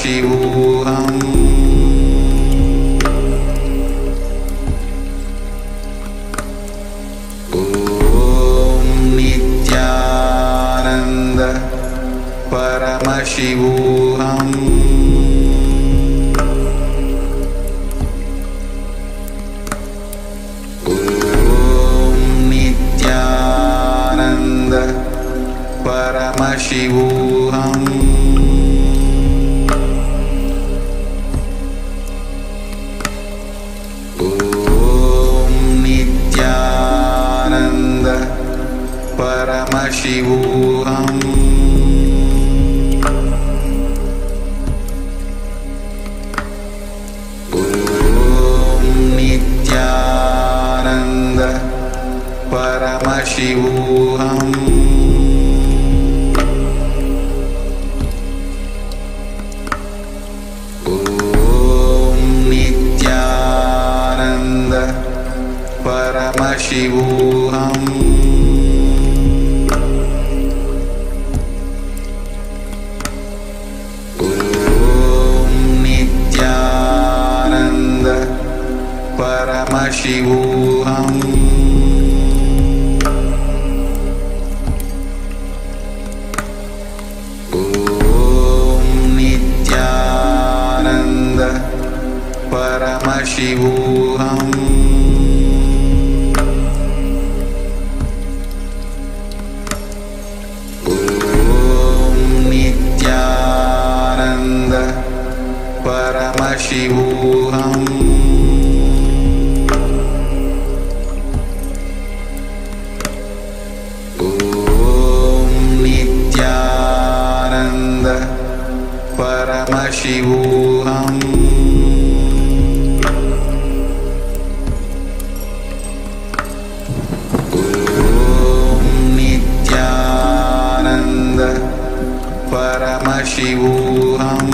Paramashivoham. Om Nithyananda Paramashivoham. Om Nithyananda Paramashivoham. Paramashivoham. Om Nithyananda Paramashivoham. Om Nithyananda Paramashivoham. Paramashivoham. Om Nithyananda Paramashivoham. Om Nithyananda Paramashivoham. Paramashivoham. Om Nithyananda Paramashivoham. Om Nithyananda Paramashivoham.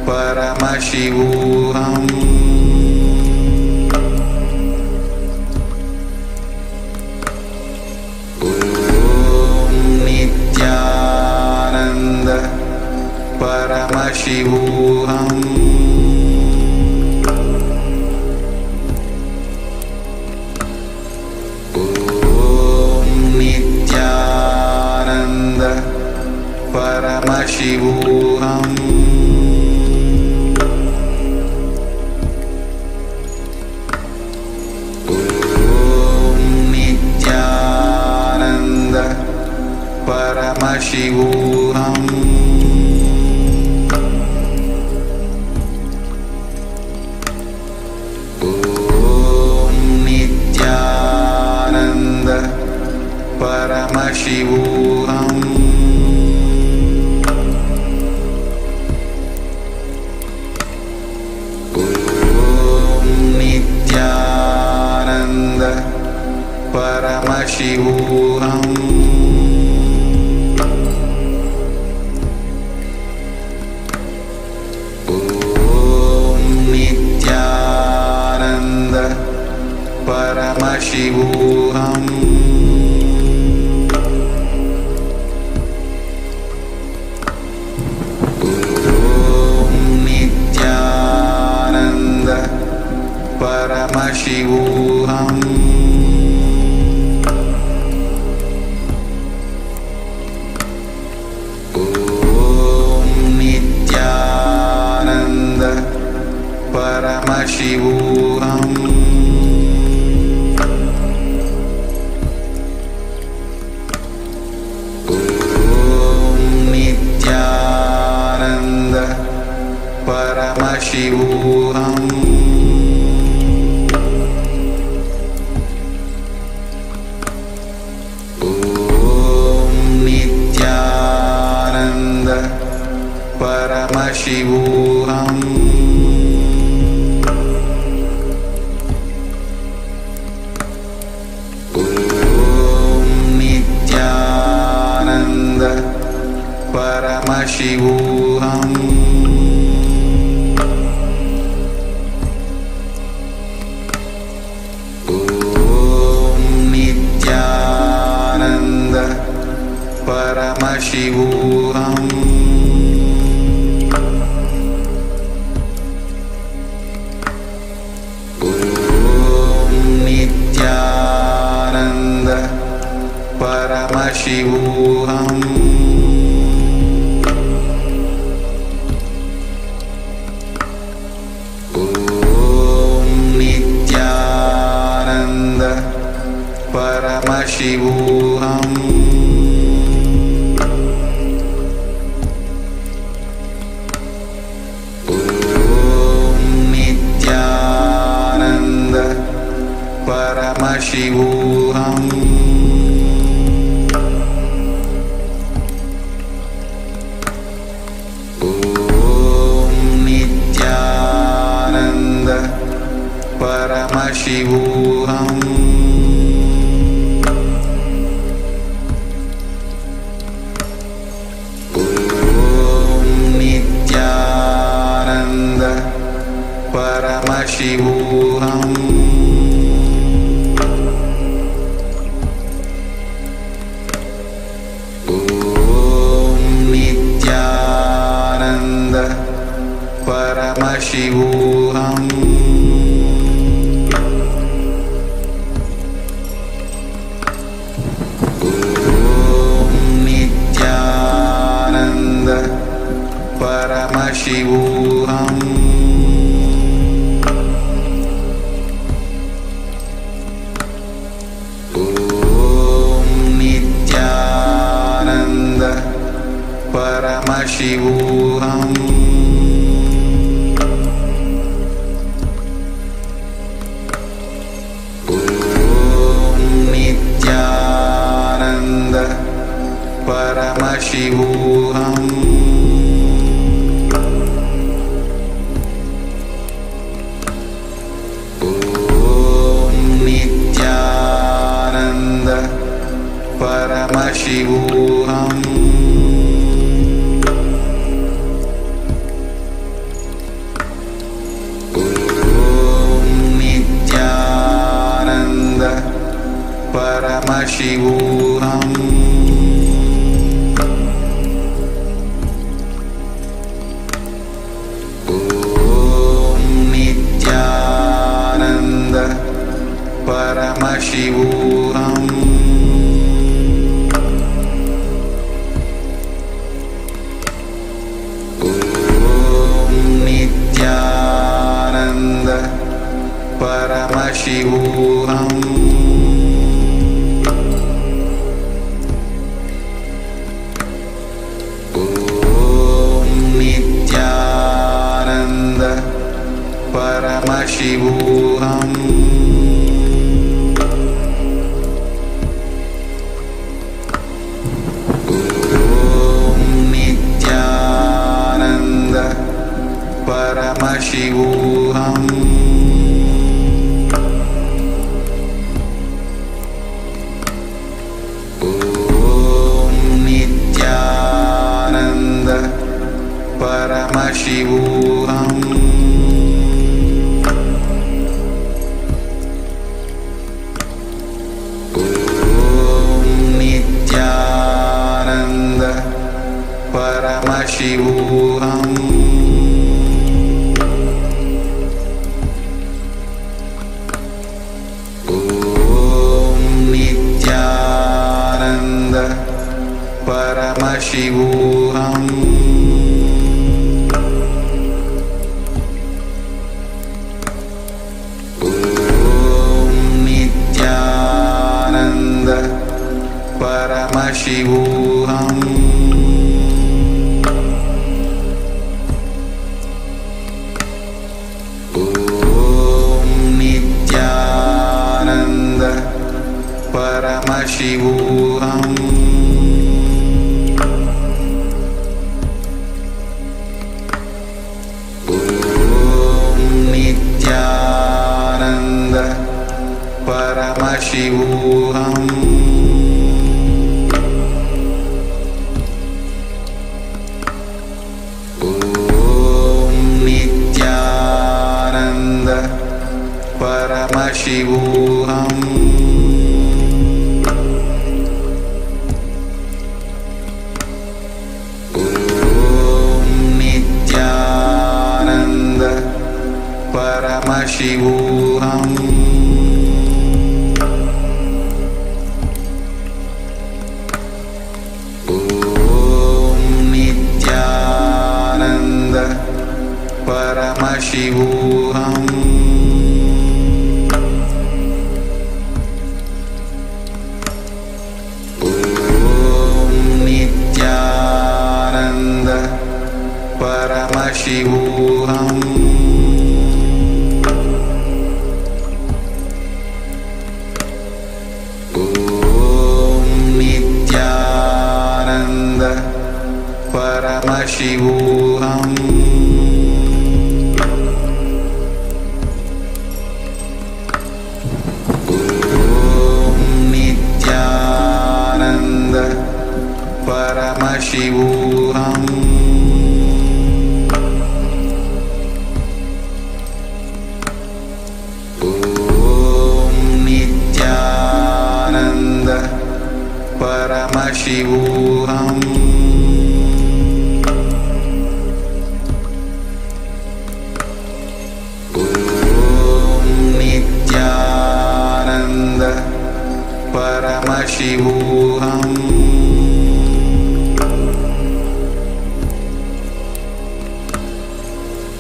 Paramashivoham. Om Nithyananda Paramashivoham. Om Nithyananda Paramashivoham. Paramashivoham. Om Nithyananda Paramashivoham. Om Nithyananda Paramashivoham. Paramashivoham. Om Nithyananda Paramashivoham. Om Nithyananda Paramashivoham. Paramashivoham. Om Nithyananda Paramashivoham. Paramashivoham. Om Nithyananda Paramashivoham. Om Nithyananda Paramashivoham. Paramashivoham. Om Nithyananda Paramashivoham. Om Nithyananda Paramashivoham. Paramashivoham. Om Nithyananda Paramashivoham. Om Nithyananda Paramashivoham. Paramashivoham. Om Nithyananda Paramashivoham. Om Nithyananda Paramashivoham. Paramashivoham. Om Nithyananda Paramashivoham. Om Nithyananda Paramashivoham. Paramashivoham. Om Nithyananda Paramashivoham. Om Nithyananda Paramashivoham. Paramashivoham. Om Nithyananda Paramashivoham. Om Nithyananda Paramashivoham. Paramashivoham. Om Nithyananda Paramashivoham. Paramashivoham. Om Nithyananda Paramashivoham. Om Nithyananda Paramashivoham. Paramashivoham. Om Nithyananda Paramashivoham. Om Nithyananda Paramashivoham. Paramashivoham.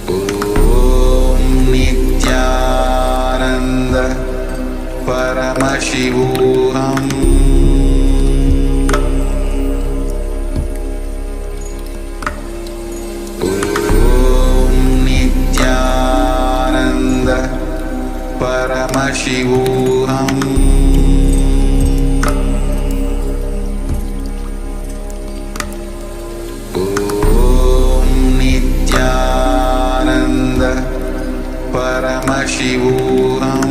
Om Nithyananda Paramashivoham. Om Nithyananda Paramashivoham. Paramashivoham.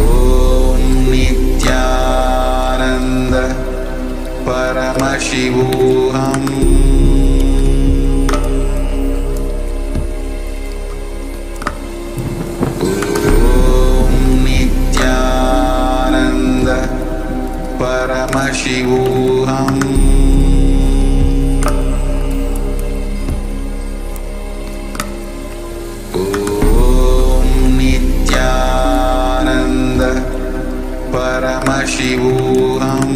Om Nithyananda Paramashivoham. Om Nithyananda Paramashivoham. Paramashivoham. Om Nithyananda Paramashivoham.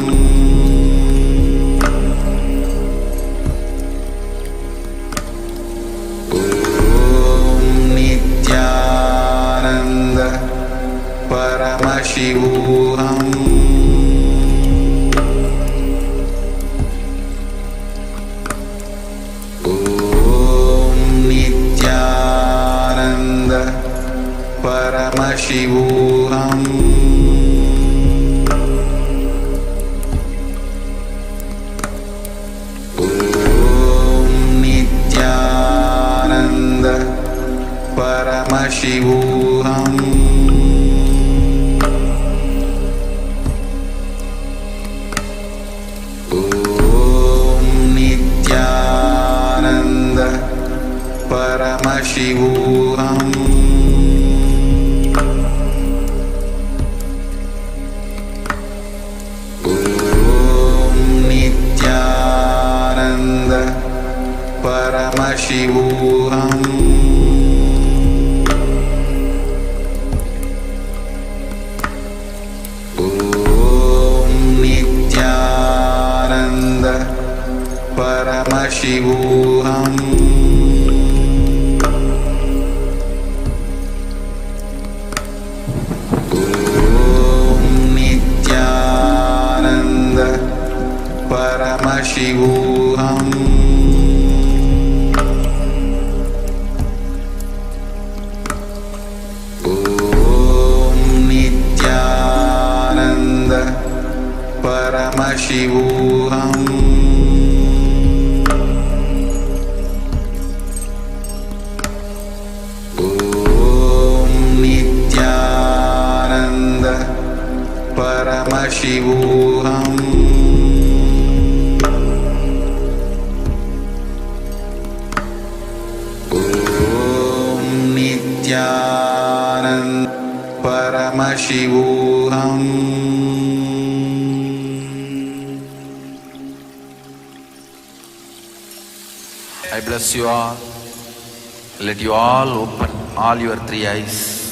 Om Nithyananda Paramashivoham. Paramashivoham. Om Nithyananda Paramashivoham. Om Nithyananda Paramashivoham. Paramashivoham. Om Nithyananda Paramashivoham. Om Nithyananda Paramashivoham. Paramashivoham. Om Nithyananda Paramashivoham. bless you all. Let you all open all your three eyes.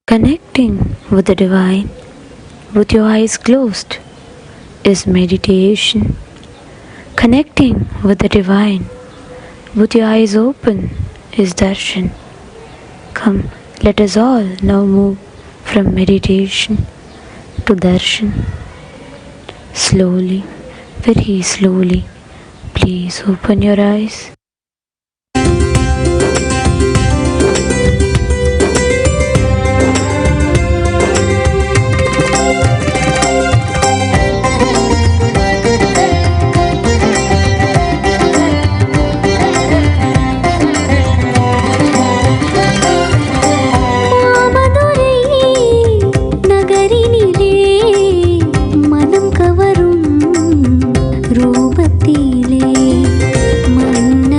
Connecting with the divine with your eyes closed is meditation. Connecting with the divine with your eyes open is darshan. Come, let us all now move from meditation to darshan. Slowly, very slowly, please open your eyes. ரூபத்திலே மன்ன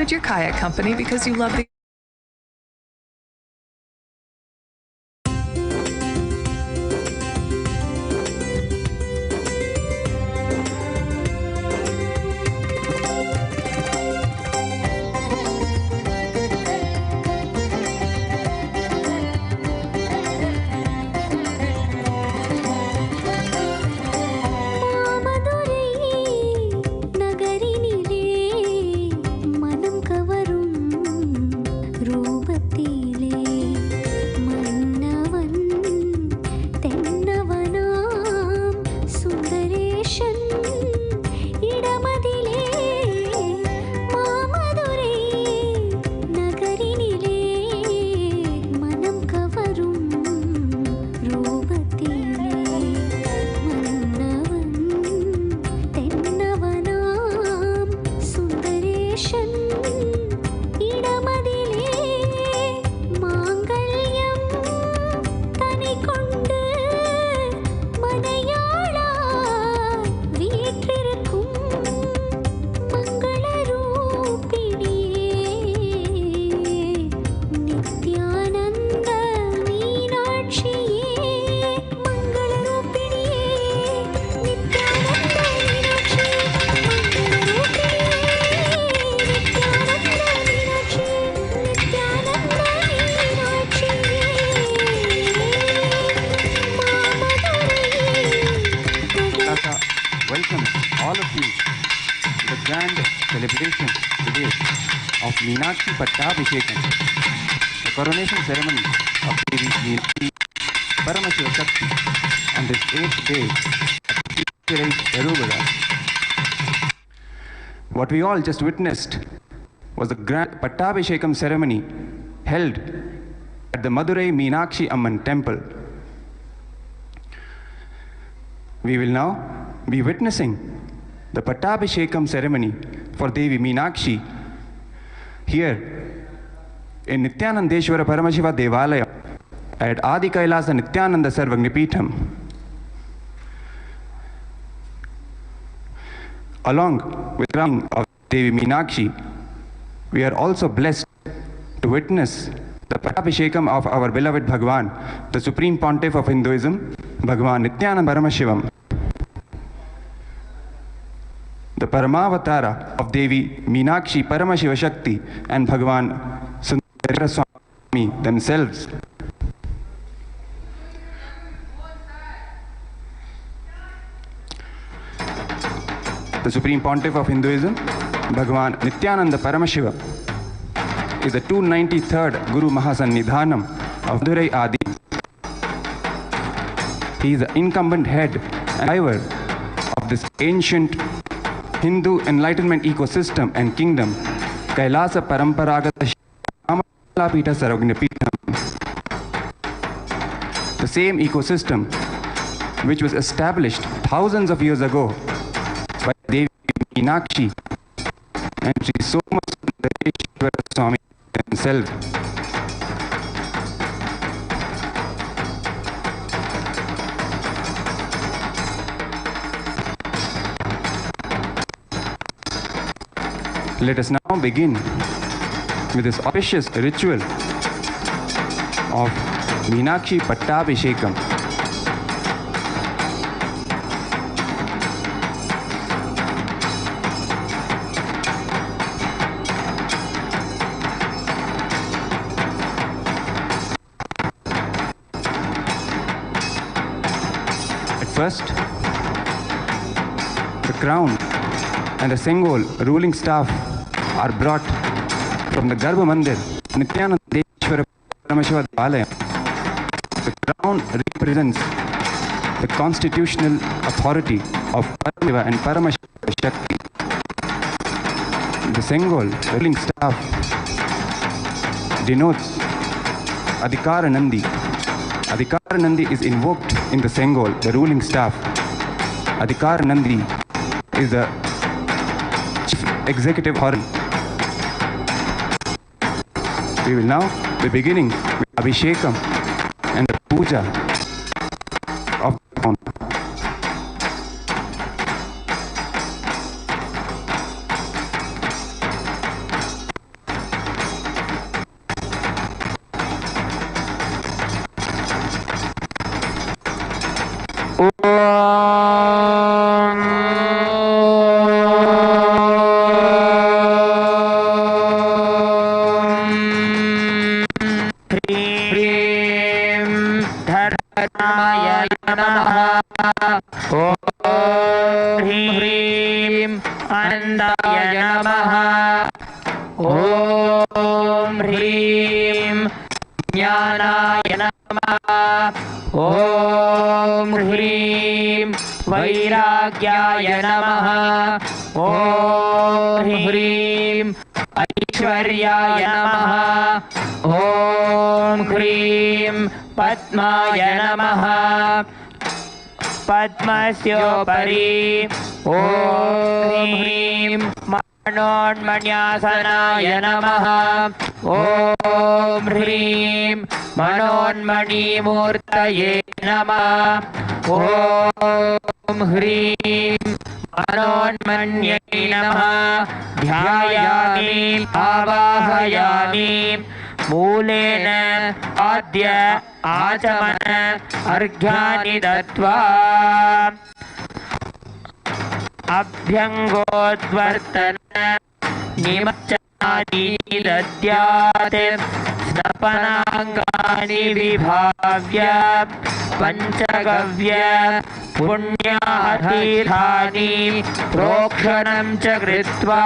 started your kayak company because you love the welcomes all of you to the grand celebration today of Meenakshi Pattabhishekam, the coronation ceremony of Devi Meenakshi Paramashivashakti on this 8th day at Chithirai, Peruvizha. What we all just witnessed was the grand Pattabhishekam ceremony held at the Madurai Meenakshi Amman temple. We will now be witnessing the Pattabhishekam ceremony for Devi Meenakshi here in Nithyanandeshwara Paramashiva Devalaya at Adi Kailasa Nithyananda Sarvajnapeetham. Along with the crown of Devi Meenakshi, we are also blessed to witness the Pattabhishekam of our beloved Bhagwan, the Supreme Pontiff of Hinduism, Bhagwan Nithyananda Paramashivam, the Paramavatara of Devi Meenakshi Paramashivashakti and Bhagwan Sundareshwara Swami themselves. The Supreme Pontiff of Hinduism, Bhagwan Nithyananda Paramashiva, is the 293rd Guru Mahasannidhanam of Madurai Adi. He is the incumbent head and driver of this ancient Hindu enlightenment ecosystem and kingdom, Kailasa Paramparagata Paramashivapita Sarvajnapeetham. The same ecosystem which was established thousands of years ago by Devi Meenakshi and Sri Sundareshwara Swami himself. Let us now begin with this auspicious ritual of Meenakshi Pattabhishekam. At first, the crown and the Sengol ruling staff are brought from the Garbha Mandir, Nithyanandeshwara Paramashiva Devalaya. The crown represents the constitutional authority of Paramashiva and Paramashivashakti. The Sengol ruling staff denotes Adhikara Nandi. Adhikara Nandi is invoked in the Sengol, the ruling staff. Adhikara Nandi is the chief executive authority. We will now be beginning with Abhishekam and the puja of the crown. आनंदाय नमः। ओम ह्रीं ज्ञानाय नमः। ओम ह्रीं वैराग्याय नमः। ओम ह्रीं ऐश्वर्याय नमः। ओम ह्रीं पद्माय नमः। पद्मस्योपरि ओम ह्रीं मनोन्मण्यासनाय नमः। ओम ह्रीं मनोन्मणिमूर्तये नमः। ओम ह्रीं मनोन्मण्यै नमः। ध्यायामि आवाहयामि मूलेन आद्य आचमन अर्घ्यानि दत्त्वा अभ्यङ्गोद्वर्तन निमज्जनादि दद्यात्। स्नपनाङ्गानि विभाव्य पञ्चगव्य पुण्यातीर्थानि प्रोक्षणं च कृत्वा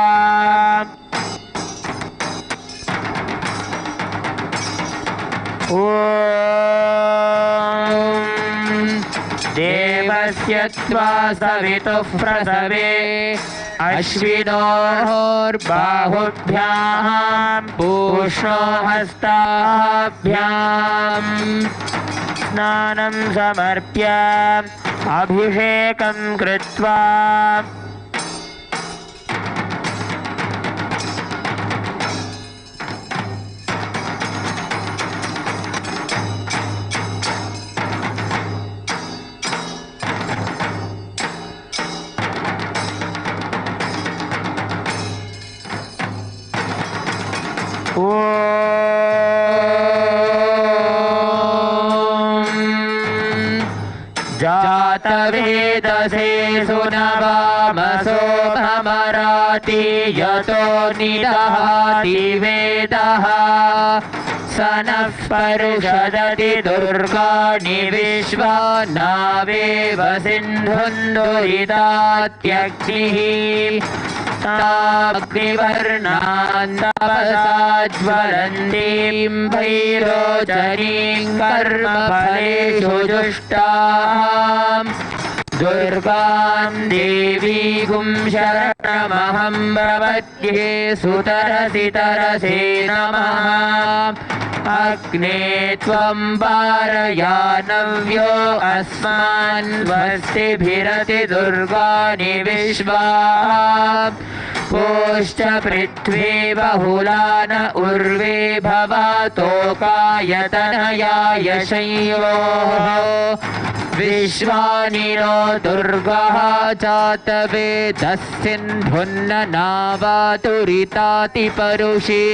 देवस्य त्वा सवितुः प्रसवे अश्विनोर्बाहुभ्यां पूष्णो हस्ताभ्यां स्नानं समर्प्य अभिषेकं कृत्वा जातवेदसे सुनवामसो भमराति यतो निदहाति वेदः। स नः परुषदति दुर्गाणि विश्वा नावेव सिन्धुन्दुरितात्यग्निः। ताग्निवर्णान्तपसा ज्वलन्तीं भैरोचनीं कर्मफलेषु जुष्टां दुर्गां देवीगुं शरणमहं प्रपद्ये। सुतरसि तरसे नमः। अग्ने त्वं पारयानव्यो अस्मान् स्वस्तिभिरति दुर्गाणि विश्वा। पोश्च पृथ्वी बहुलान उर्वे भवातोकायतनयाय शंयोः। विश्वानि नो दुर्गः जातवेदः सिन्धुन्न नावातुरिताति परुषि।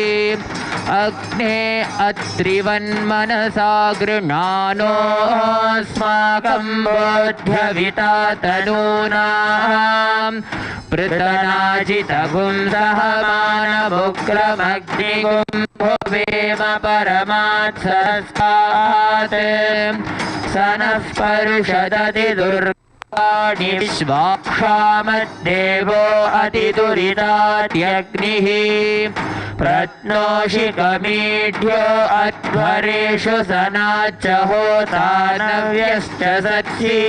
अग्ने अत्रिवन्मनसा गृह्णानोऽस्माकं बोध्यविता तनूनां। पृतनाजितगुं सहमानमुग्रमग्निगुं भुवेम परमात्सस्तात्। स नः परुषदति दुर्गाणि विश्वाक्षामद्देवो अतिदुरितात्यग्निः। प्रत्नोषि कमीढ्यो अध्वरेषु सनाच्च होतानव्यश्च सत्सि।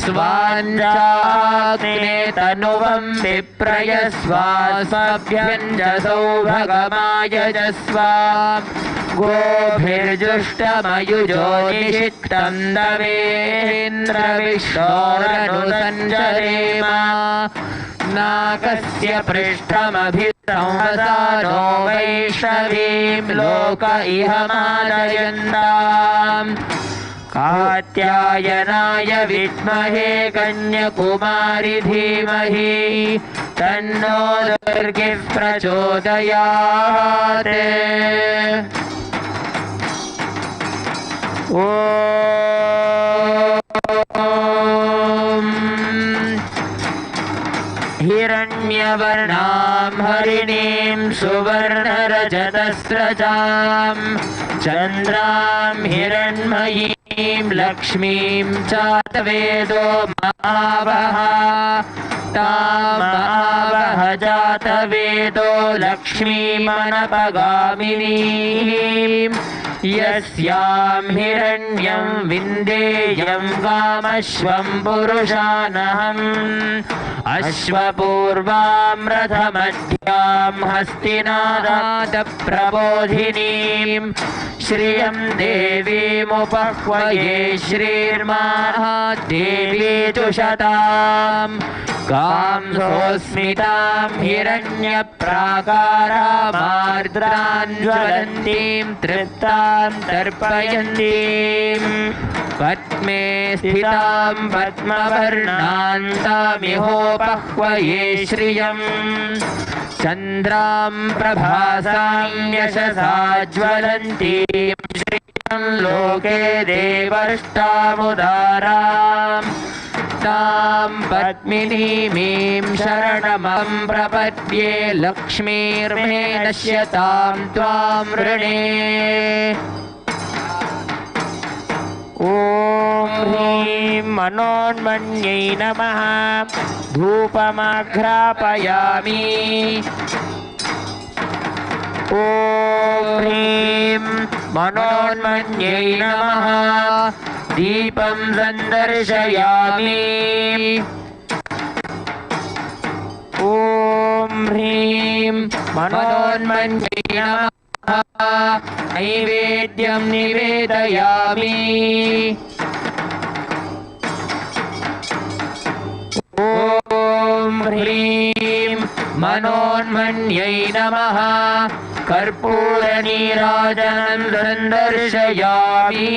स्वाञ्जाग्ने तनुवं विप्रयस्वास्मभ्यञ्जसौ भगमायजस्व। गोभिर्जुष्टमयुजो निषिक्तं दवेन्द्रविष्णोरनुसञ्जरेम। नाकस्य पृष्ठमभिसंहसानो वैष्णवीं लोक इह मादयन्ताम्। कात्यायनाय विद्महे कन्याकुमारी धीमहि तन्नो दुर्गिः प्रचोदयात्। ॐ हिरण्यवर्णां हरिणीं सुवर्णरजतस्रजां चन्द्रां हिरण्मयीं लक्ष्मीं चातवेदो महावः तामावह जातवेदो लक्ष्मीमनपगामिनीं यस्यां हिरण्यं विन्देयं कामश्वं पुरुषानहम् अश्वपूर्वां रथमध्यां हस्तिनादातप्रबोधिनीं श्रियं देवीमुपह्वये श्रीर्मादेवी तुषतां कांसोऽस्मितां हिरण्यप्राकारामार्द्राञ्ज्वलन्तीं तृप्तां तर्पयन्तीं पद्मे स्थितां पद्मवर्णान्तामिहोपह्वये श्रियम् चन्द्रां प्रभासां यशसा ज्वलन्तीं श्रियं लोके देवर्ष्टामुदाराम् तां पद्मिनीमीं शरणमं प्रपद्ये लक्ष्मीर्मे नश्यतां त्वां वृणे ॐ ह्रीं मनोन्मन्यै नमः धूपमाघ्रापयामि ॐ ह्रीं मनोन्मन्यै नमः दीपं सन्दर्शयामि ॐ ह्रीं मनोन्मन्यै नमः नैवेद्यं निवेदयामि ॐ ह्रीं मनोन्मन्यै नमः कर्पूरनीराजनं सन्दर्शयामि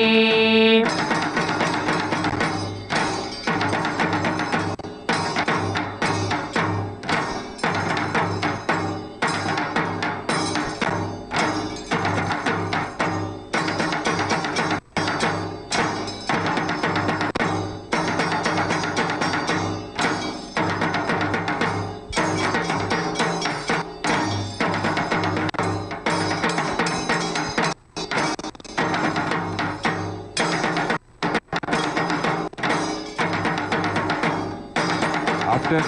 After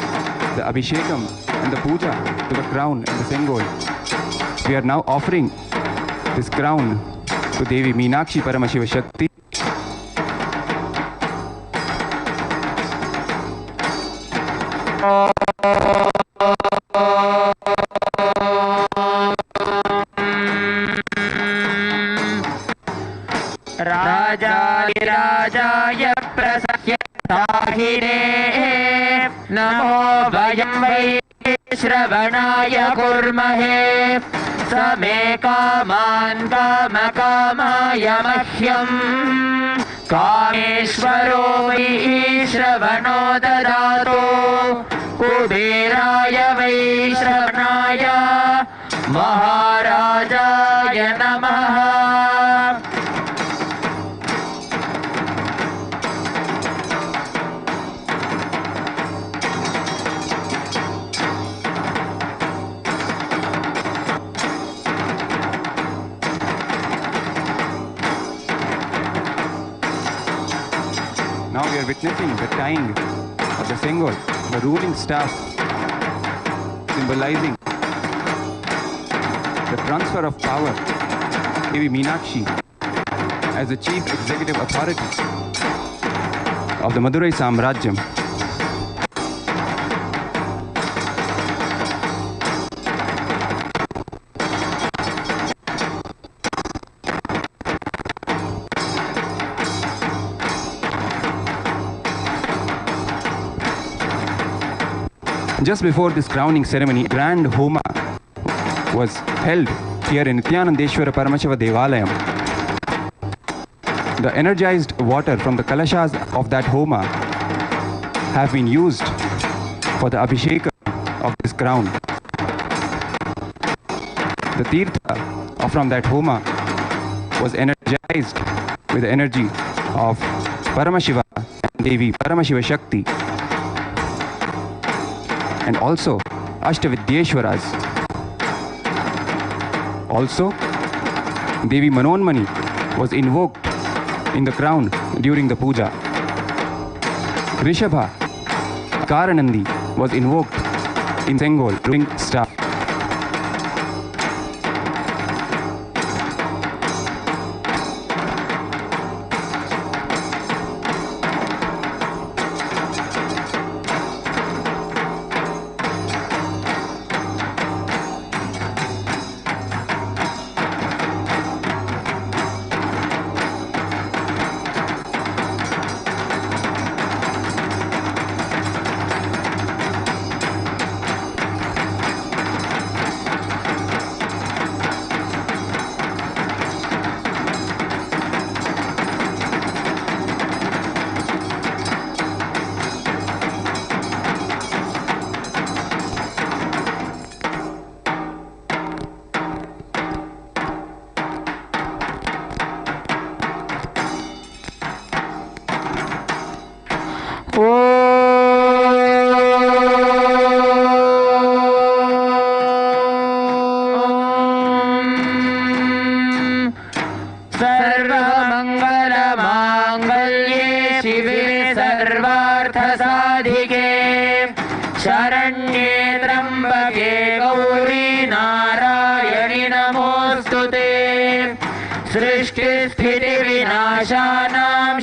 the Abhishekam and the Puja to the crown and the Sengol, we are now offering this crown to Devi Meenakshi Paramashivoham. राजाधिराजाय प्रसह्यताहिने नमो वयं वै श्रवणाय कुर्महे समे कामान् कामकामाय मह्यम् कामेश्वरो वै श्रवणो ददातु कुबेराय वै श्रवणाय महाराजाय नमः Now we are witnessing the tying of the Sengol, the ruling staff, symbolizing the transfer of power to Devi Meenakshi as the chief executive authority of the Madurai Samrajyam. Just before this crowning ceremony, grand homa was held here in Nithyanandeshwara Paramashiva Devalaya. The energized water from the kalashas of that homa have been used for the Abhishekam of this crown. The tirtha from that homa was energized with the energy of Paramashiva and Devi Paramashiva Shakti. and also Ashtavidyeshwaras. Also, Devi Manonmani was invoked in the crown during the puja. Rishabha Karanandi was invoked in Sengol ruling staff.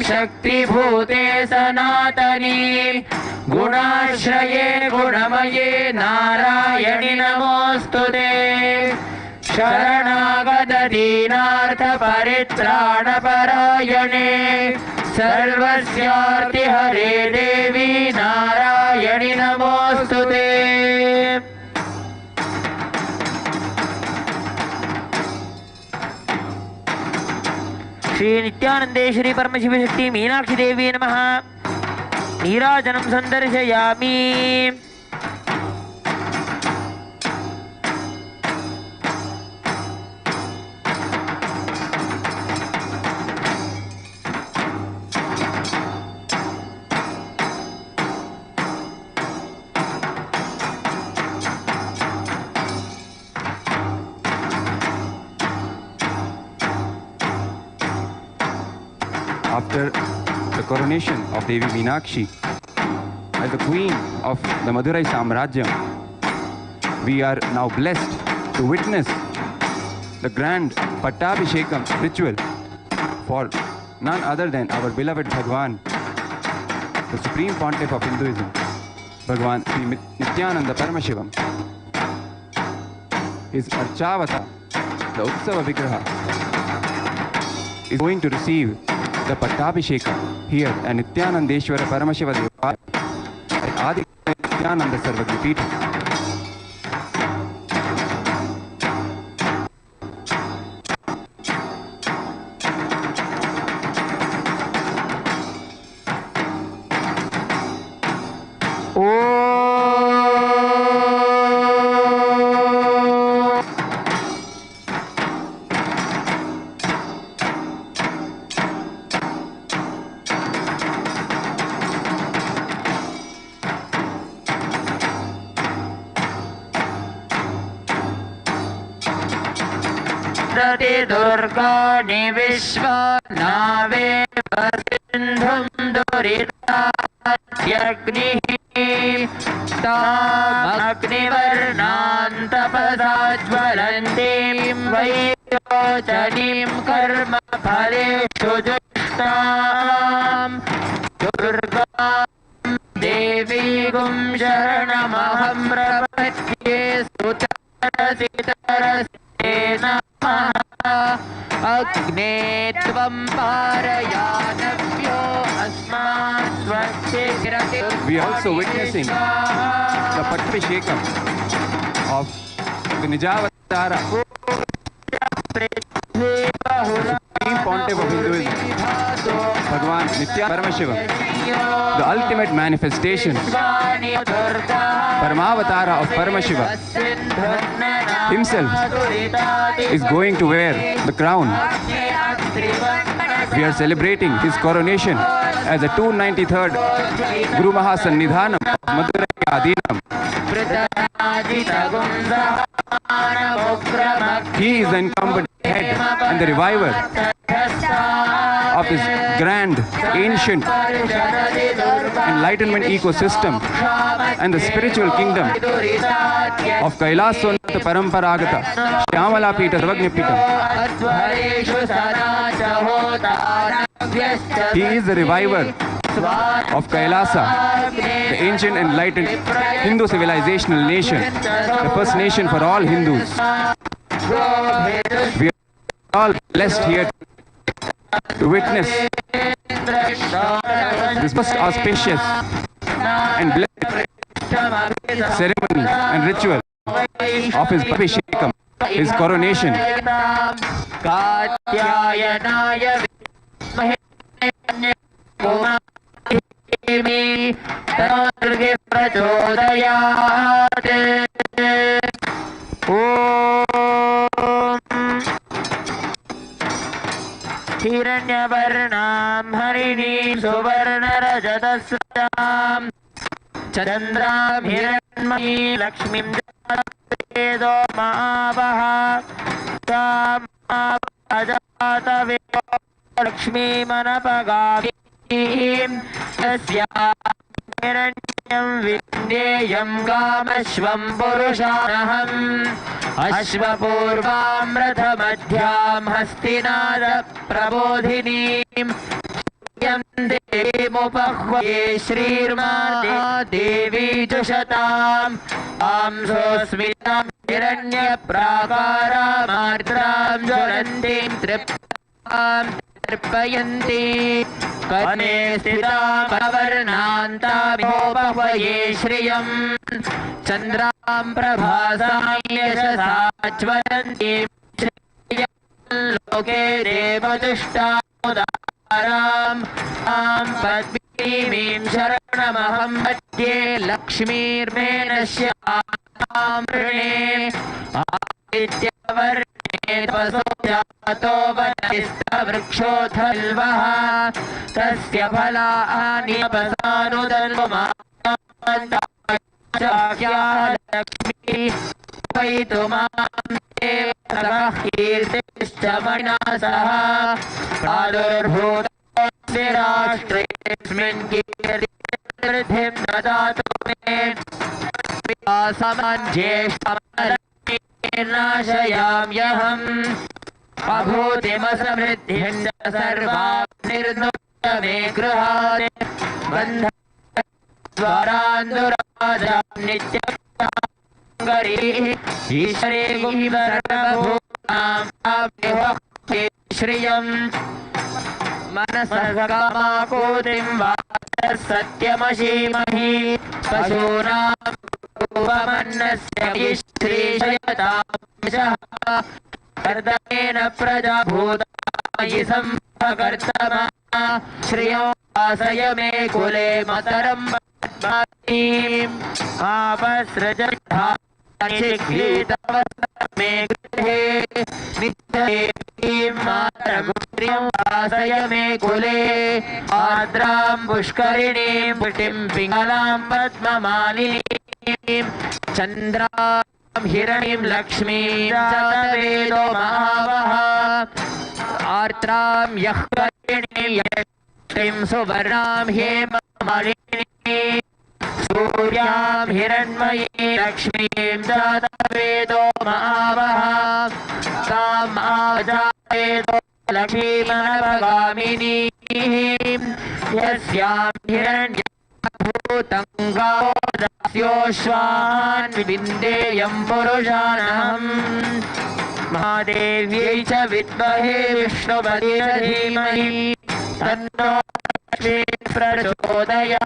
शक्तिभूते सनातनी गुणाश्रये गुणमये नारायणि नमोस्तुते शरणागत दीनार्थ परित्राणपरायणे सर्वस्यार्ति हरे देवी नारायणि नमोस्तुते। श्री नित्यानंदेश्वरी परमशिवशक्ति मीनाक्षी देवी नमः। नीराजनं संदर्शयामि। After the coronation of Devi Meenakshi as the queen of the Madurai Samrajyam, we are now blessed to witness the grand Pattabhishekam ritual for none other than our beloved Bhagwan, the Supreme Pontiff of Hinduism, Bhagwan Sri Nithyananda Paramashivam. His Archavata, the Utsava Vigraha, is going to receive the Pattabhishekam here at Nithyanandeshwara Paramashiva Devalaya at Adi Kailasa Nithyananda Sarvajnapeetham. दुर्गाणि विश्वानावे सिन्धुं दुरितात्यग्निः तामग्निवर्णां तपसा ज्वलन्तीं वैरोचनीं कर्मफलेषु जुष्टां दुर्गां देवीं शरणमहं प्रपद्ये सुतरसि तरसे नमः। अग्ने त्वं पारयानव्यो अस्मात् स्वस्तिरति। We are also witnessing the Pattabhishekam of the Nijavatara, Supreme Pontiff of Hinduism, Bhagwan Nithyananda Paramashivam, the ultimate manifestation, Paramavatara of Paramashiva himself is going to wear the crown. We are celebrating his coronation as the 293rd Guru Mahasannidhanam of Madurai Adinam. He is the incumbent head and the reviver of this grand, ancient, enlightenment ecosystem and the spiritual kingdom of Kailasa Paramparagata Shyamala-peetham Sarvajnapeetham. He is the reviver of Kailasa, the ancient enlightened Hindu civilizational nation, the first nation for all Hindus. We are all blessed here to witness this most auspicious and blessed ceremony and ritual of his Pattabhishekam, his coronation. हिरण्यवर्णां हरिणीं सुवर्णरजतस्रजां चन्द्रां हिरण्मयीं लक्ष्मीं वेदो महावः तां अजातवेदो लक्ष्मीमनपगामीं तस्यां हिरण्यं विन्देयं कामश्वं पुरुषानहम् अश्वपूर्वां रथमध्यां हस्तिनाद प्रबोधिनीं यं देवीमुपह्वये श्रीर्मा देवी जुषताम् आंसोऽस्मितां हिरण्यप्राकारामार्द्रां ज्वलन्तीं तृप्तां तर्पयन्ती कर्णे स्थितां वर्णान्तामोपह्वये श्रियं चन्द्रां प्रभासां यशसा ज्वलन्तीं लोके देवदुष्टामुदाराम् आं पद्मिनीं शरणमहं मध्ये लक्ष्मीर्मेनश्यां वृणे आदित्यवर्णे तपसो जातो वनस्तवृक्षोऽथल्वः तस्य फलानि लक्ष्मी कीर्तिश्च मणिनासः प्रादुर्भूतस्य राष्ट्रेऽस्मिन् कीर्तिवृद्धिं ददातु मे समज्येष्ठमनाशयाम्यहम् अभूतिमसमृद्धिं च सर्वां निर्नुत्य मे गृहात् बन्धद्वारान्दुराजां नित्यं ईश्वरे सर्वभूतां श्रियम् मनसः कामाकुतिं वाचः सत्यमशीमहि पशूनां रूपमन्नस्य श्रीशयतांशः कर्दमेन प्रजाभूतायि सम्भकर्तमा श्रियो वासय मे कुले मतरं पद्मानीम् आपसृजन्धा मे गृहे नित्यदेवीं मातरगुत्रीं वासय मे कुले आर्द्रां पुष्करिणीं पुष्टिं पिङ्गलां पद्ममालिनीं चन्द्रां हिरणीं लक्ष्मीं जातवेदो महावः आर्द्रां यः करिणीं यष्टिं सुवर्णां हेममालिनीं सूर्यां हिरण्मयीं लक्ष्मीं जातवेदो महावः तां आजातवेदो लक्ष्मीमनपगामिनीं यस्यां हिरण्यभूतं गावो दास्योऽश्वान् विन्देयं पुरुषानहम् महादेव्यै च विद्महे विष्णुपदे धीमहि तन्नो लक्ष्मी प्रचोदयात्।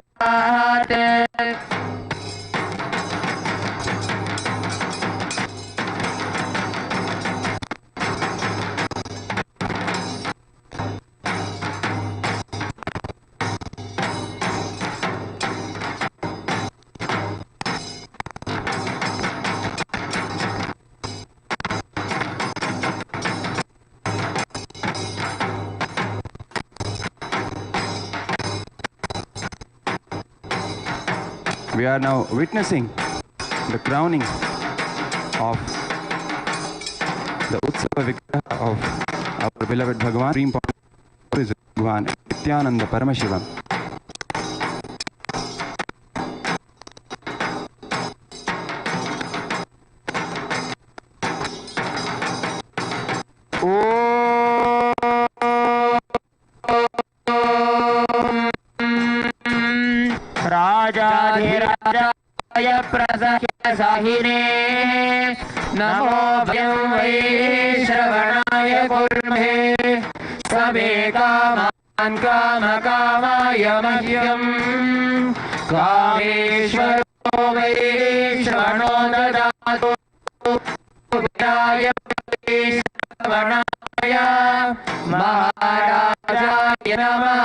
We are now witnessing the crowning of the Utsava Vigraha of our beloved Bhagavan, Supreme Point Bhagavan Nithyananda Paramashivam. राजाधिराजाय प्रसह्य साहिने नमो भयं वै श्रवणाय कुर्मे समे कामान् कामकामाय मह्यं कामेश्वरो वै श्रवणो ददातु विराय वै श्रवणाय महाराजाय नमः.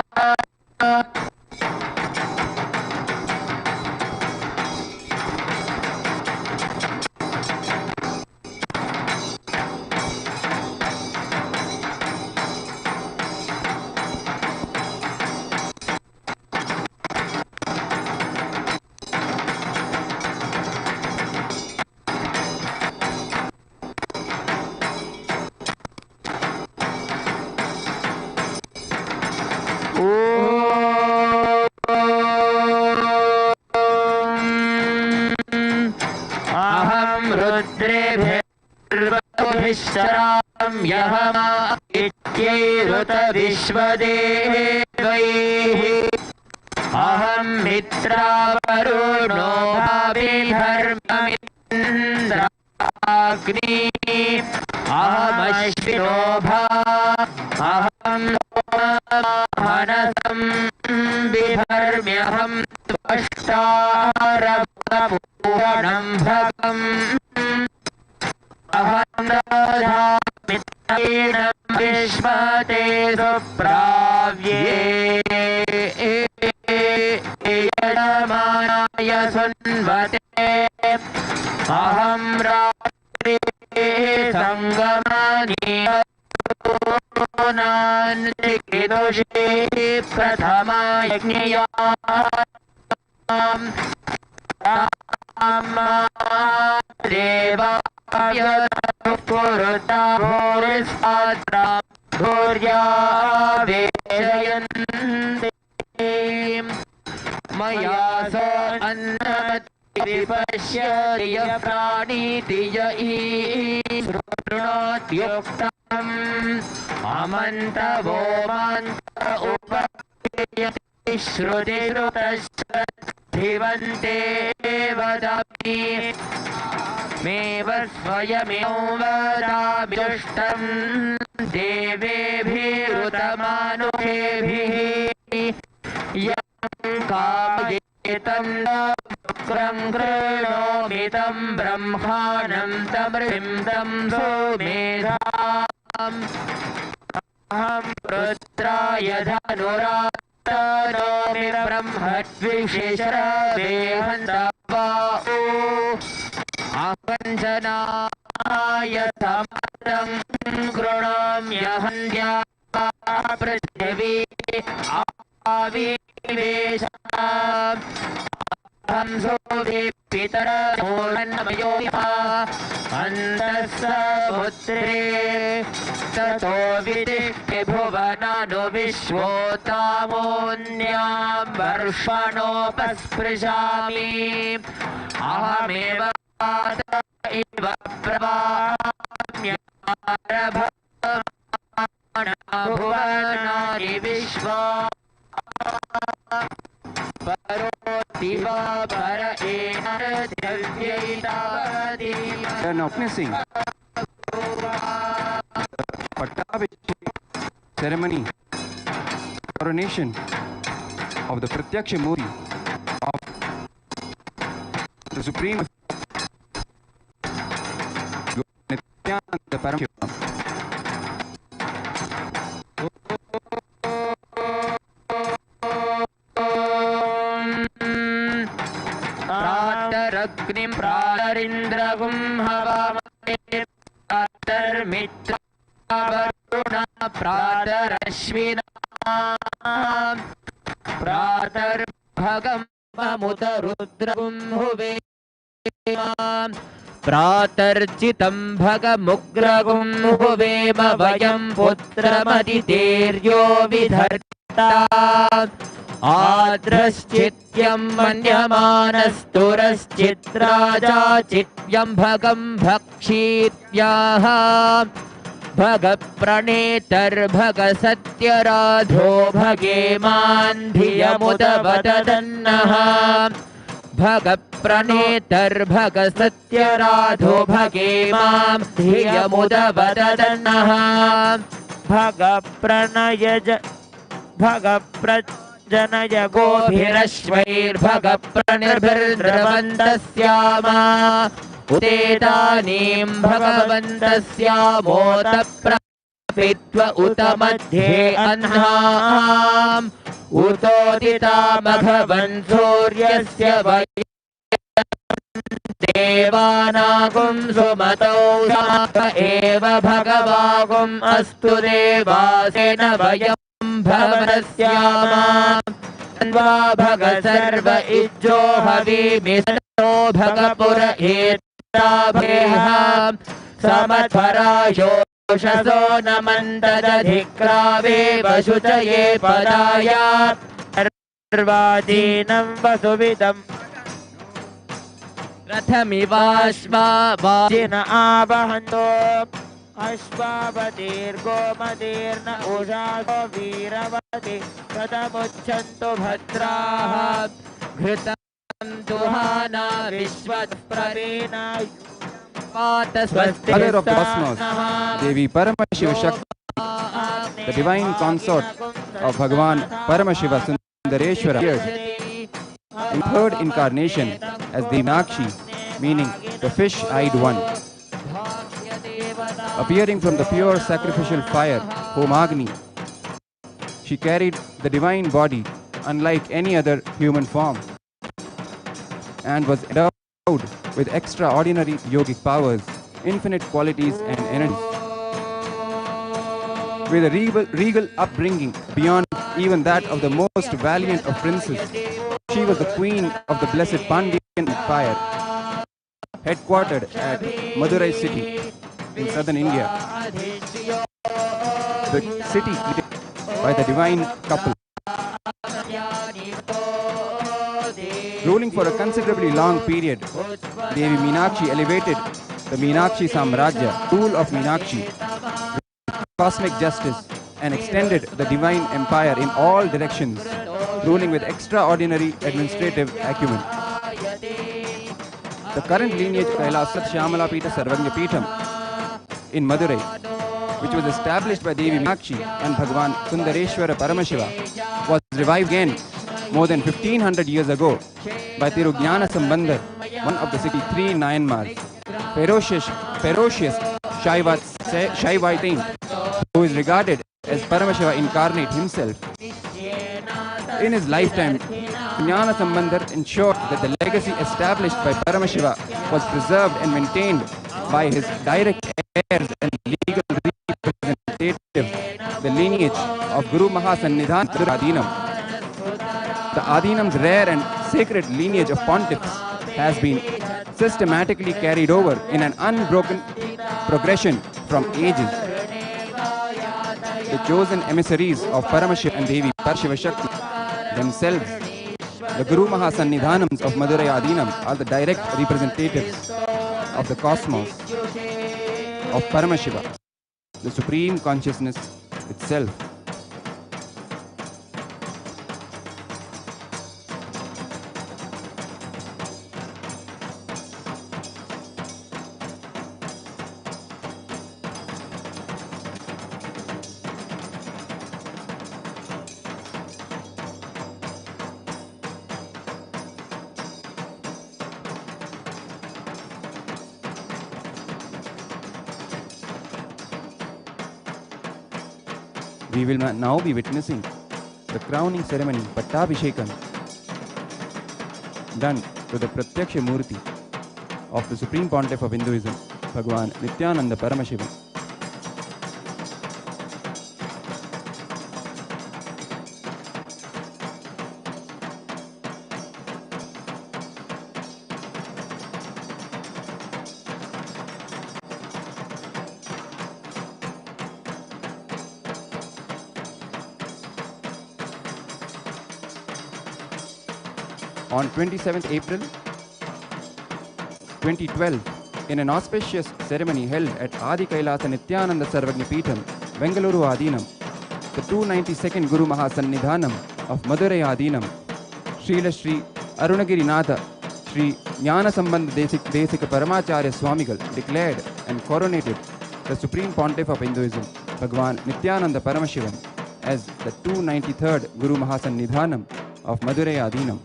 यहमादित्यैरुत विश्वदेवैः अहं मित्रावरुणो भाविधर्ममिन्द्राग्नि अहमश्विनो अहं मनसं बिभर्म्यहं त्वष्टारपूरणं भगम् अहं दधामि विश्वते सुप्राव्ये यजमानाय सुन्वते अहं रात्रि संगमनीयनान्तिकिदुषे प्रथमायज्ञयाम् देवा पुरुता भूरिस्पात्रा भूर्या वेशयन्ते मया सो अन्नमति विपश्यति यः प्राणीति य शृणोत्युक्तम् अमन्तवो मान्त उपयति श्रुतिश्रुतश्रद्धिवन्ते वदामि मे स्वयमेव वदामि दुष्टं देवेभिरुतमानुषेभिः यं कामयेतं शुक्रं कृणोमि तं ब्रह्माणं तमृतिं तं सुमेधाम् अहं रुद्राय धनुरातनोमि ब्रह्मद्विषेशरवेहन्तवाओ अवञ्चनाय समतं कृणोम्यहन्या पृथिवी आविवेशम् अहं सोऽपि पितरमोर्नमयो अन्तः समुद्रे ततो विदिष्टि भुवनानो विश्वोत्तामोऽन्यां वर्षणोपस्पृशामि अहमेव इव भुवनानि विश्वा परोति वा पर एनर्द्यैतावति. They are now witnessing Pattabhishekam ceremony, coronation of the Pratyaksha Murti of the Supreme Nithyananda Paramashivam. प्रातरग्निं प्रातरिन्द्रगुं हवामहे प्रातर्मित्रावरुणा प्रातरश्विना प्रातर्भगं अमुत रुद्रगुं हुवे प्रातर्चितं भगमुग्रगुं हुवेम वयं पुत्रमदितेर्यो विधर्ता आद्रश्चित्यं मन्यमानस्तुरश्चित्राजा चित्यं भगं भक्षीत्याः भगप्रणेतर्भगसत्यराधो भगेमान् धियमुदवदन्नः भगप्रणेतर्भगसत्यराधो भगेमां धियमुदवदन्नः भगप्रजनय गोभिरश्वैर्भगप्रणिर्भिर्द्रवन्तस्यामा उतेदानीं भगवन्तस्यामोतप्रपित्व उत मध्ये अह्नाम् उतोदिता मघवन् सूर्यस्य देवानागुं सुमतौ साक एव भगवागुम् अस्तु देवासेन वयं भवस्यामा वा भग सर्व इज्जो हविमिषो भगपुर एताभेह समध्वरायोषसो नमन्तदधिक्रावे वशुचये पदाय सर्वादीनं वसुविदम् रथमिवाश्वावाजिन आवहन्तो अश्वावतीर्गोमतीर्न उषासो वीरवति कथमुच्छन्तु भद्राः घृतं दुहाना विश्वप्रवीणा Mother of the cosmos, Devi Paramashivashakti, the divine consort of Bhagavan Paramashiva Sundareshwara, appeared in third incarnation as the Meenakshi, meaning the fish-eyed one. Appearing from the pure sacrificial fire, Homagni, she carried the divine body unlike any other human form and was endowed with extraordinary yogic powers, infinite qualities and energies. With a regal upbringing beyond even that of the most valiant of princes, she was the queen of the blessed Pandyan Empire, headquartered at Madurai city in southern India. The city by the divine couple. Ruling for a considerably long period, Devi Meenakshi elevated the Meenakshi Samrajya, rule of Meenakshi, with cosmic justice and extended the divine empire in all directions, ruling with extraordinary administrative acumen. The current lineage of Kailasa Nithyananda Sarvajnapeetham in Madurai, which was established by Devi Meenakshi and Bhagavan Sundareshwara Paramashiva, was revived again more than 1500 years ago by Tirujnana Sambandar, one of the 63 Nayanmars, ferocious Shaivite, who is regarded as Paramashiva incarnate himself. In his lifetime, Tirujnana Sambandar ensured that the legacy established by Paramashiva was preserved and maintained by his direct heirs and legal representatives, the lineage of Guru Mahasannidhan Adinam. The Adinam's rare and sacred lineage of pontiffs has been systematically carried over in an unbroken progression from ages. The chosen emissaries of Paramashiva and Devi Paramashivoham themselves, the Guru Mahasannidhanams of Madurai Adinam, are the direct representatives of the cosmos of Paramashiva, the supreme consciousness itself. We will now be witnessing the crowning ceremony, Pattabhishekam, done to the Pratyaksha Murti of the Supreme Pontiff of Hinduism, Bhagavan Nithyananda Paramashivam. on 27th April 2012 in an auspicious ceremony held at Adi Kailasa Nithyananda Sarvajnapeetham, Bengaluru Adinam, the 292nd Guru Mahasannidhanam of Madurai Adinam, Srila Sri Arunagirinatha Sri Jnana Sambandha Desika Paramacharya Swamigal declared and coronated the Supreme Pontiff of Hinduism, Bhagwan Nithyananda Paramashivam, as the 293rd Guru Mahasannidhanam of Madurai Adinam.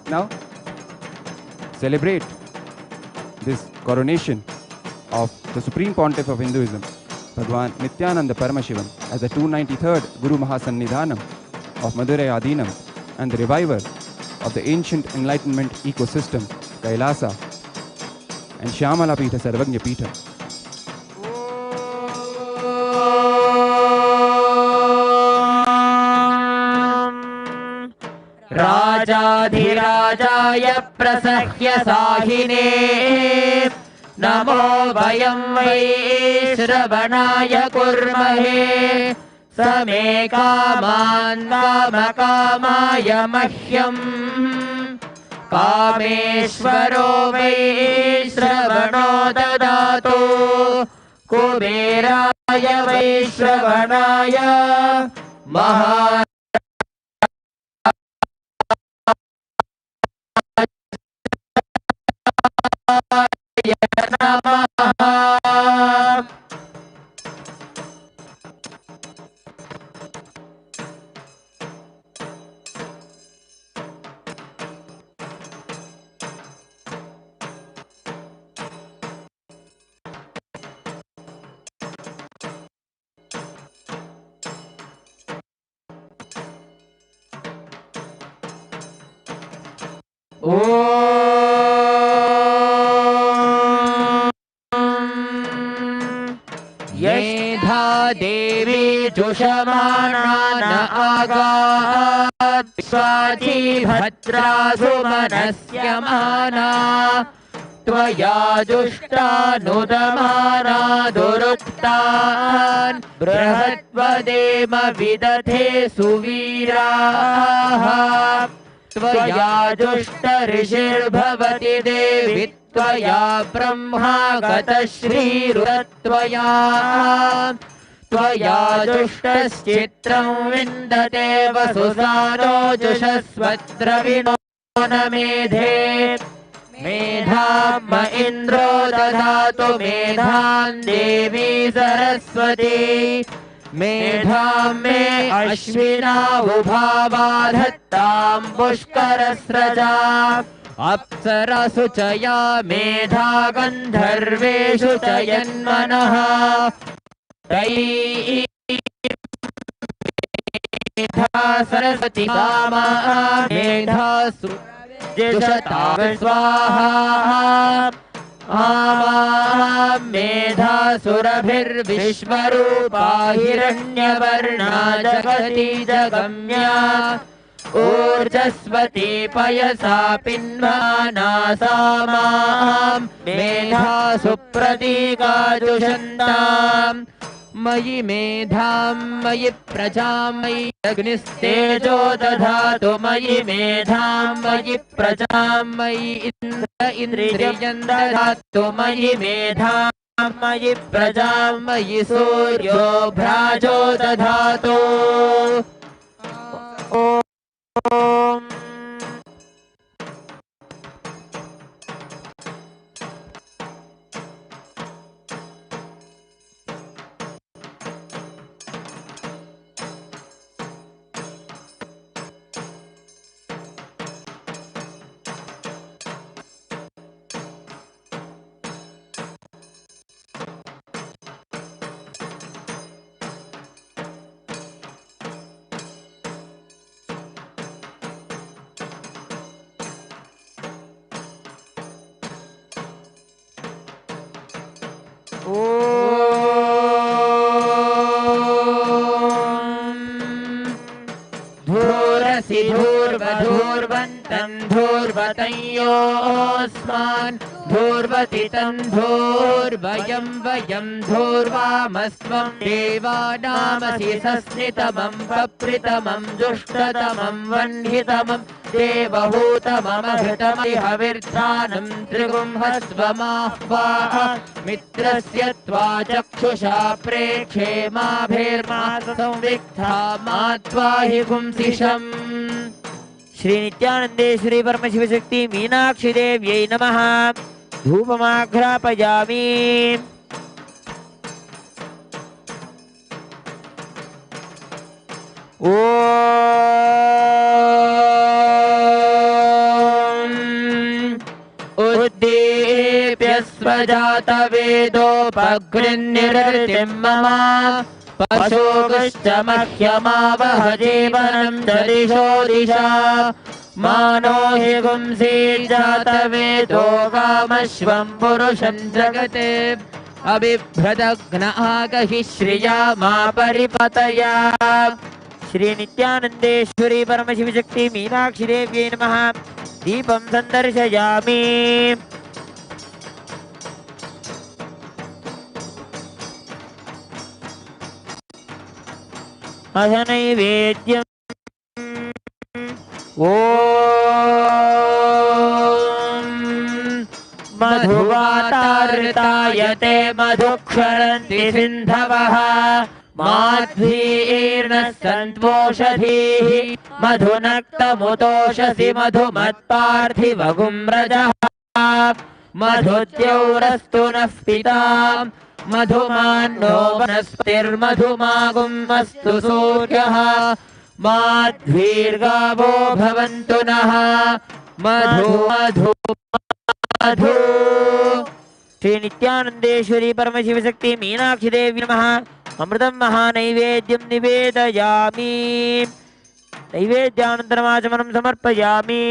Now, celebrate this coronation of the Supreme Pontiff of Hinduism, Bhagwan Nithyananda Paramashivam, as the 293rd Guru Mahasannidhanam of Madurai Adinam and the reviver of the ancient enlightenment ecosystem, Kailasa and Shyamalapitha Sarvajnapeetham. राजाधिराजाय प्रसह्य साहिने नमो वयं वै श्रवणाय कुर्महे समे कामान् कामकामाय मह्यम् कामेश्वरो वै श्रवणो ददातु कुबेराय वै श्रवणाय महा देवी जुषमाणान आगात् स्वाची भद्रासु मनस्यमाना त्वया जुष्टानुदमाना दुरुक्तान् बृहद्वदेम विदधे सुवीराः त्वया जुष्ट ऋषिर्भवति देवि त्वया ब्रह्मा गतश्रीरुत्वया त्वया जुष्टश्चित्रं विन्दते वसुसानो जुषस्वद्रविणो न मेधे मेधां म इन्द्रो ददातु मेधां देवी सरस्वती मेधां मे अश्विना उभावाधत्तां पुष्करस्रजा अप्सरसु च या मेधा गन्धर्वेषु च यन्मनः मेधा सरस्वती कामा मेधासु जुषतां स्वाहा आवां मेधासुरभिर्विश्वरूपा हिरण्यवर्णा जगती जगम्या ऊर्जस्वती पयसा पिन्वाना सा मां मेधासु प्रतीका जुषन्ताम् मयि मेधां मयि प्रजां मयि अग्निस्तेजो दधातु मयि मेधां मयि प्रजां मयि इन्द्रियं दधातु मयि मेधां मयि प्रजां मयि सूर्यो भ्राजो दधातु ॐ धूर्वधूर्वन्तं धूर्वतयोऽस्मान् धूर्वतितं धूर्वयं वयं धूर्वामस्त्वं देवानामसि सस्नितमं पप्रितमं दुष्टतमं वह्नितमं देवहूतममहृतमहविर्धानं त्रिगुंहस्वमाह्वाः मित्रस्य त्वा चक्षुषा प्रेक्षे माभिर्मा संविक्था मा त्वाहि पुंसिषम्। श्री नित्यानंदेश्वरी परमशिवशक्ति मीनाक्षी देव्यै नमः। धूपमाघ्रापयामि। उद्दीप्य स्वजातवेदोपगृह्निरृतिं मम पशोगश्च मह्यमावह जीवनं च दिशो दिशा मानो हि गुंसी जातवेदो कामश्वं पुरुषं जगते अबिभ्रदघ्नागहि श्रिया मा परिपतया। श्री नित्यानंदेश्वरी परमशिवशक्ति मीनाक्षी देव्यै नमः। दीपं संदर्शयामि। अथ नैवेद्यम् ॐ मधुवातार्तायते मधुक्षरन्ति सिन्धवः माध्वीर्नः सन्त्वोषधीः मधुनक्तमुतोषसि मधुमत्पार्थिवगुं रजः मधुद्यौरस्तु नः पिता मधुमान्नो वनस्पतिर्मधुमागुम् अस्तु सूर्यः माध्वीर्गावो भवन्तु नः मधु मधु मधु। श्री नित्यानंदेश्वरी परमशिवशक्ति मीनाक्षी देवी नमः। अमृतं महानैवेद्यं निवेदयामि। नैवेद्यानन्तरमाचमनं समर्पयामि।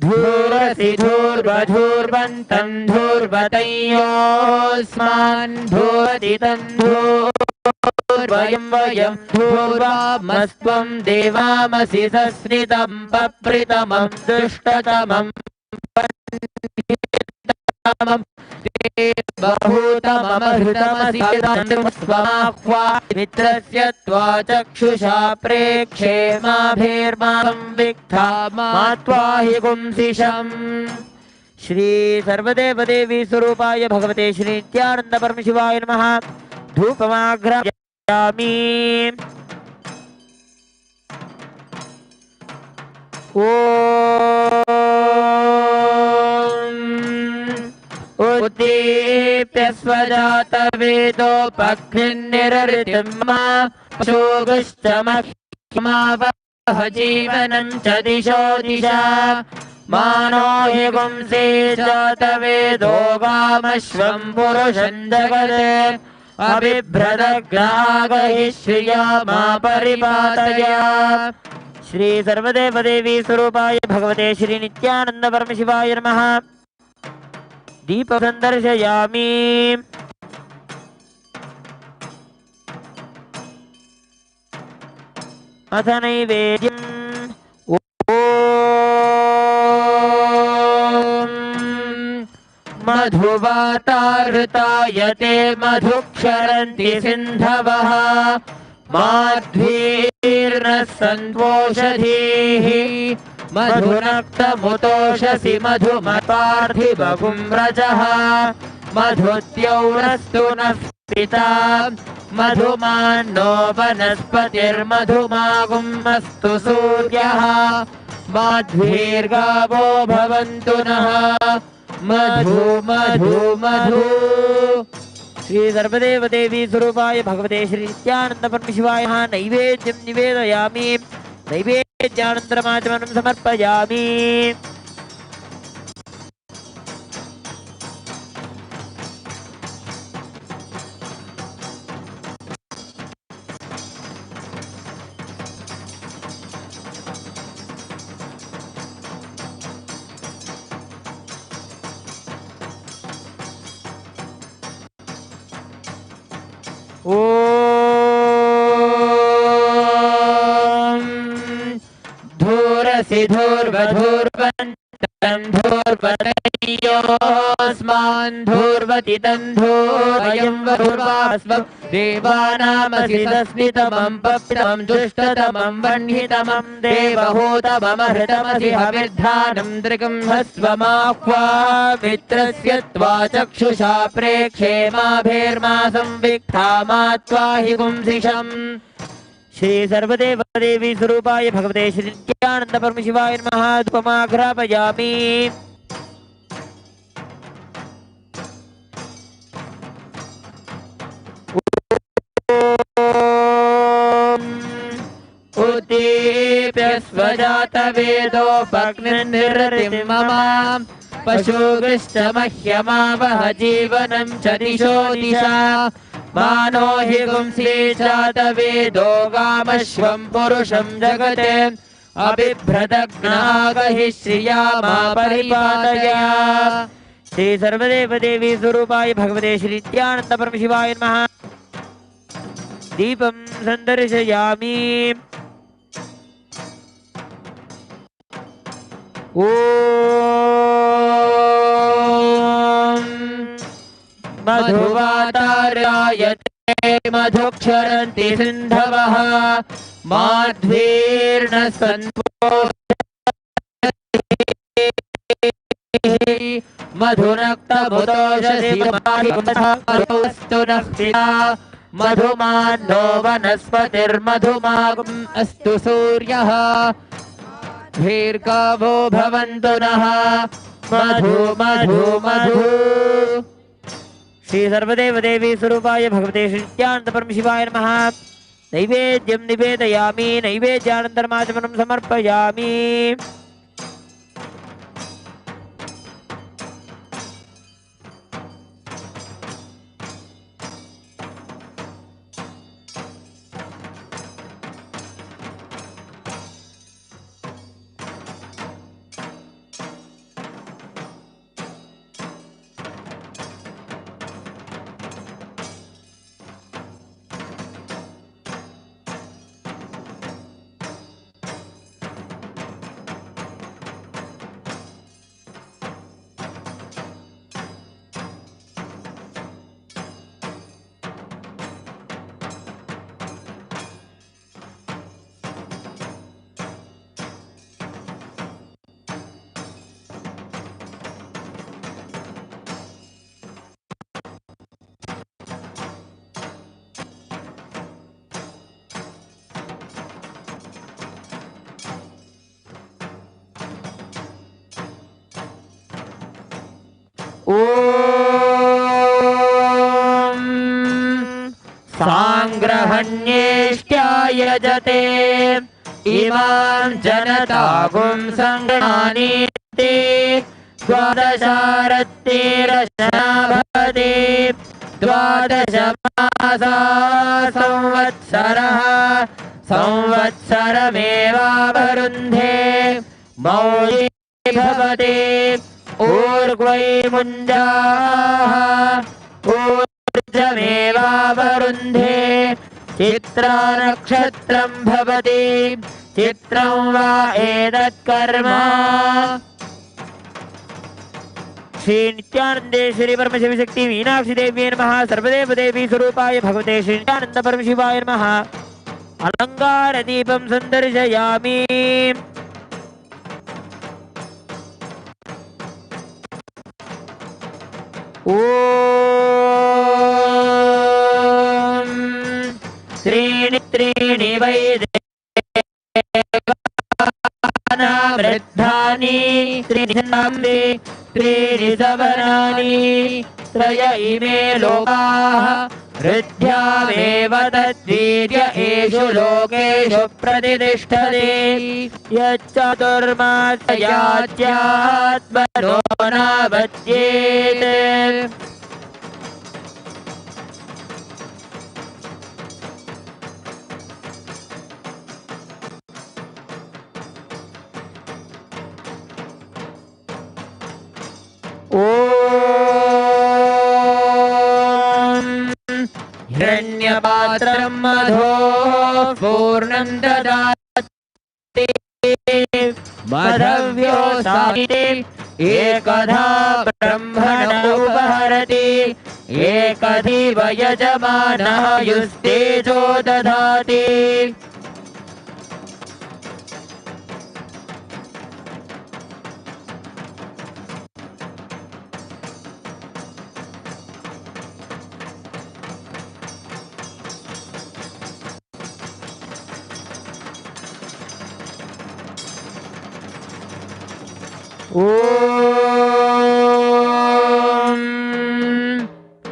धूरसि धूर्वधूर्वन्तं धूर्वतयोऽस्मान् धूरदितं धूर्वयं वयं धूर्वामस्त्वं देवामसि सस्नितं पप्रितमं दुष्टतमं बहुतममहृतमसि स्वाह्वा मित्रस्य त्वा चक्षुषा प्रेक्षे माभिर्मां विक्था मा त्वाहि पुंसिषम्। श्री सर्वदेवदेवी स्वरूपाय भगवते श्री नित्यानंद परमशिवाय नमः। धूपमाघ्रापयामि। उद्दीप्य स्वजातवेदोपगृह्निरृतिं पशोगश्च मह्यमावह जीवनं च दिशो दिशा मानो हि गुंसी जातवेदो कामश्वं पुरुषं जगते अबिभ्रदग्नागहि श्रिया मा परिपातया। श्री सर्वदेवदेवी स्वरूपाय भगवते श्री नित्यानंद परमशिवाय नमः। दीपं संदर्शयामि। अथ नैवेद्यम् ॐ मधुवातार्तायते मधुक्षरन्ति सिन्धवः माध्वीर्नः सन्त्वोषधीः मधुनक्तमुतोषसि मधुमत्पार्थिवगुं रजः मधुद्यौरस्तु नः पिता मधुमान्नो वनस्पतिर्मधुमागुम् अस्तु सूर्यः माध्वीर्गावो भवन्तु नः मधु मधु मधु। श्री सर्वदेवदेवी स्वरूपाय भगवते श्री नित्यानंद परमशिवाय नैवेद्यं निवेदयामि। नैवेद्यानन्तरमाचमनं समर्पयामि। ॐ धूरसि धूर्वधूर्वन्तं धूर्वतयोस्मान् धूर्वति तन्धूर्वयं वधूर्वास्वं देवानामसि तस्मितमं पप्तमं दुष्टतमं वह्नितमं देवहूतममहृतमसि हविर्धानं दृगं हस्वमाह्वा मित्रस्य त्वा चक्षुषा प्रेक्षे माभेर्मा संविक्था मा त्वा हि पुंसिषम्। श्री सर्वदेव देवी स्वरूपाय भगवते श्री नित्यानंद परमशिवाय नमः। धूपमाघ्रापयामि। उद्दीप्य स्वजातवेदोपग्निर्निरतिं मम पशुगृष्टमह्यमावह जीवनं च दिशो दिशा मानो हि गुंसी जातवेदो गामश्वं पुरुषं जगते अबिभ्रदग्नागहि श्रिया मा परिपालय। श्री सर्वदेव देवी स्वरूपाय भगवते श्री नित्यानंद परमशिवाय नमः। दीपं सन्दर्शयामि। ॐ मधुवातारायते मधुक्षरन्ति सिन्धवः माध्वीर्न सन्पोषति मधुनक्तमुदोषसि मधुस्तु नः पिता मधुमान्नो वनस्पतिर्मधुमागम् अस्तु सूर्यः दीर्घावो भवन्तु नः मधु मधु मधु। श्री सर्वदेव देवी स्वरूपाय भगवते श्री नित्यानंद परमशिवाय नमः। नैवेद्यं निवेदयामि। नैवेद्यानन्तरमाचमनं समर्पयामि। ॐ सांग्रहण्येष्ट्याय जते इमां जनतागुं सङ्गणानीति द्वादशारत्तिरशना भवति द्वादश मासा संवत्सरः संवत्सरमेवावरुन्धे मौली भवति ऊर्ध्वै मुञ्जाः ऊर्जमेवावरुन्धे चित्रा नक्षत्रं भवति चित्रं वा एतत्कर्म। श्री नित्यानंदेश्वरी परमशिवशक्ति मीनाक्षी देवी नमः। सर्वदेव देवी स्वरूपाय भगवते श्री नित्यानंद परमशिवाय नमः। अलंकार दीपं सन्दर्शयामि। ॐ त्रीणि त्रीणि वैदेवानामृद्धानि त्रिधाम्बे त्रीणि सवनानि त्रय इमे लोकाः हृद्यामेव तद्वीर्य एषु लोकेषु प्रतिष्ठते यच्चतुर्मास्यात्मनो नावद्येते। हिरण्यपात्रं मधोः पूर्णं ददाति मधव्योऽसायते एकधा ब्रह्मण उपहरति एकधिव यजमानः युस्तेजो दधाति।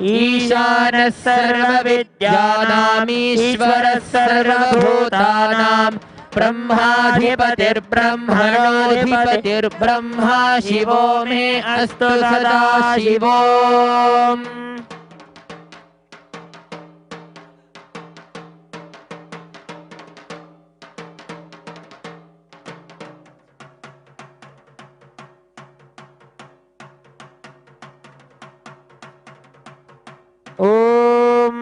ईशानः सर्वविद्यानामीश्वरः सर्वभूतानां ब्रह्माधिपतिर्ब्रह्मणोऽधिपतिर्ब्रह्मा शिवो मे अस्तु सदा शिवो। ओम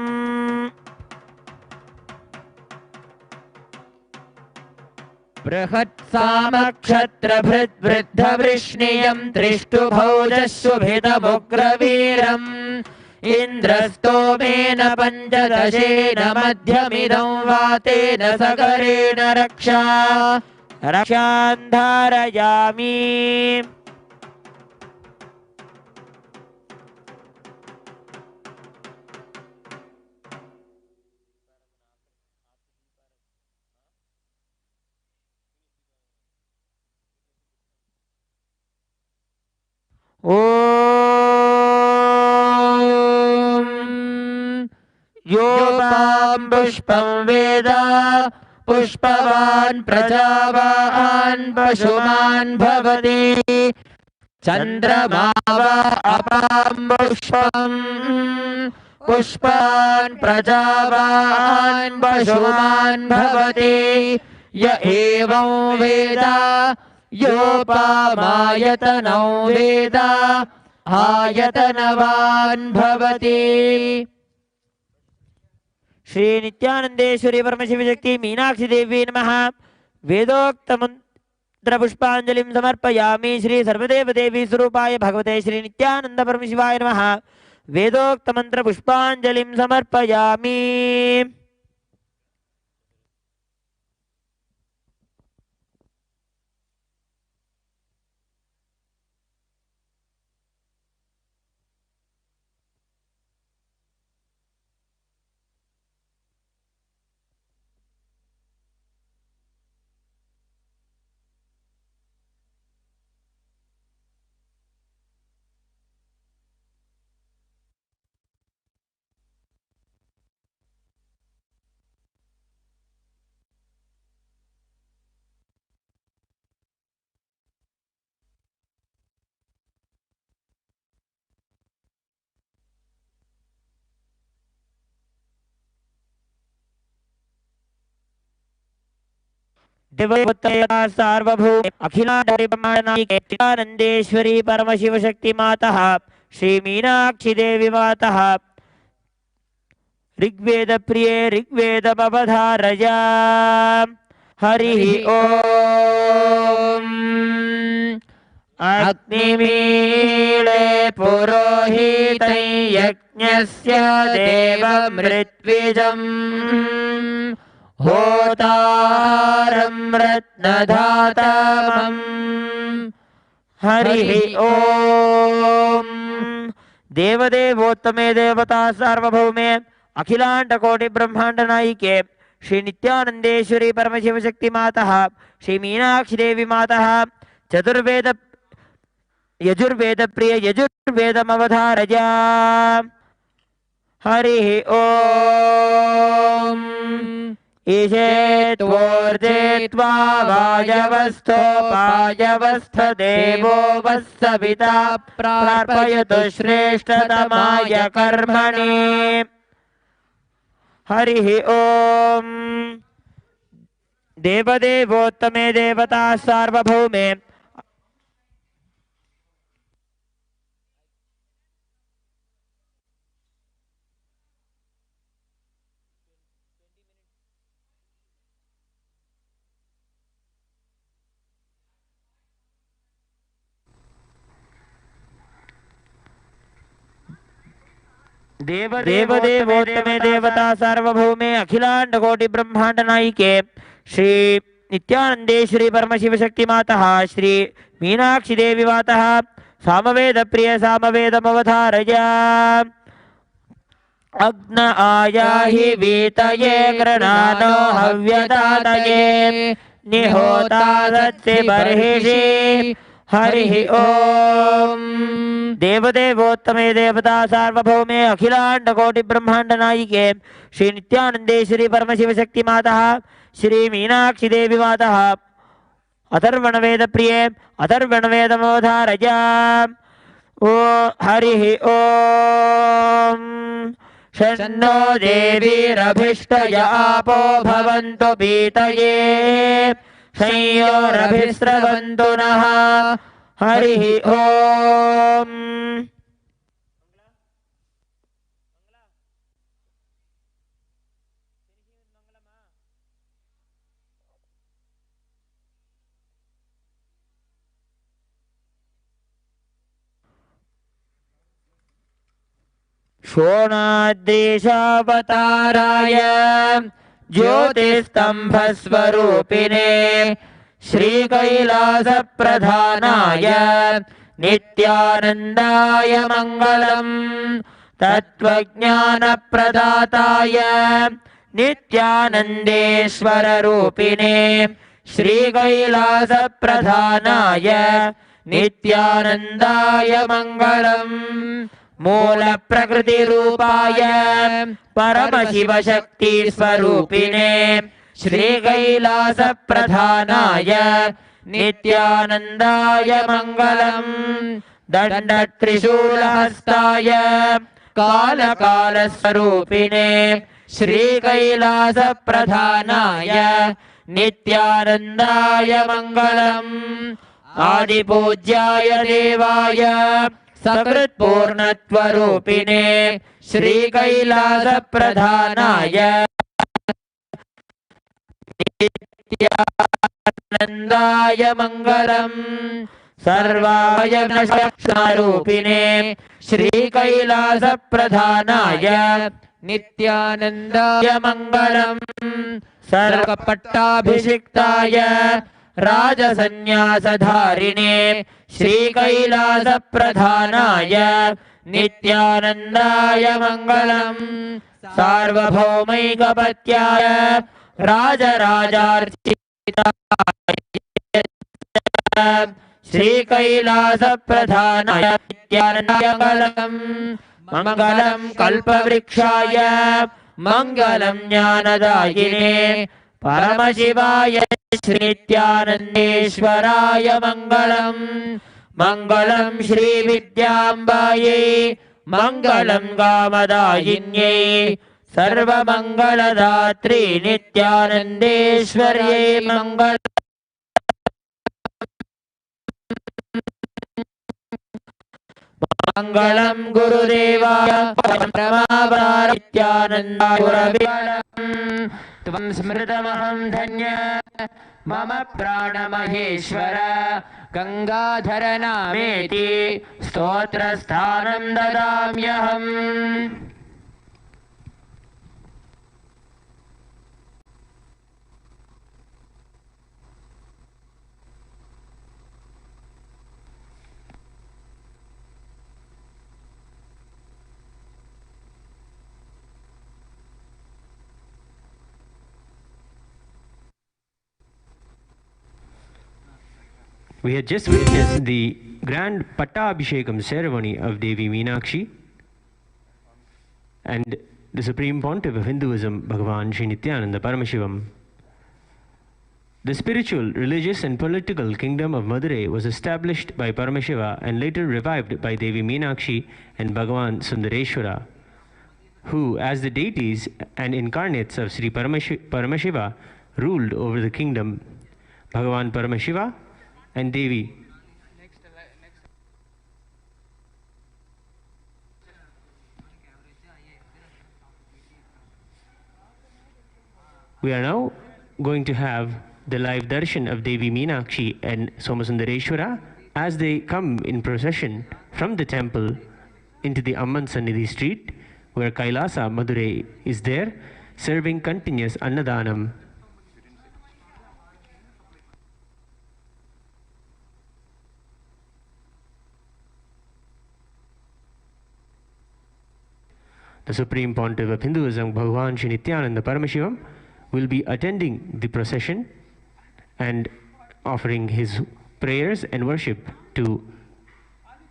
बृहत्सामक्षत्रभृद्वृद्धवृष्णियं त्रिष्टुभौजशुभितमुग्रवीरम् इन्द्रस्तोमेन पञ्चदशेन मध्यमिदं वातेन सगरेण रक्षां धारयामि। ओम योपां पुष्पं वेद पुष्पवान् प्रजावान् पशुमान् भवति चन्द्रमा वा अपां पुष्पं पुष्पान् प्रजावान् पशुमान् भवति य एवं वेद योपामायतनौ वेद आयतनवान् भवति। श्री नित्यानंदेश्वरी परमशिवशक्ति मीनाक्षी देवी नमः। वेदोक्त मंत्र पुष्पांजलिं समर्पयामि। श्री सर्वदेव देवी स्वरूपाय भगवते श्री नित्यानंद परमशिवाय नमः। वेदोक्त मंत्र पुष्पांजलिं समर्पयामि। देवतया सार्वभौम अखिलांडनायिके नित्यानंदेश्वरी परमशिवशक्ति मातः श्री मीनाक्षी देवी मातः ऋग्वेद प्रिये ऋग्वेदमवधारया। हरिः ओम अग्निमीळे पुरोहितं यज्ञस्य देवमृत्विजम् होतारं रत्नधातमम्। हरिः ओम देवदेवोत्तमे देवता सार्वभौमे अखिलांड कोटि ब्रह्मांड नायिके श्री नित्यानंदेश्वरी परमशिवशक्ति मातः श्री मीनाक्षी देवी मातः चतुर्वेद यजुर्वेद प्रिय यजुर्वेदमवधारया। हरिः ओम ईशे त्वोर्जे त्वा वायवस्थोपायवस्थ देवो वत्सविता प्रार्पयतु श्रेष्ठतमाय कर्मणि। हरिः ओम देवदेवोत्तमे देवता सार्वभौमे देवदेवोत्तमे देवता सार्वभौमे अखिलांड कोटि ब्रह्मांड नायिके श्री नित्यानंदेश्वरी परमशिवशक्ति मातः श्री मीनाक्षी देवी मातः सामवेद प्रिय सामवेदमवधारय अग्न आयाहि वीतये गृणानो हव्यदातये निहोता सत्सि बर्हिषि हरिः ओम। देवदेवोत्तमे देवता सार्वभौमे अखिलांड कोटि ब्रह्मांड नायिके श्री नित्यानंदेश्वरी परमशिवशक्ति मातः श्री मीनाक्षी देवी मातः अथर्वण वेद प्रिय अथर्वण वेदमोधारय ओ हरिः ओम। शन्नो देवीरभिष्टय आपो भवन्तु पीतये संयोरभिस्रवन्तु नः हरिः ओम। शोणाद्रीशावताराय ज्योतिस्तंभस्वरूपिणे श्रीकैलासप्रधानाय नित्यानन्दाय मङ्गलम् तत्त्वज्ञानप्रदाताय नित्यानन्देश्वररूपिणे श्रीकैलासप्रधानाय नित्यानन्दाय मङ्गलम् मूलप्रकृतिरूपाय परमशिवशक्ति स्वरूपिणे श्रीकैलासप्रधानाय नित्यानन्दाय मङ्गलम् दण्डत्रिशूलहस्ताय कालकालस्वरूपिणे श्रीकैलासप्रधानाय नित्यानन्दाय मङ्गलम् आदिपूज्याय देवाय सकृत्पूर्णत्वरूपिणे श्रीकैलासप्रधानाय नित्यानन्दाय मङ्गलम् सर्वाय विनाशरूपिणे श्रीकैलासप्रधानाय नित्यानन्दाय मङ्गलम् सर्वपट्टाभिषिक्ताय राजसन्न्यासधारिणे श्रीकैलासप्रधानाय नित्यानन्दाय मङ्गलम् सार्वभौमैकपत्याय राजराजार्चिताय श्रीकैलासप्रधानाय नित्यानन्दाय मङ्गलम् मङ्गलम् कल्पवृक्षाय मङ्गलम् ज्ञानदायिने परमशिवाय श्रीनित्यानन्देश्वराय मङ्गलम् मङ्गलम् श्रीविद्याम्बायै मङ्गलम् कामदायिन्यै सर्वमङ्गलदात्री नित्यानन्देश्वर्यै मङ्गलम् मङ्गलम् गुरुदेवाय परमावतारनित्यानन्दाय त्वं स्मृतमहं धन्य मम प्राणमहेश्वर Gangadhar नामेति स्तोत्रस्थानं ददाम्यहम्। We had just witnessed the grand Pattabhishekam ceremony of Devi Meenakshi and the Supreme Pontiff of Hinduism, Bhagavan Sri Nithyananda Paramashivam. The spiritual, religious and political kingdom of Madurai was established by Paramashiva and later revived by Devi Meenakshi and Bhagavan Sundareshwara, who, as the deities and incarnates of Sri Paramashiva, ruled over the kingdom. Bhagavan Paramashiva and Devi. We are now going to have the live darshan of Devi Meenakshi and Somasundareshwara as they come in procession from the temple into the Amman Sannidhi street where Kailasa Madurai is there, serving continuous Annadanam. The Supreme Pontiff of Hinduism, Bhagavan Shri Nithyananda Paramashivam, will be attending the procession and offering his prayers and worship to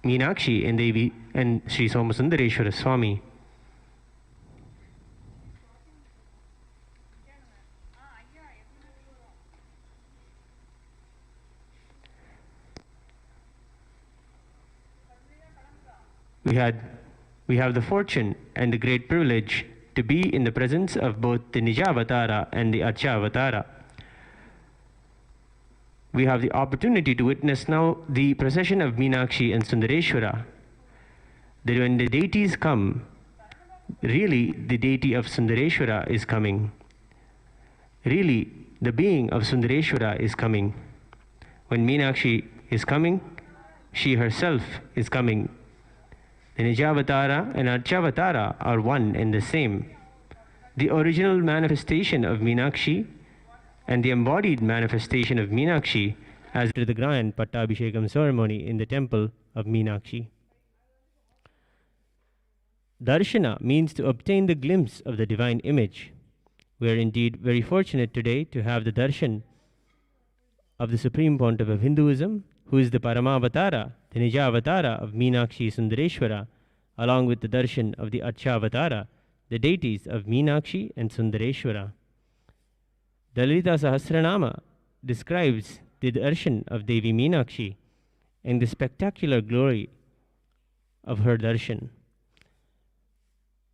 Meenakshi and Devi and Sri Somasundareshwara Swami. We have the fortune and the great privilege to be in the presence of both the Nijavatara and the Archavatara. We have the opportunity to witness now the procession of Meenakshi and Sundareshwara. That when the deities come, really the deity of Sundareshwara is coming. Really, the being of Sundareshwara is coming. When Meenakshi is coming, she herself is coming. The Nijavatara and Archavatara are one and the same. The original manifestation of Meenakshi and the embodied manifestation of Meenakshi as to the grand Pattabhishekam ceremony in the temple of Meenakshi. Darshana means to obtain the glimpse of the divine image. We are indeed very fortunate today to have the darshan of the Supreme Pontiff of Hinduism, who is the Paramavatara, the Nijavatara of Meenakshi Sundareshwara, along with the darshan of the Archavatara, the deities of Meenakshi and Sundareshwara. The Lalita Sahasranama describes the darshan of Devi Meenakshi and the spectacular glory of her darshan.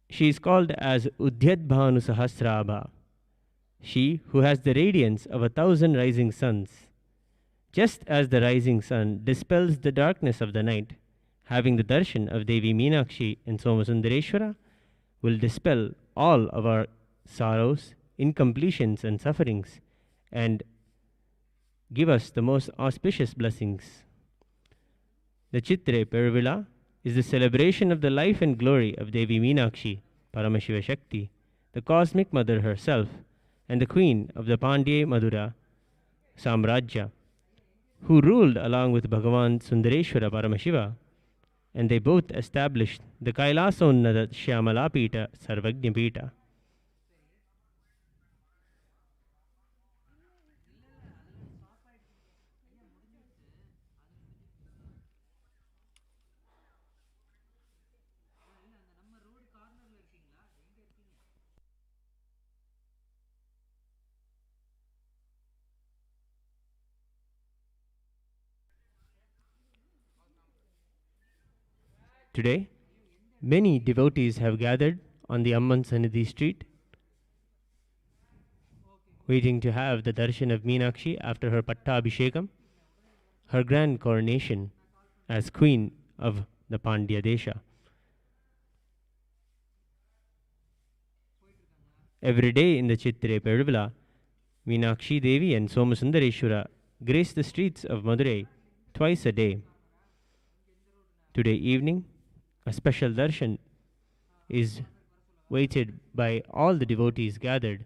She is called as Udyadbhanu Sahasrabha, she who has the radiance of 1,000 rising suns. Just as the rising sun dispels the darkness of the night, having the darshan of Devi Meenakshi and Somasundareshwara will dispel all of our sorrows, incompletions and sufferings and give us the most auspicious blessings. The Chithirai Peruvizha is the celebration of the life and glory of Devi Meenakshi, Paramashivashakti, the cosmic mother herself and the queen of the Pandya Madura Samrajya, who ruled along with Bhagavan Sundareshwara Paramashiva, and they both established the Kailasa Nithyananda Sarvajnapeetham. Today, many devotees have gathered on the Amman Sannidhi street, waiting to have the darshan of Meenakshi after her Pattabhishekam, her grand coronation as queen of the Pandya Desha. Every day in the Chithirai Peruvizha, Meenakshi Devi and Somasundareshwara grace the streets of Madurai twice a day. Today evening, a special darshan is waited by all the devotees gathered.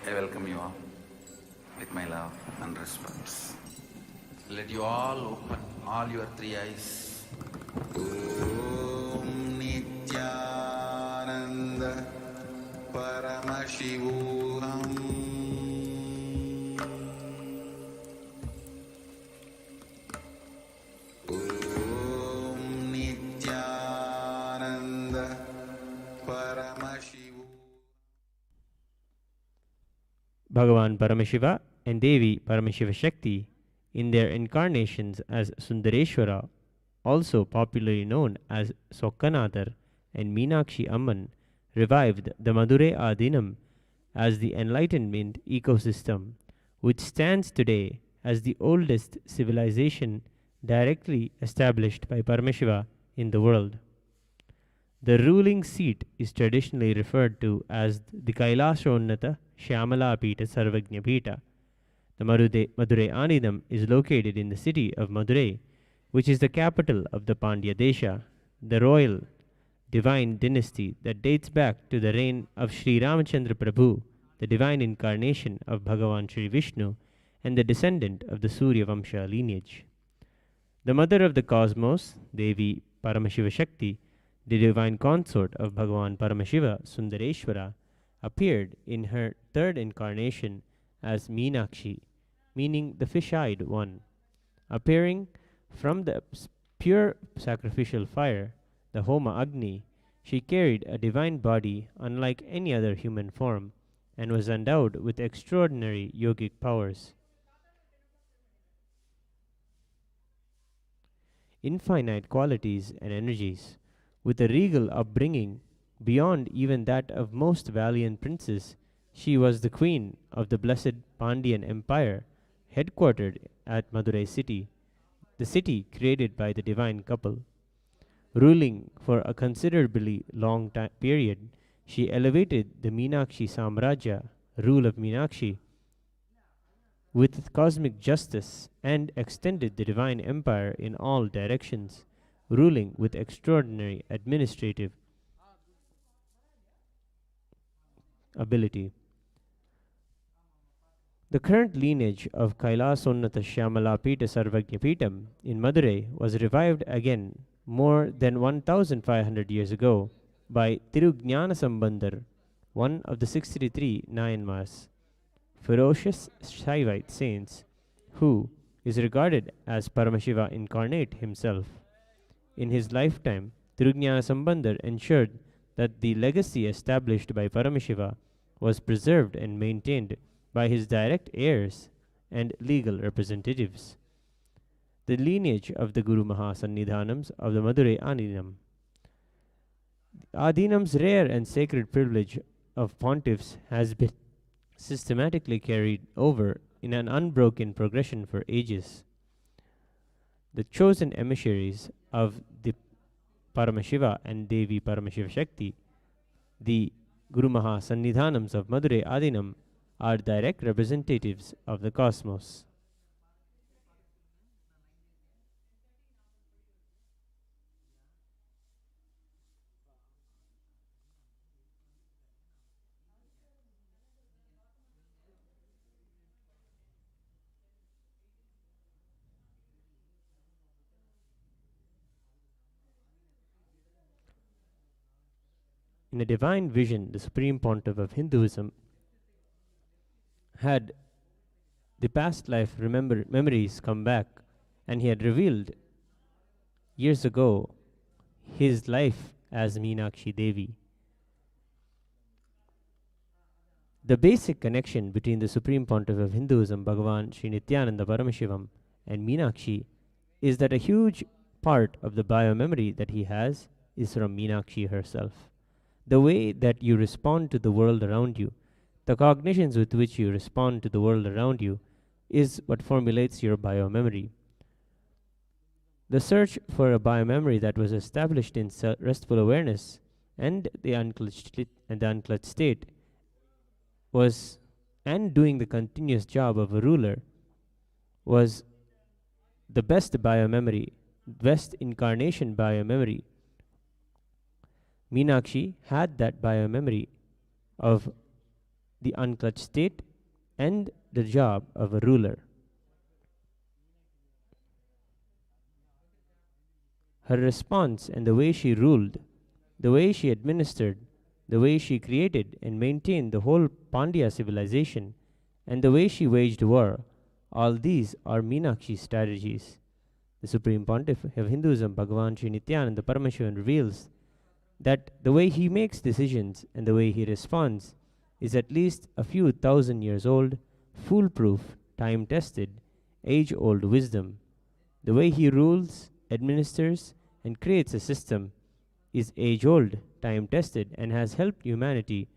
I welcome you all with my love and respect. Let you all open all your three eyes. Om Nithyananda Paramashivoham. Om Nithyananda Paramashivoham. Bhagavan Paramashiva and Devi Paramashivashakti in their incarnations as Sundareshwara also popularly known as Sokkanathar and Meenakshi Amman, revived the Madurai Adinam as the enlightenment ecosystem, which stands today as the oldest civilization directly established by Paramashiva in the world. The ruling seat is traditionally referred to as the Kailasa Nithyananda Sarvajnapeetham. The Madurai Anidam is located in the city of Madurai, which is the capital of the Pandya Desha, the royal divine dynasty that dates back to the reign of Sri Ramachandra Prabhu, the divine incarnation of Bhagavan Sri Vishnu, and the descendant of the Surya Vamsha lineage. The mother of the cosmos, Devi Paramashivashakti, the divine consort of Bhagavan Paramashiva Sundareshwara, appeared in her third incarnation as Meenakshi, meaning the fish-eyed one. Appearing from the pure sacrificial fire, the Homa Agni, she carried a divine body unlike any other human form and was endowed with extraordinary yogic powers. Infinite qualities and energies, with a regal upbringing beyond even that of most valiant princes, she was the queen of the blessed Pandyan Empire, headquartered at Madurai city, the city created by the divine couple. Ruling for a considerably long period, she elevated the Meenakshi Samrajya, rule of Meenakshi, with cosmic justice and extended the divine empire in all directions, ruling with extraordinary administrative ability. The current lineage of Kailasonnata Shyamalapita Sarvajnapeetham in Madurai was revived again more than 1500 years ago by Tirujnana Sambandar, one of the 63 Nayanmars, ferocious Shaivite saints, who is regarded as Paramashiva incarnate himself. In his lifetime, Tirujnana Sambandar ensured that the legacy established by Paramashiva was preserved and maintained by his direct heirs and legal representatives. The lineage of the Guru Mahasannidhanams of the Madurai Adinam. Adinam's rare and sacred privilege of pontiffs has been systematically carried over in an unbroken progression for ages. The chosen emissaries of the Paramashiva and Devi Paramashivashakti, the Guru Mahasannidhanams of Madurai Adinam, are direct representatives of the cosmos. In a divine vision, the Supreme Pontiff of Hinduism had the past life memories come back, and he had revealed years ago his life as Meenakshi Devi. The basic connection between the Supreme Pontiff of Hinduism, Bhagavan Sri Nithyananda Paramashivam, and Meenakshi is that a huge part of the biomemory that he has is from Meenakshi herself. The way that you respond to the world around you, the cognitions with which you respond to the world around you, is what formulates your biomemory. The search for a biomemory that was established in restful awareness and the unclutched state was, and doing the continuous job of a ruler, was the best biomemory, best incarnation biomemory. Meenakshi had that biomemory of the unclutched state and the job of a ruler. Her response and the way she ruled, the way she administered, the way she created and maintained the whole Pandya civilization, and the way she waged war, all these are Meenakshi's strategies. The Supreme Pontiff of Hinduism, Bhagavan Sri Nithyananda Paramashivan, reveals that the way he makes decisions and the way he responds is at least a few thousand years old, foolproof, time-tested, age-old wisdom. The way he rules administers, and creates a system is age-old, time-tested, and has helped humanity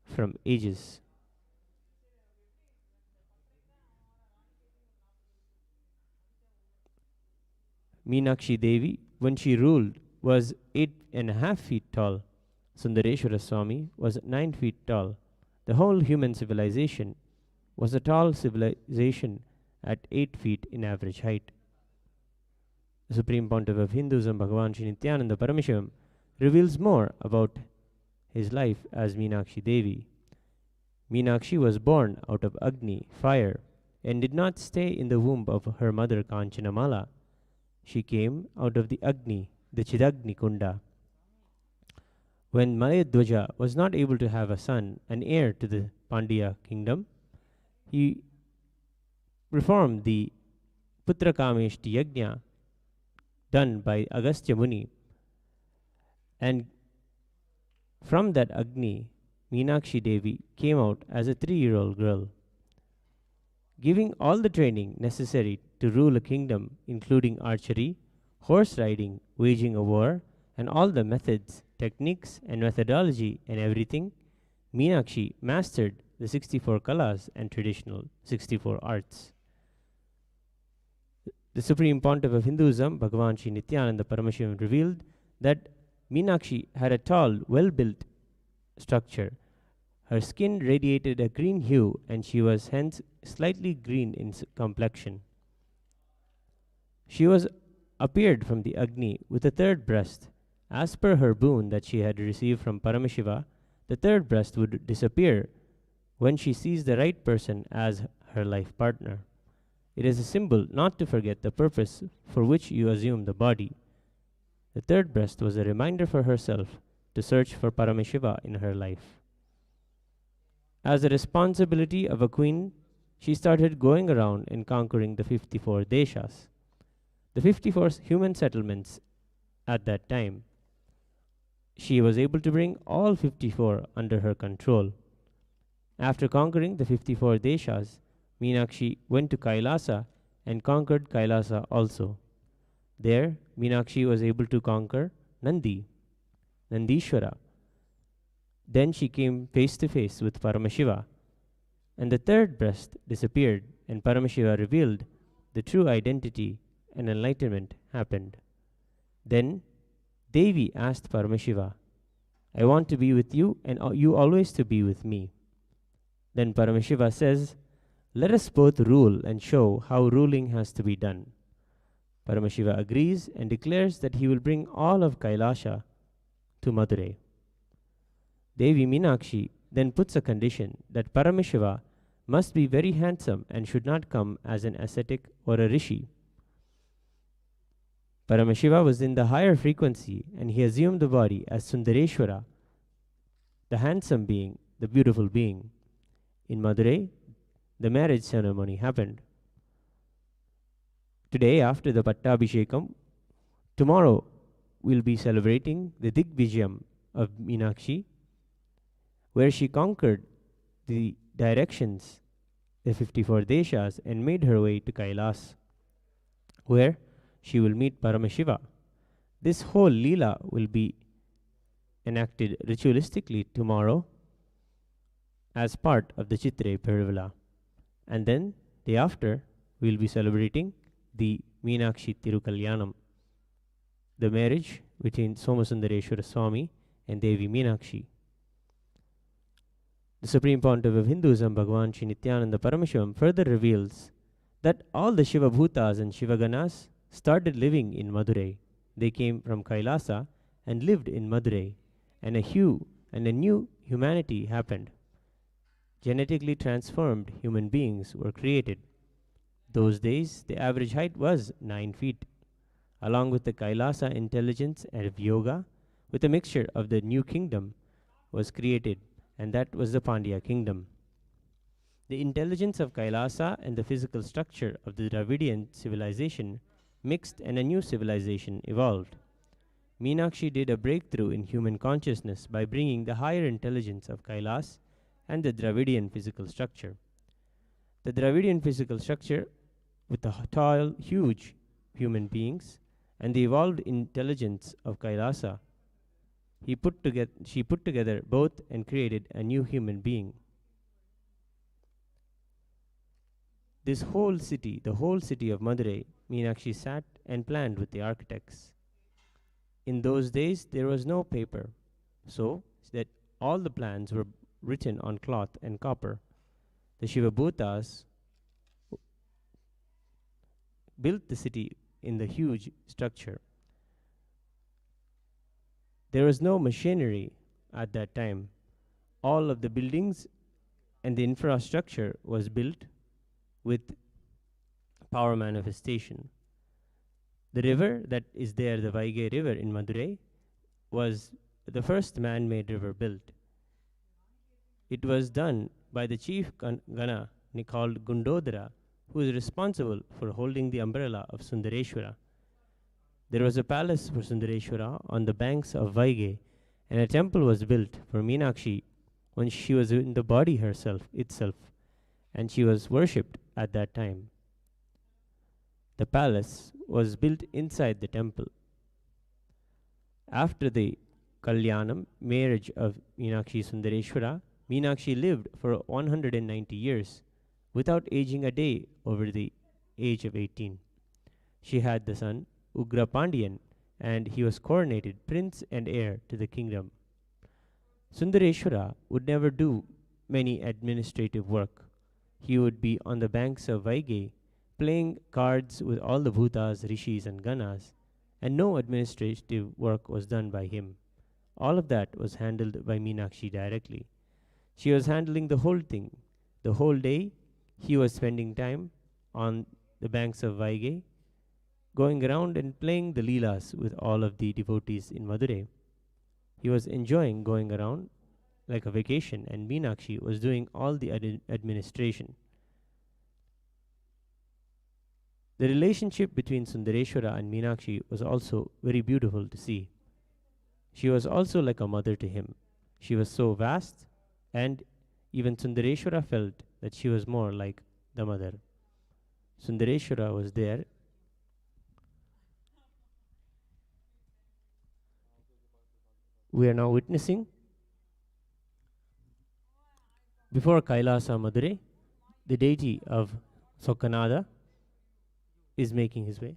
from ages. Meenakshi Devi, when she ruled, was 8.5 feet tall. Sundareshwara Swami was 9 feet tall. The whole human civilization was a tall civilization at 8 feet in average height. The Supreme Pontiff of Hinduism, Bhagavan Sri Nithyananda Paramashivam, reveals more about his life as Meenakshi Devi. Meenakshi was born out of Agni, fire, and did not stay in the womb of her mother Kanchanamala. She came out of the Agni, the Chidagni Kunda. When Malayadwaja was not able to have a son, an heir to the Pandya kingdom, he performed the Putra Kameshti Yajna done by Agastya Muni. And from that Agni, Meenakshi Devi came out as a 3-year-old girl, giving all the training necessary to rule a kingdom, including archery, horse riding, waging a war, and all the methods, techniques, and methodology and everything. Meenakshi mastered the 64 kalas and traditional 64 arts. The Supreme Pontiff of Hinduism, Bhagavan Sri Nithyananda Paramashivam, revealed that Meenakshi had a tall, well-built structure. Her skin radiated a green hue, and she was hence slightly green in complexion. She was appeared from the Agni with a third breast. As per her boon that she had received from Paramashiva, the third breast would disappear when she sees the right person as her life partner. It is a symbol not to forget the purpose for which you assume the body. The third breast was a reminder for herself to search for Paramashiva in her life. As a responsibility of a queen, she started going around and conquering the 54 deshas, the 54 human settlements at that time. She was able to bring all 54 under her control. After conquering the 54 deshas, Meenakshi went to Kailasa and conquered Kailasa also. There, Meenakshi was able to conquer Nandishwara. Then she came face to face with Paramashiva, and the third breast disappeared, and Paramashiva revealed the true identity, and enlightenment happened. Then Devi asked Paramashiva, "I want to be with you, and you always to be with me." Then Paramashiva says, "Let us both rule and show how ruling has to be done." Paramashiva agrees and declares that he will bring all of Kailasha to Madurai. Devi Meenakshi then puts a condition that Paramashiva must be very handsome and should not come as an ascetic or a rishi. Paramashiva was in the higher frequency, and he assumed the body as Sundareshwara, the handsome being, the beautiful being. In Madurai, the marriage ceremony happened. Today, after the Pattabhishekam, tomorrow we'll be celebrating the Digvijayam of Meenakshi, where she conquered the directions, the 54 deshas, and made her way to Kailas, where she will meet Paramashiva. This whole Leela will be enacted ritualistically tomorrow as part of the Chithirai Peruvizha. And then, day after, we'll be celebrating the Meenakshi Tirukalyanam, the marriage between Somasundareshwara Swami and Devi Meenakshi. The Supreme Pontiff of Hinduism, Bhagavan Sri Nithyananda Paramashivam, further reveals that all the Shiva Bhutas and Shivaganas started living in Madurai. They came from Kailasa and lived in Madurai, and a new humanity happened. Genetically transformed human beings were created. Those days, the average height was 9 feet. Along with the Kailasa intelligence and yoga, with a mixture of the new kingdom was created, and that was the Pandya kingdom. The intelligence of Kailasa and the physical structure of the Dravidian civilization mixed, and a new civilization evolved. Meenakshi did a breakthrough in human consciousness by bringing the higher intelligence of Kailas and the Dravidian physical structure. The Dravidian physical structure with the tall, huge human beings and the evolved intelligence of Kailasa, she put together both and created a new human being. This whole city, the whole city of Madurai, Meenakshi sat and planned with the architects. In those days, there was no paper, so that all the plans were written on cloth and copper. The Shivabhutas built the city in the huge structure. There was no machinery at that time. All of the buildings and the infrastructure was built with power manifestation. The river that is there, the Vaigai River in Madurai, was the first man-made river built. It was done by the chief Gana called Gundodara, who is responsible for holding the umbrella of Sundareshwara. There was a palace for Sundareshwara on the banks of Vaigai, and a temple was built for Meenakshi when she was in the body itself, and she was worshipped at that time. The palace was built inside the temple. After the Kalyanam, marriage of Meenakshi Sundareshwara, Meenakshi lived for 190 years without aging a day over the age of 18. She had the son Ugra Pandian, and he was coronated prince and heir to the kingdom. Sundareshwara would never do many administrative work. He would be on the banks of Vaigai, playing cards with all the Bhutas, Rishis, and Ganas, and no administrative work was done by him. All of that was handled by Meenakshi directly. She was handling the whole thing. The whole day, he was spending time on the banks of Vaigai, going around and playing the Leelas with all of the devotees in Madurai. He was enjoying going around like a vacation, and Meenakshi was doing all the administration. The relationship between Sundareshwara and Meenakshi was also very beautiful to see. She was also like a mother to him. She was so vast, and even Sundareshwara felt that she was more like the mother. Sundareshwara was there. We are now witnessing before Kailasa Madurai, the deity of Sokanada is making his way.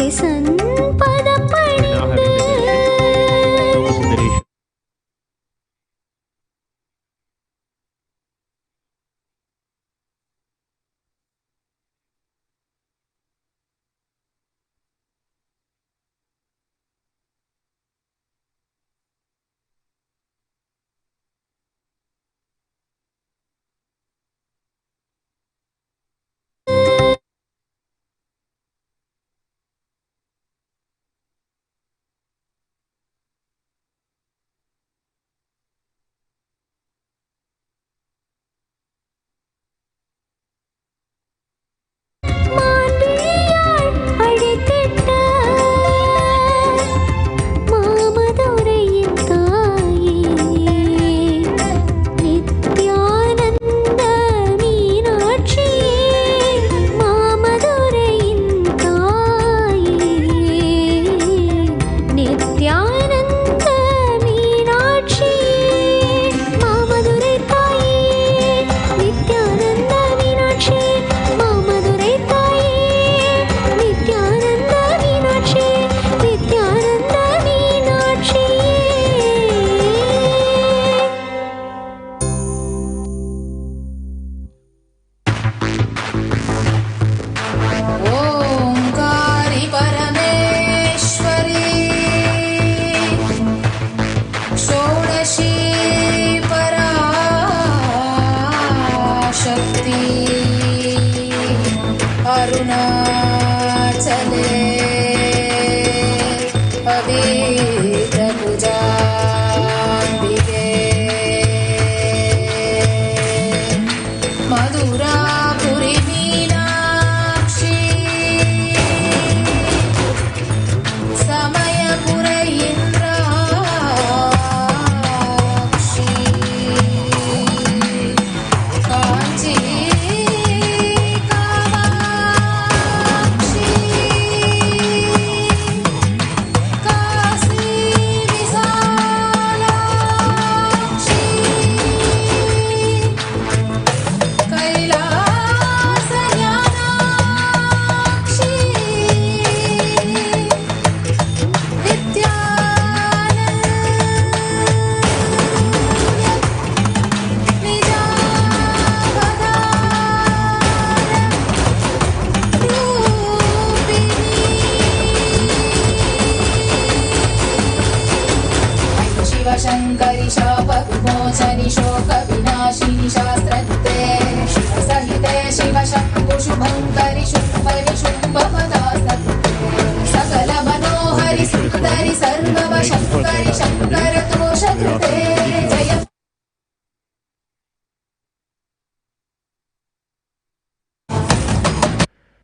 Vision பதம் பணிந்து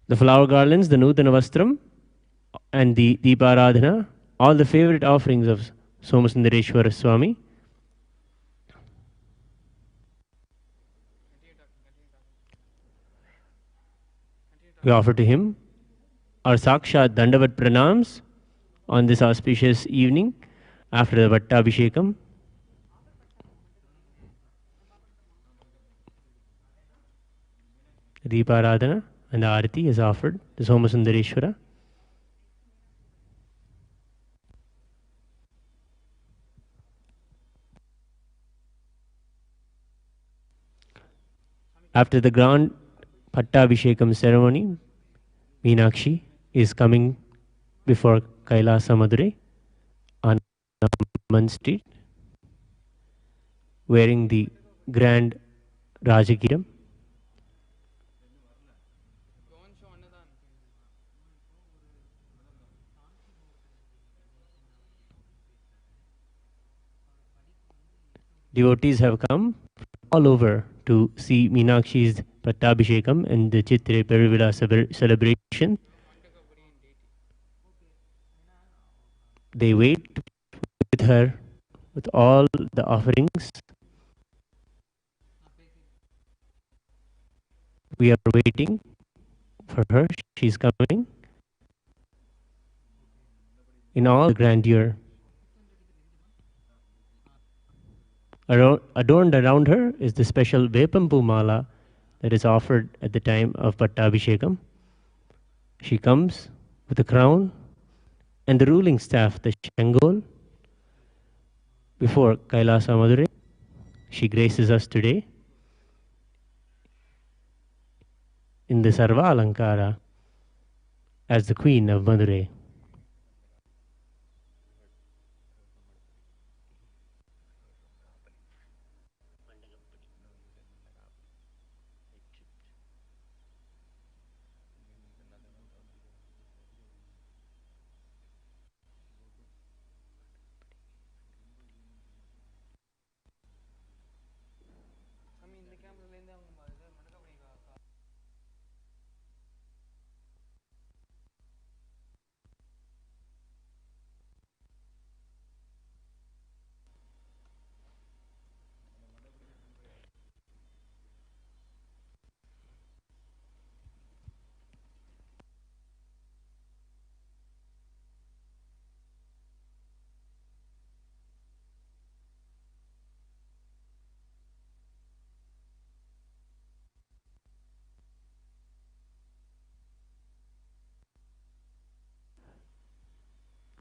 The flower garlands, the Nutana Vastram, and the Deeparadhana, all the favorite offerings of Somasundareshwara Swami. We offer to him our Sakshat Dandavat Pranams on this auspicious evening after the Pattabhishekam. Deeparadhana and the Arati is offered to Somasundareshwara. After the grand Pattabhishekam ceremony, Meenakshi is coming before Kailasa Madurai on Amman Street, wearing the grand Rajakiram. Devotees have come all over to see Meenakshi's Pattabhishekam and the Chithirai Peruvizha celebration. They wait with her with all the offerings. We are waiting for her. She's coming in all the grandeur. Adorned around her is the special Vepampu Mala that is offered at the time of Pattabhishekam. She comes with the crown and the ruling staff, the Shangol, before Kailasa Madurai. She graces us today in the Sarva Alankara as the Queen of Madurai.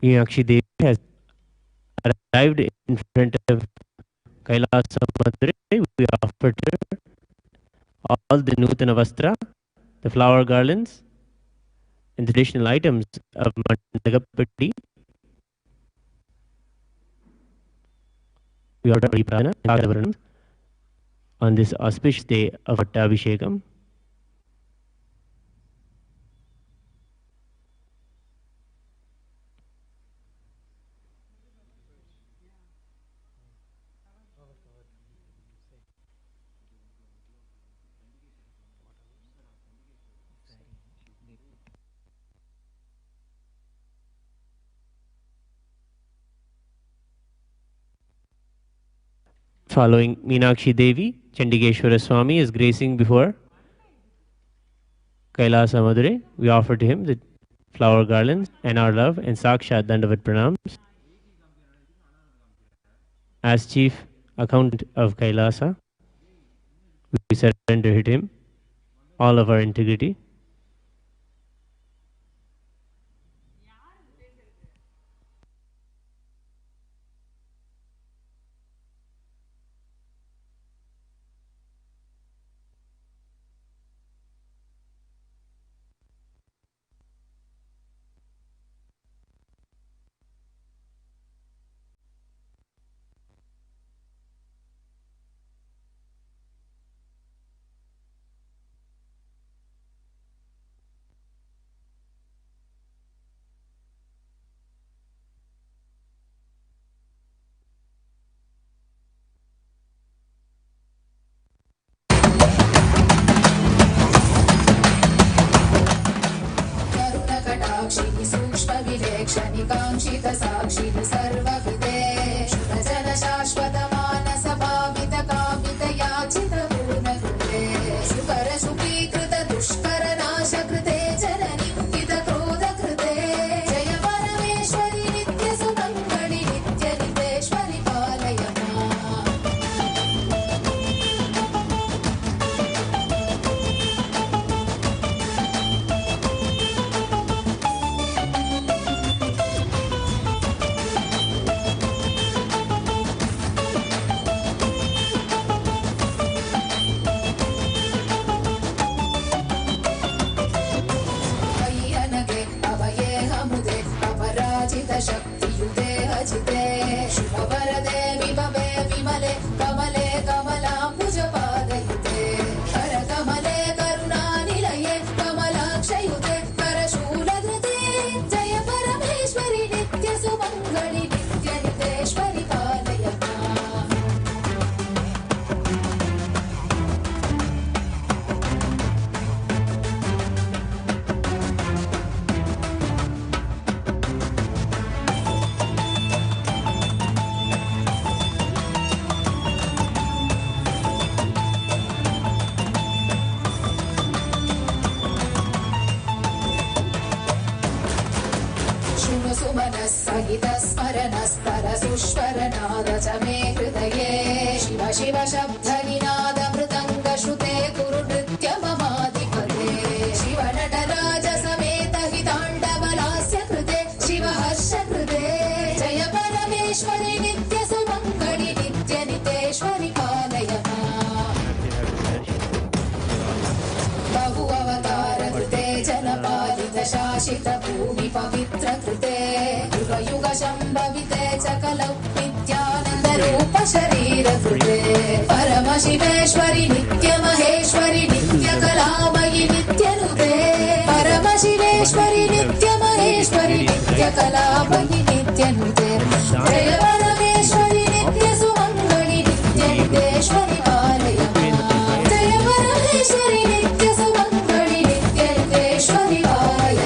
Meenakshi Devi has arrived in front of Kailasa Madurai. We offered her all the Nutana Vastra, the flower garlands, and traditional items of Mandagapatti. We ordered Prana on this auspicious day of Pattabhishekam. Following Meenakshi Devi, Chandigeshwara Swami is gracing before Kailasa Madurai. We offer to him the flower garlands and our love and Sakshat Dandavat Pranams. As Chief Accountant of Kailasa, we surrender to him all of our integrity. Shiv Nataraj समेत हिताण्डवला भूमि पवित्र कृते युग युग शम्भविते च कलौ नित्यानन्द रूप शरीर कृते परमशिवेश्वरि नित्य महेश्वरि नित्य कलामयि नित्यनुते परमशिवेश्वरि नित्य महेश्वरि नित्य कलामयि नित्यनुते जय परमेश्वरि नित्य सुमङ्गलि नित्यनितेश्वरि पालय जय परमेश्वरि नित्य सुमङ्गलि नित्यनितेश्वरि पालय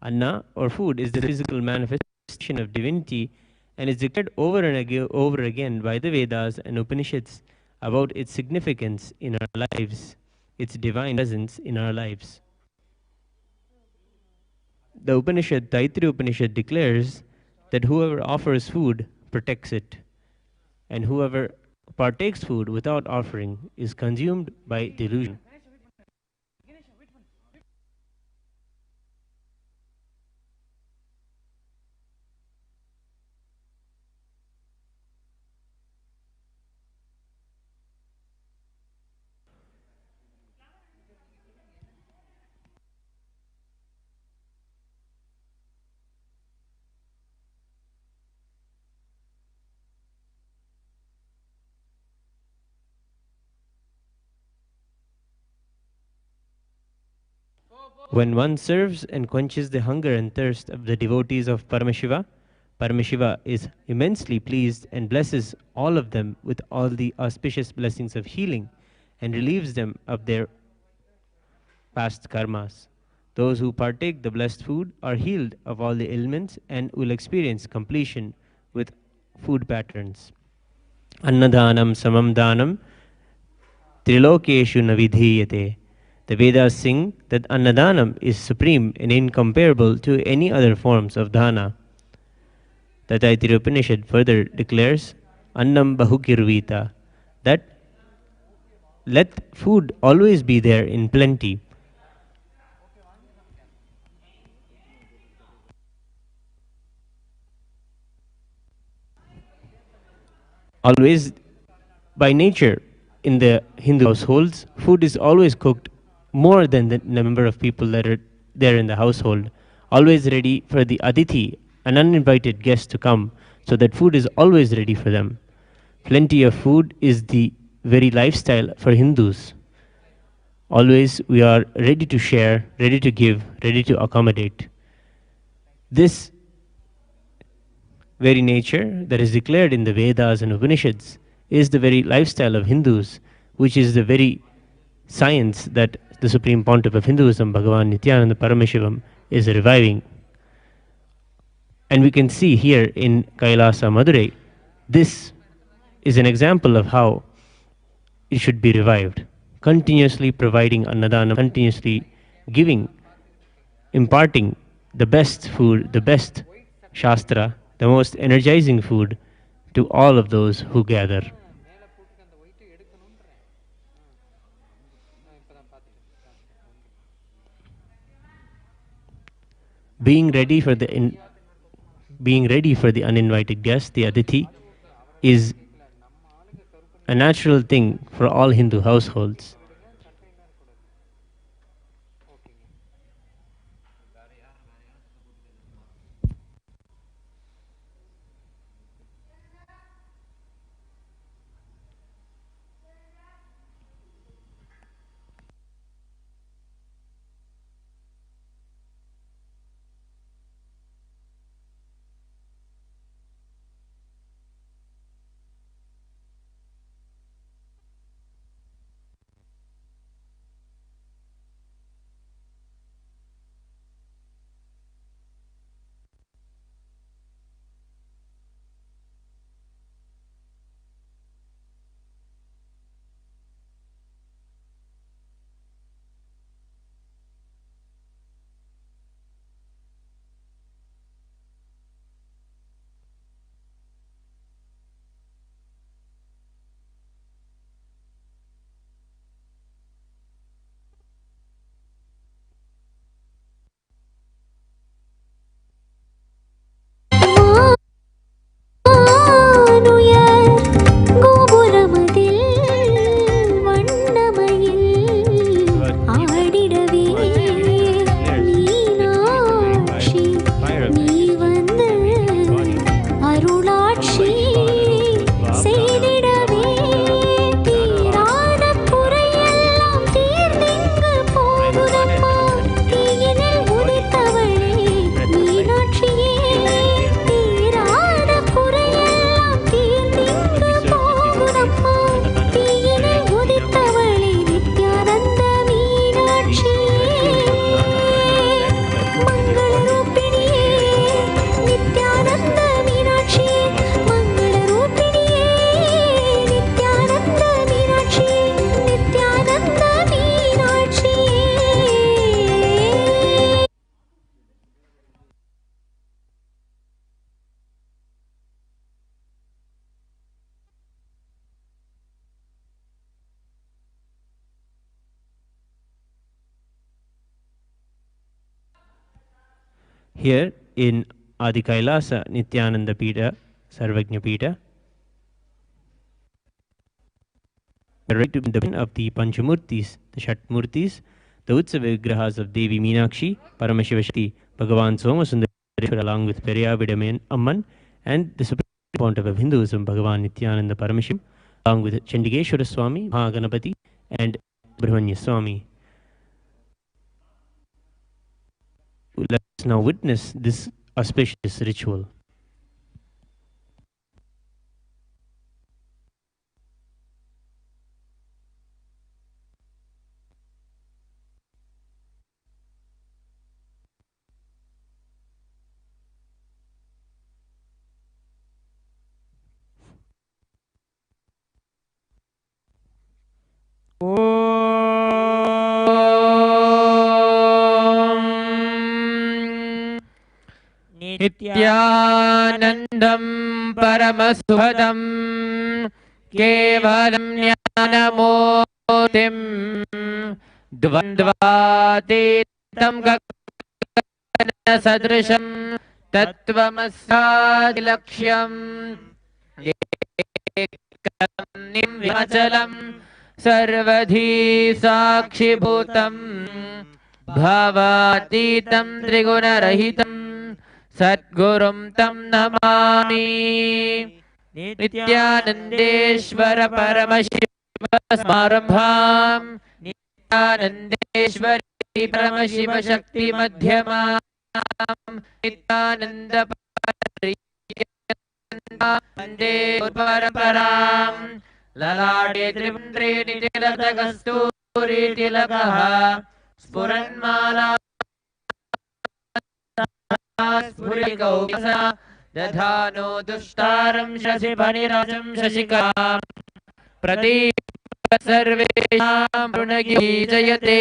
Anna, or food, is the physical manifestation of divinity and is declared over and over again by the Vedas and Upanishads about its significance in our lives, its divine presence in our lives. The Upanishad, Taittiriya Upanishad, declares that whoever offers food protects it, and whoever partakes food without offering is consumed by delusion. When one serves and quenches the hunger and thirst of the devotees of Paramashiva, Paramashiva is immensely pleased and blesses all of them with all the auspicious blessings of healing and relieves them of their past karmas. Those who partake the blessed food are healed of all the ailments and will experience completion with food patterns. Annadanam samam danam trilokeshu navidhiyate. The Vedas sing that Annadanam is supreme and incomparable to any other forms of dana. The Taittiriya Upanishad further declares, Annam bahukirvita, that let food always be there in plenty. Always, by nature, in the Hindu households, food is always cooked more than the number of people that are there in the household, always ready for the Adithi, an uninvited guest to come, so that food is always ready for them. Plenty of food is the very lifestyle for Hindus. Always we are ready to share, ready to give, ready to accommodate. This very nature that is declared in the Vedas and Upanishads is the very lifestyle of Hindus, which is the very science that the Supreme Pontiff of Hinduism, Bhagavan Nithyananda Paramashivam, is reviving. And we can see here in Kailasa, Madurai, this is an example of how it should be revived. Continuously providing annadana, continuously giving, imparting the best food, the best shastra, the most energizing food to all of those who gather. Being ready for the uninvited guest, the Adithi, is a natural thing for all Hindu households. Here in Adi Kailasa Nithyananda Sarvajnapeetham, right to the of the Panchamurtis, the Shatmurtis, the Utsava Vigrahas of Devi Meenakshi, Paramashivashakti, Bhagavan Somasundara, along with Periyavidaman Amman, and the Supreme Pontiff of Hinduism, Bhagavan Nithyananda Paramashim, along with Chandigeshwara Swami, Mahaganapati, and Brahmanya Swami. Let's now witness this auspicious ritual. नित्यानन्दं परमसुखदं केवलं ज्ञानमूर्तिं द्वन्द्वातीतं गगनसदृशं तत्त्वमस्यादिलक्ष्यम् एकं निर्विचलं सर्वधी साक्षिभूतं भावातीतं त्रिगुणरहितं सद्गुरुं तं नमामि। नित्यानन्देश्वर परमशिव समारम्भां नित्यानन्देश्वरी परमशिवशक्ति मध्यमां नित्यानन्द वन्दे परपरां ललाटे त्रिपुण्ड्रे नितिलकस्तूरी तिलकः स्फुरन्माला स्फुरिकौकसा दधानो दुष्टारं शशिफणिराजं शशिकां प्रदीप सर्वेषां पुण्यगी जयते।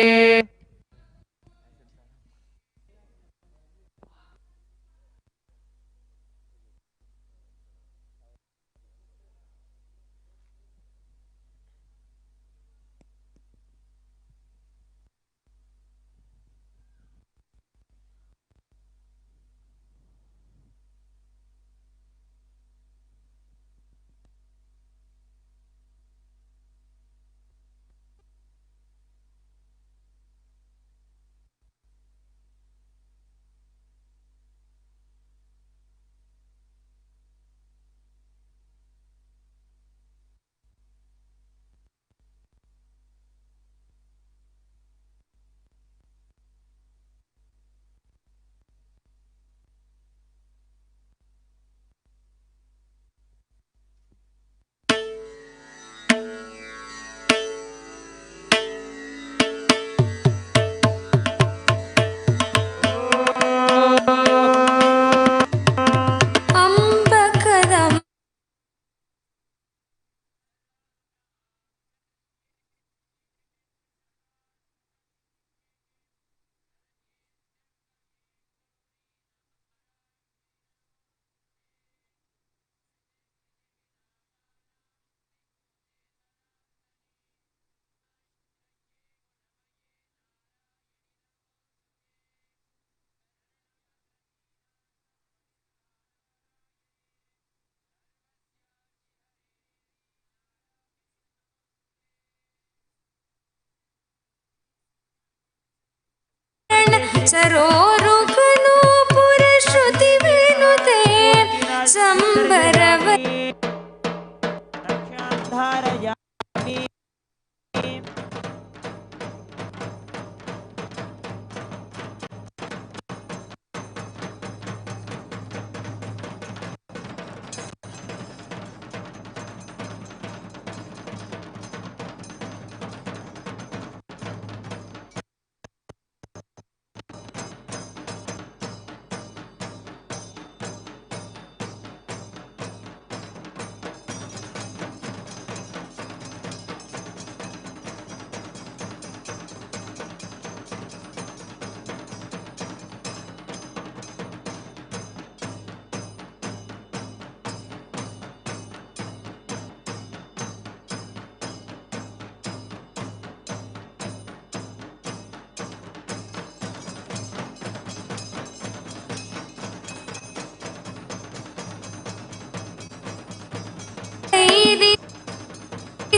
सरोरुगनो पुरश्रुति विनुते संबरव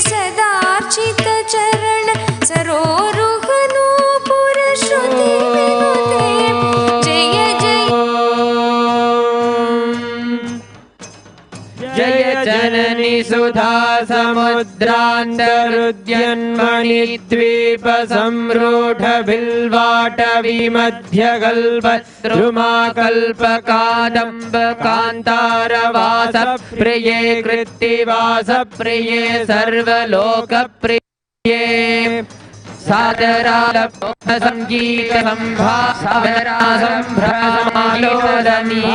सदार्चित चरण सरोरुहनो पुरश्रुति विनुते जय जय जय जननी सुधा समुद्रान्तरुद्यन्मणि द्वीप संरूढ बिल्वाटवी मध्यगल्प द्रुमा कल्प कादम्ब कान्तार वास प्रिये कृत्तिवास प्रिये सर्वलोक प्रिये सादराल संगीत संभासवरा संभ्रमालोलनी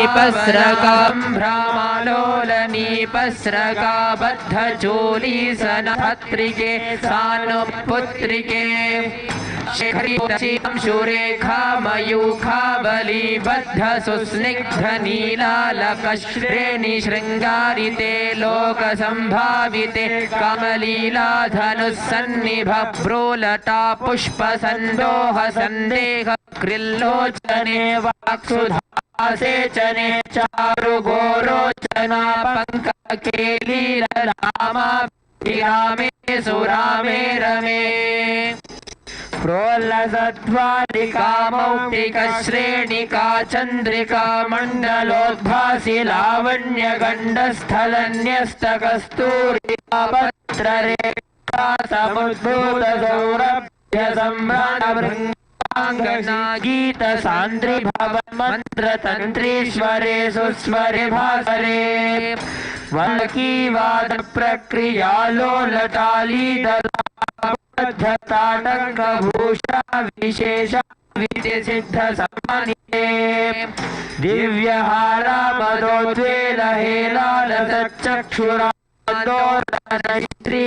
पस्रका बद्ध चोली सनपत्रिके सानुपुत्रिके शेखरीं शुरेखा मयूखा बलिबद्ध सुस्निग्ध नीलालकश्रेणि शृङ्गारिते लोकसम्भाविते कामलीला धनुस्सन्निभ प्रोलटा पुष्पसन्दोह सन्देह कृल्लोचने वाक्सुधासेचने चारुगोरोचना पङ्ककेलीललामा रामे सुरामे रमे प्रोल्लसत्वादिका मौक्तिका श्रेणिका चन्द्रिका मण्डलोद्भासि लावण्यगण्डस्थलन्यस्तकस्तूरिका पत्ररेखा समुद्भूतसौरभ्य सम्भ्रामभृङ्गाङ्गना गीतसान्द्रि भवन मन्त्रतन्त्रीश्वरे सुस्वरे भासरे वल्कीवाद प्रक्रिया लोलतालीदताटङ्कभूषा विशेषा विधिसिद्ध समानिते दिव्यहारा मदोद्वेल हेलालसच्चक्षुरादोर्दनश्री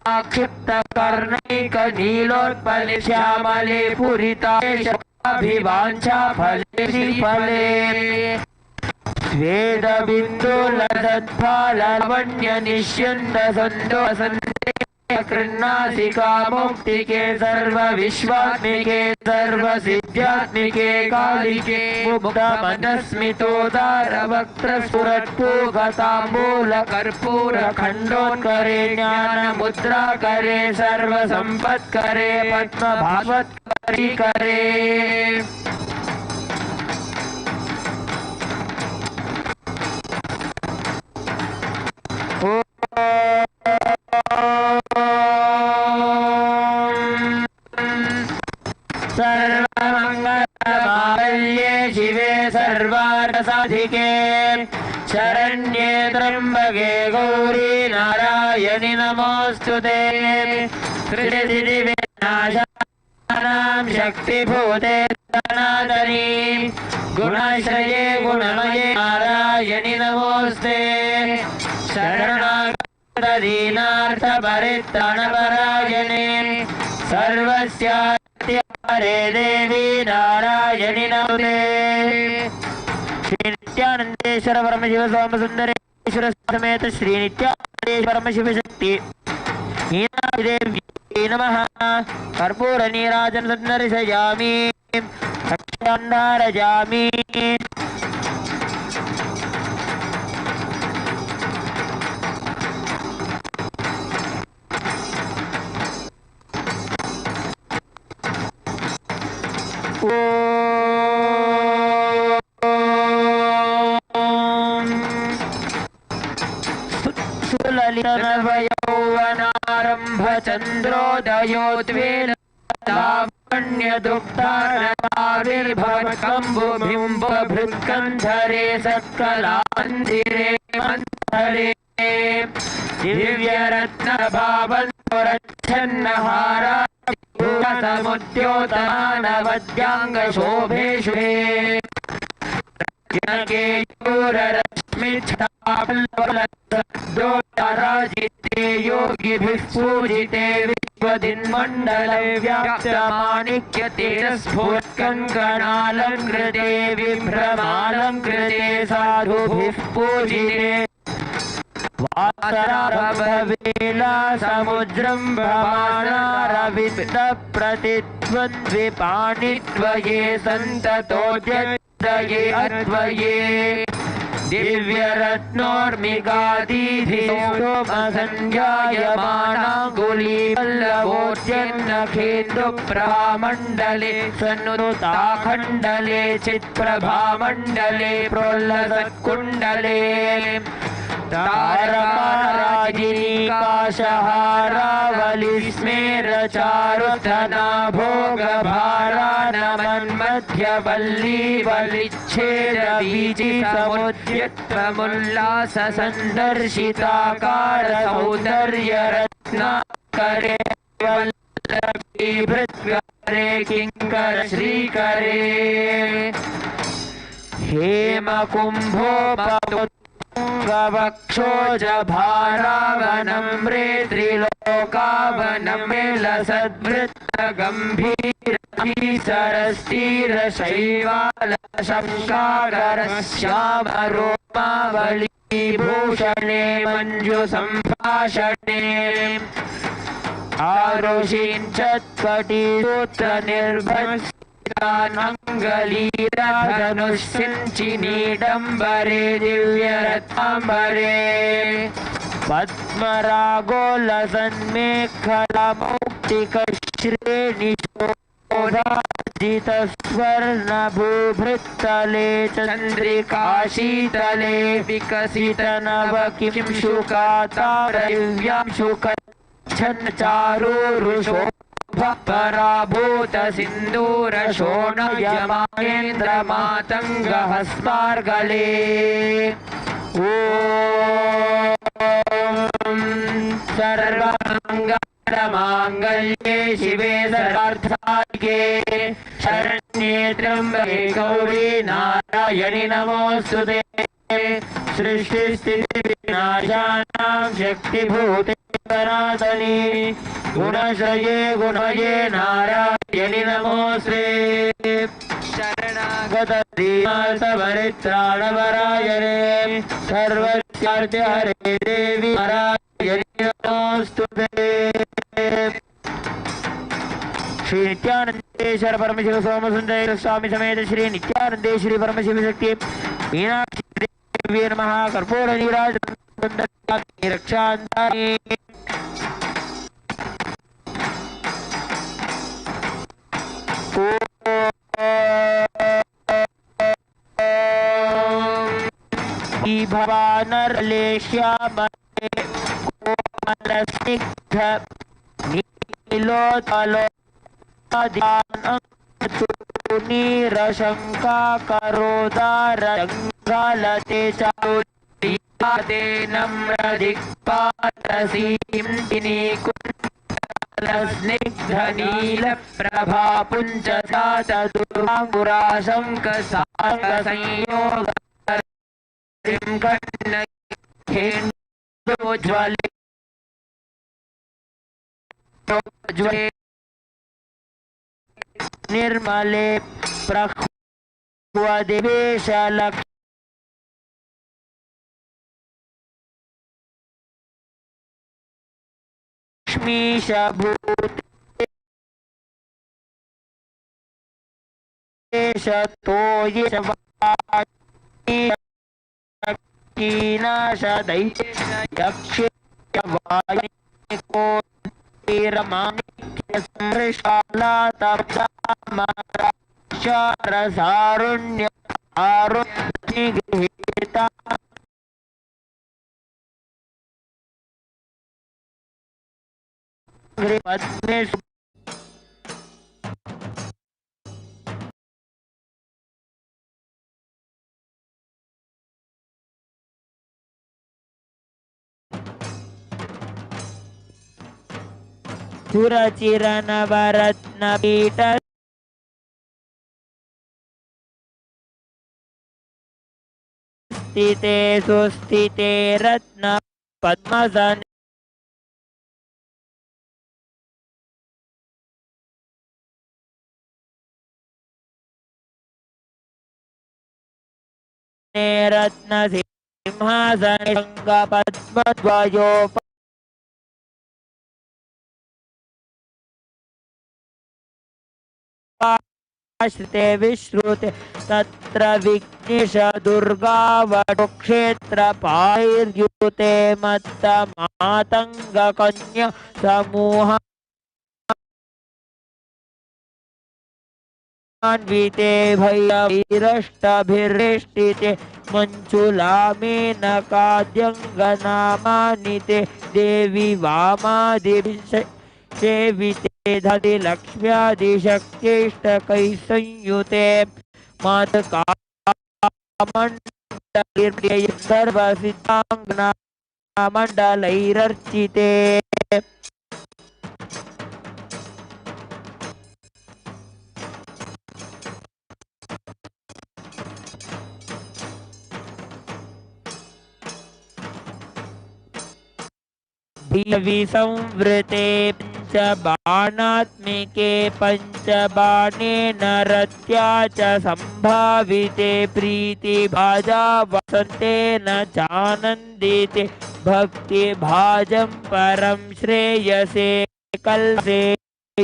क्षिप्त कर्णैक नीलोत्पले श्यामले पुरिताभिवाञ्छा फले श्रीफले वेद बिन्दुलसत्फलवण्य निष्यन्द सन्दोसन्दे कृन्नासिका मुक्तिके सर्व विश्वात्मिके सर्व सिद्ध्यात्मिके कालिके मुक्त मनस्मितोदार वक्त्र स्फुरत्पूगताम्बूल कर्पूर खण्डोत्करे ज्ञान मुद्रा करे सर्व संपत्करे पद्म भागवत्करी करे सर्वमङ्गलमाङ्गल्ये शिवे सर्वार्थसाधिके शरण्ये त्र्यम्बके गौरी नारायणि नमोऽस्तुते त्रिदिविनाशानां शक्तिभूते सनातनी गुणाश्रये गुणमये नारायणि नमोऽस्ते शरणागतदीनार्थपरित्राणपरायणे सर्वस्यार्थे देवी नारायणि नमोऽस्तुते श्री नित्यानंदेश्वर परमशिव स्वामी सुंदरेश्वर समेत श्री नित्यानंदेश्वर परमशिवशक्ति मीनाक्षी देवी नमः कर्पूर नीराजन सन्दर्शयामि अक्षान्धारयामि सुललितनवयौवनारम्भ चन्द्रोदयोद्वेल लावण्यदुक्तारमाविर्भवकम्बुबिम्बभृत्कन्धरे सत्कलामन्दिरे मन्थरे दिव्यरत्नभावन्तरच्छन्नहारा समुद्योतमानवद्याङ्गशोभेषु जनकेयूररश्मिच्छापल्लवलसद्दोषराजिते योगिभिः पूजिते विश्वदिन्मण्डले व्याप्तमाणिक्यतेजस्फोत्कङ्कणालङ्कृते विभ्रमालङ्कृते साधुभिः पूजिते वासराभवेला समुद्रं भवानारविन्द प्रतिद्वन्द्विपाणित्वये सन्ततोद्यये अद्वये दिव्यरत्नोर्मिगादीधिसोमसंज्ञायमानाङ्गुलीपल्लवोद्यन्नखेन्दुप्रभामण्डले सन्नुताखण्डले चित्प्रभामण्डले प्रोल्लसत्कुण्डले तारकाराजिनीकाशहारावलिस्मेरचारुधना भोगभारा नमन्मध्यवल्लीवलिच्छेदबीजी समुद्यत्वमुल्लास सन्दर्शिताकार सौन्दर्यरत्नाकरे वल्लभीभृत्करे किङ्कर श्रीकरे हेमकुम्भोपवक्षोजभारावनम्रे त्रिलोकावनमे लसद्वृत्तगम्भीरधीसरस्थिरशैवालशङ्काकरश्यामरोमावलीभूषणे मञ्जुसम्भाषणे आरुषीञ्चत्कटिसूत्रनिर्भस्तानङ्गलीरधनुःसिञ्चिनीडम्बरे दिव्यरत्नाम्बरे पद्मरागोलसन्मेखलमौक्तिकश्रेणिशोभाजितस्वर्णभूभृत्तले चन्द्रिकाशीतले विकसितनवकिंशुकातारदिव्यां शुकच्छन्नचारुरुषो पराभूत सिन्दूर शोणयमानेन्द्र मातंग हस्तार्गले ओम सर्वमंगलमांगल्ये शिवे सर्वार्थसाधिके शरण्ये त्र्यंबके गौरी नारायणि नमोस्तुते सृष्टिस्थितिविनाशानां शक्तिभूते सनातनी गुणश्रये गुणये नारायणि नमोऽस्ते शरणागतदीनासवरित्राणपरायणे सर्वस्यार्थे देवी नारायणि नमोऽस्तुते। श्री नित्यानंदेश्वर परमशिव सोम सुंदर स्वामी समेत श्री नित्यानंदेश्वरी परमशिवशक्ति मीनाक्षी देवी नमः। कर्पूर नीराजनं रक्षान्तानि भवानरलेश्यामले कोमलस्निग्ध नीलोत्पलो नीरशङ्काकरोदारङ्गालते चारुते नम्रदिक्पादसीं स्निग्धनीलप्रभा पुञ्जसातदुर्गाङ्गुराशङ्कसाङ्गसंयोग ज्वले निर्मले प्रभुवदेशलक्ष्मीशभूतेशतोये यक्षवायको रसारुण्य आरुण्यगृहीता पद्मेषु सुरचिरनवरत्नपीठ स्थिते सुस्थिते रत्न पद्मसन रत्न सिंहासन पद्मद्वयो श्रुते विश्रुते तत्र विघ्नेश दुर्गावटो क्षेत्र पायुर्युते मत्त मातंग कन्या समूह अन्विते भैरवीरष्टभिरिष्टिते मञ्चुलामेनकाद्यङ्गनामानिते देवी वामादिभिषेविते धति लक्ष्म्यादिशक्त्यैष्टकैः संयुते मातकामण्डलैर्मण्डलैः सर्वसिद्धाङ्गनामण्डलैरर्चिते संवृते पंचबाणात्मिके पंचबाणेन रत्या च संभाविते प्रीतिभाजा वसन्तेन चानन्दिते भक्तिभाजं परं श्रेयसे कल्पसे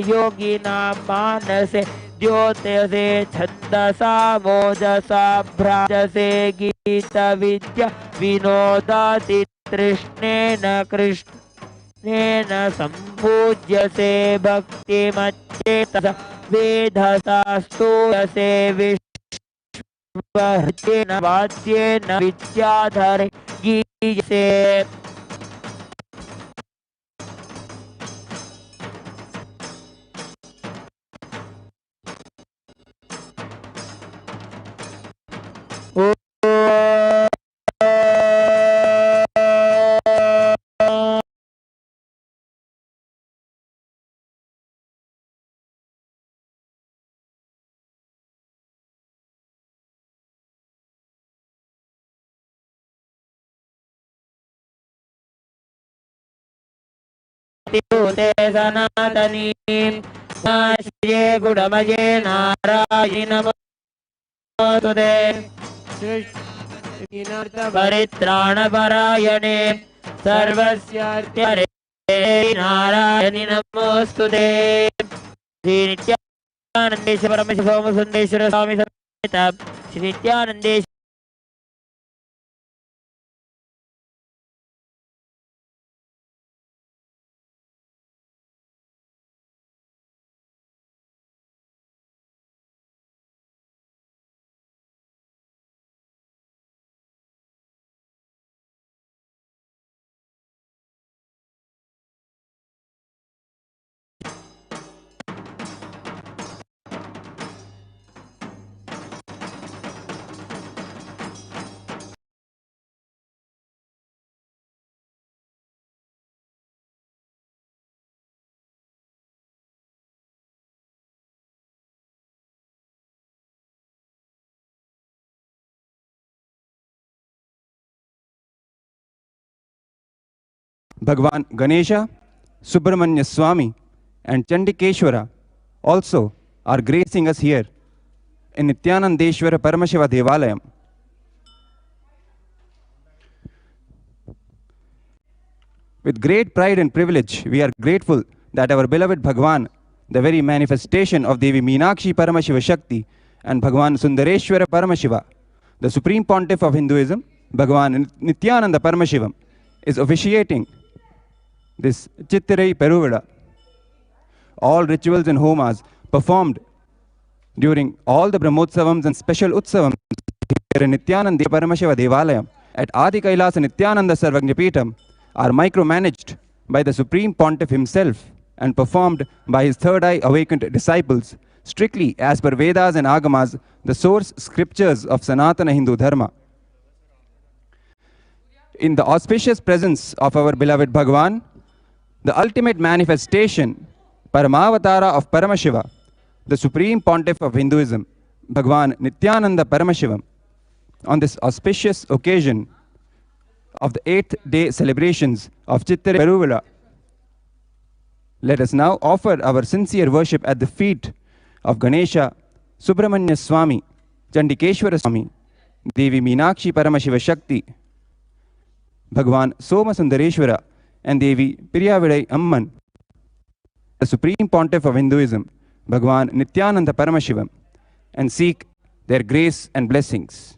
योगिनां मानसे द्योतसे छन्दसा मोजसा भ्राजसे गीतविद्या विनोदाति तृष्णेन कृष्णेन सम्पूज्यसे भक्तिमच्चेतस वेधसास्तूयसे विश्वहृतेन वाद्येन विद्याधरे गीयसे भूते सनातनी नाश्ये गुणमये नारायणि नमोस्तुते परित्राणपरायणे सर्वस्यार्थे नारायणि नमोस्तुते। श्री नित्यानंदेश्वर परमशिवोम सुंदेश्वर स्वामी समेत Shri नित्यानंदेश्वर Bhagwan Ganesha, Subramanya Swami, and Chandikeshwara also are gracing us here in Nithyanandeshwara Paramashiva Devalayam. With great pride and privilege, we are grateful that our beloved Bhagwan, the very manifestation of Devi Meenakshi Paramashivashakti and Bhagwan Sundareshwara Paramashiva, the Supreme Pontiff of Hinduism, Bhagwan Nithyananda Paramashivam, is officiating this Chithirai Peruvizha. All rituals and homas performed during all the Brahmotsavams and special Utsavams here in Nithyanandeshwara Paramashiva Devalaya at Adi Kailasa Nithyananda Sarvajnapeetham are micromanaged by the Supreme Pontiff himself and performed by his third eye awakened disciples, strictly as per Vedas and Agamas, the source scriptures of Sanatana Hindu Dharma. In the auspicious presence of our beloved Bhagwan, the ultimate manifestation, Paramavatara of Paramashiva, the Supreme Pontiff of Hinduism, Bhagwan Nithyananda Paramashivam, on this auspicious occasion of the 8th day celebrations of Chithirai Peruvizha, let us now offer our sincere worship at the feet of Ganesha, Subramanya Swami, Chandikeshwara Swami, Devi Meenakshi Paramashivashakti, Bhagwan Soma Sundareshwara, and Devi Priyavidai Amman, the Supreme Pontiff of Hinduism, Bhagwan Nithyananda Paramashivam, and seek their grace and blessings.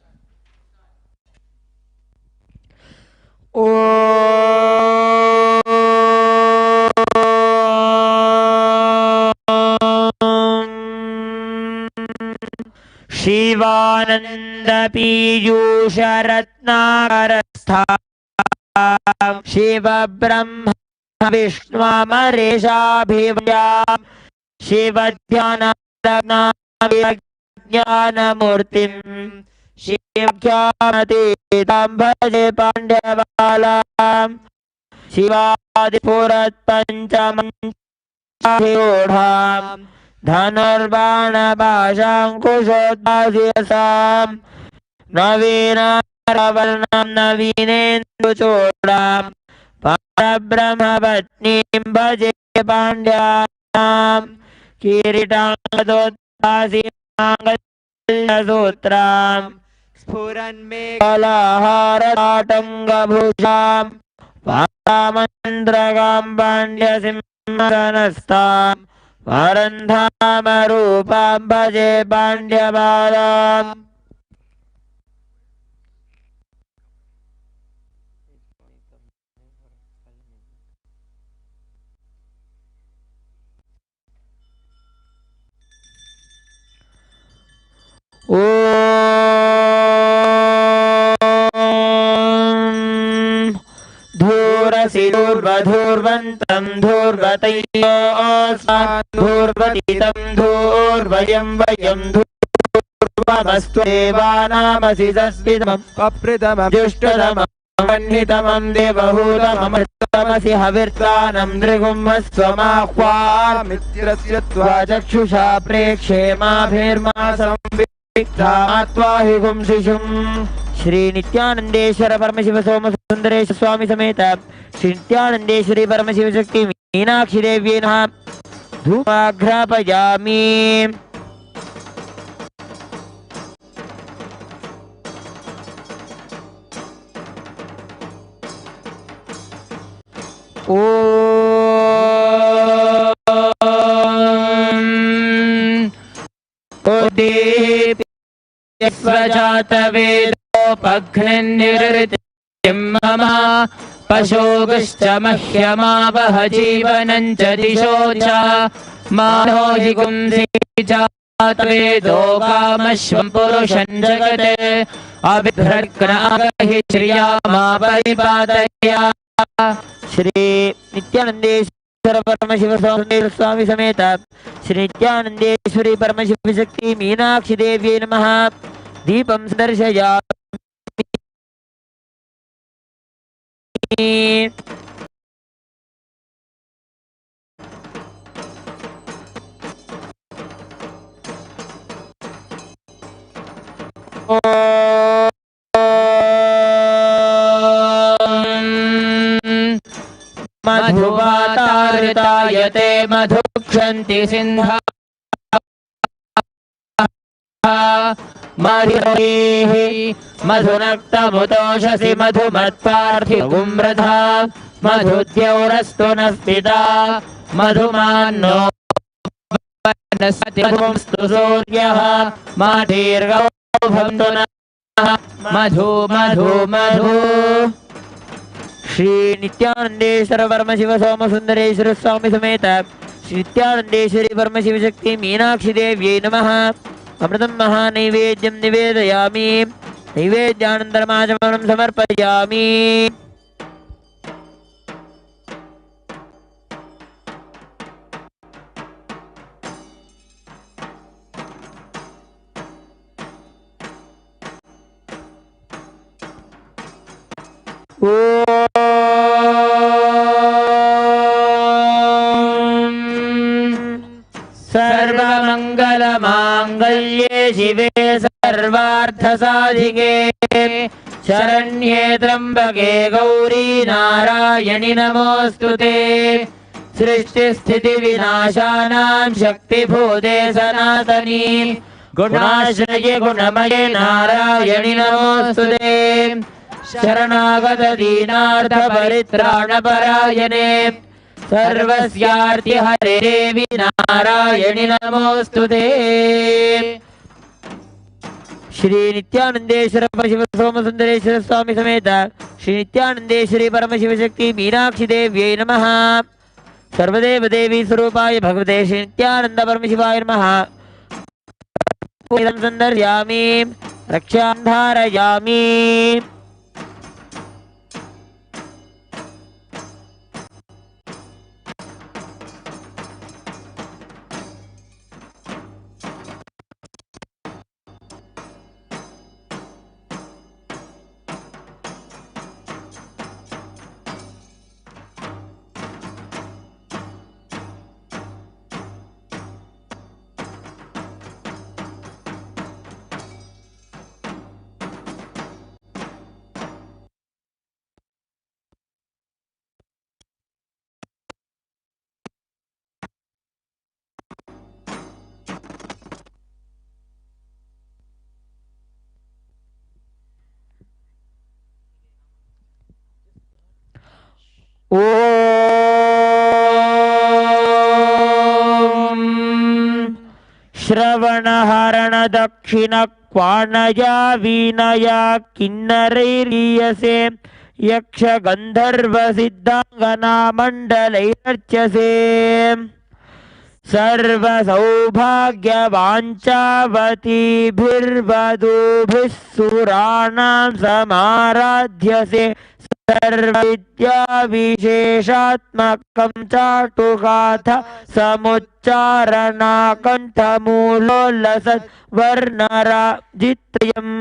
Shivanand Piyush रत्नाकरस्था Shiv ब्रह्म विष्णुमरेशाभिव्या शिव ध्यान ज्ञानमूर्तिं शिव्यामतीतां भजे पाण्ड्यबालां शिवादिपुरत्पञ्चमञ्चाधिरूढां धनुर्बाणपाशाङ्कुशोद्भासियसां नवीनारवर्णं नवीनेन्दुचूडां परब्रह्मपत्नीं भजे पाण्ड्यानां किरीटाङ्गदोद्भासिमाङ्गल्यसूत्रां स्फुरन्मेखलाहारताटङ्गभूषां पामन्द्रगां पाण्ड्यसिंहनस्तां परन्धामरूपां भजे पाण्ड्यबालाम्। धूर्वधूर्वन्तं धूर्वतयोऽस्माद्धूर्वतीतं धूर्वयं वयं धूर्वमस्त्वेवानामसि सस्मितमं पप्रितमजुष्टतमं वह्नितमं देवहूतममृतमसि हविर्तानं नृगुम्मस्वमाह्वामित्रस्य त्वा चक्षुषा प्रेक्षे माभिर्मा संविक्तात्वा हि गुंसिषुम्। श्री नित्यानंदेश्वर परमशिव सोम सुंदरेश स्वामी समेत श्री नित्यानंदेश्वरी परमशिव शक्ति मीनाक्षी देव्यै नमः धूपाघ्रापयामि। स्वजातवेदोपघ्नन्निरृतिं मम पशोगश्च मह्यमावह जीवनं च दिशो च मानो हि गुंसि जातवेदो कामश्वं पुरुषं जगते अभिभ्रग्नागहि श्रिया मा परिपादया। श्री नित्यानंदेश्वर परमशिव स्वामी समेत श्री नित्यानंदेश्वरी परमशिव शक्ति मीनाक्षी देव्यै नमः दीपं दर्शयामि। मधुवाताऋतायते मधुक्षन्ति सिन्हा मधुरेः मधुनक्तमुतोषसि मधुमत्पार्थिवुम्रधा मधुद्यौरस्तु नः पिता मधुमान्नो वनस्पतिस्तु सूर्यः माधीर्गौ भवन्तु नः मधु मधु मधु। श्री नित्यानंदेश्वर परमशिव सोम सुंदरेश्वर स्वामी समेत श्री नित्यानंदेश्वरी परमशिव शक्ति मीनाक्षी देव्यै नमः अमृतं महानैवेद्यं निवेदयामि नैवेद्यानन्तरमाचमनं समर्पयामि। सर्वमंगलमांगल्ये शिवे सर्वार्थसाधिके शरण्ये त्र्यंबके गौरी नारायणि नमोऽस्तुते। सृष्टिस्थितिविनाशानां शक्तिभूते सनातनी गुणाश्रये गुणमये नारायणि नमोऽस्तुते। शरणागत दीनार्थ परित्राणपरायणे सर्वस्यार्ति हरे देवी नारायणि नमोऽस्तुते। श्री नित्यानंदेश्वर परमशिव सोम सुंदरेश्वर स्वामी समेत श्री नित्यानंदेश्वरी परमशिव शक्ति मीनाक्षी देव्यै नमः सर्वदेव देवी स्वरूपाय भगवते श्री नित्यानंद परमशिवाय नमः संदर्शयामि रक्षां धारयामि। श्रवणहरण दक्षिण क्वाणया वीणया किन्नरैर्लीयसे यक्ष गंधर्व सिद्धांगना मंडलैर्चसे सर्व सौभाग्य वांचावतीभिर्वधूभिः सुराणां समाराध्यसे सर्वविद्या विशेषात्मकं चाटुगाथ समुच्चारणा कंठमूलोल्लसत् वर्णराजित्रयम्।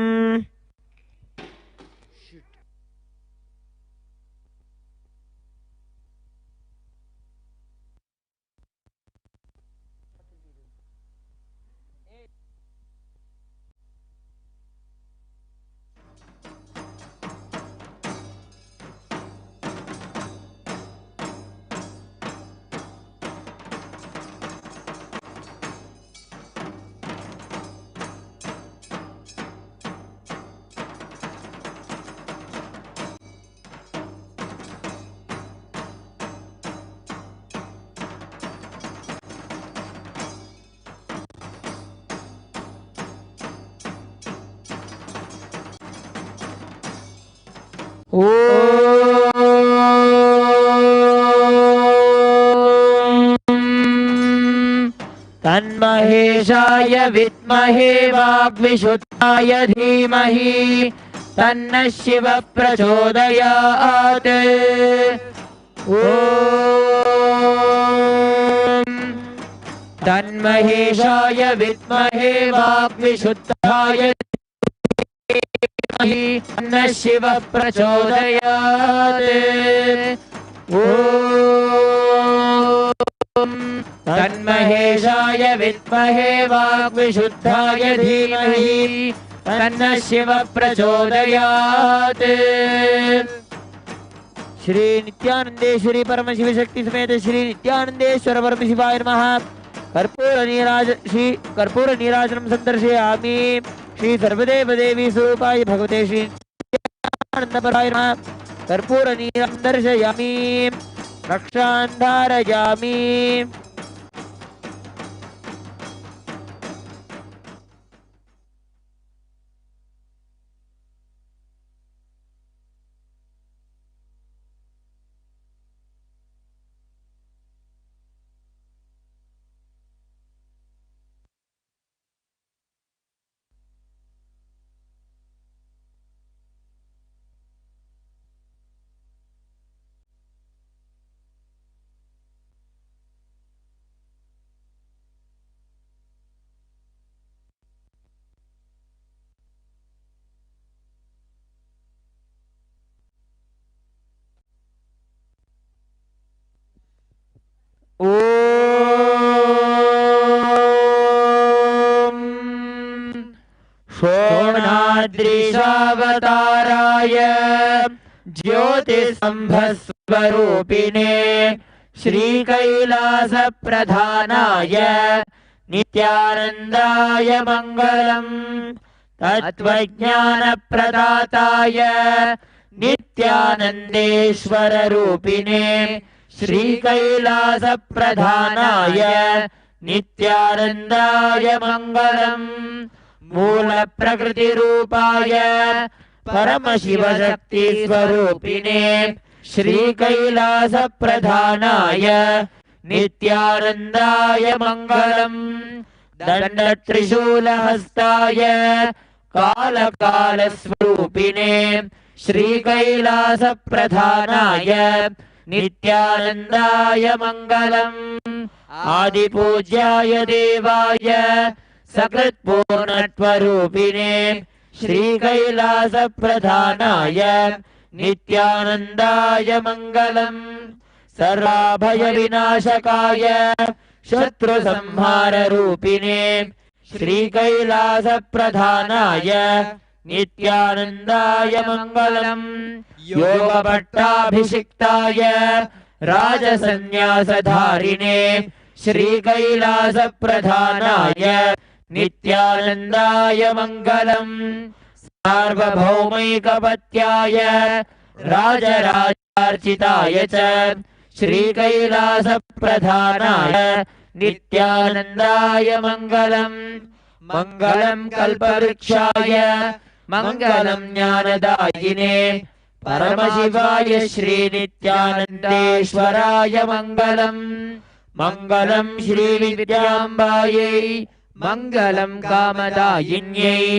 तन्महेशाय विद्महे वाग्विशुद्धाय धीमहि तन्नः शिवः प्रचोदयात्। तन्महेशाय विद्महे वाग्विशुद्धाय धीमहि तन्नः शिवः प्रचोदयात्। तन्महेशाय विद्महे वाग्विशुद्धाय धीमहि तन्नः शिवः प्रचोदयात्। श्री नित्यानंदेश्वरी परमशिवशक्ति समेत श्री नित्यानंदेश्वर परमशिवाय नमः। कर्पूर नीराजनं संदर्शयामि। श्री सर्वदेव देवी स्वरूपाय भगवते श्री नित्यानंदपराय नमः। कर्पूर नीराजनं दर्शयामि, रक्षां धारयामि। शोणाद्रिशावताराय ज्योतिसंभस्वरूपिणे श्रीकैलासप्रधानाय नित्यानन्दाय मङ्गलम्। तत्त्वज्ञानप्रदाताय नित्यानन्देश्वररूपिणे श्रीकैलासप्रधानाय नित्यानन्दाय मङ्गलम्। मूलप्रकृतिरूपाय परमशिवशक्तिस्वरूपिणे श्रीकैलासप्रधानाय नित्यानन्दाय मङ्गलम्। दण्डत्रिशूलहस्ताय कालकालस्वरूपिणे श्रीकैलासप्रधानाय नित्यानन्दाय मङ्गलम्। आदिपूज्याय देवाय सकृत्पूर्णत्वरूपिणे श्रीकैलासप्रधानाय नित्यानन्दाय मङ्गलम्। सर्वाभयविनाशकाय शत्रुसंहाररूपिणे श्रीकैलासप्रधानाय नित्यानन्दाय मङ्गलम्। योगपट्टाभिषिक्ताय राजसन्न्यासधारिणे श्रीकैलासप्रधानाय नित्यानन्दाय मङ्गलम्। सार्वभौमैकपत्याय राजराजार्चिताय च श्रीकैलासप्रधानाय नित्यानन्दाय मङ्गलम्। मङ्गलम् कल्पवृक्षाय मङ्गलम् ज्ञानदायिने परमशिवाय श्रीनित्यानन्देश्वराय मङ्गलम्। मङ्गलम् श्रीविद्याम्बायै मङ्गलम् कामदायिन्यै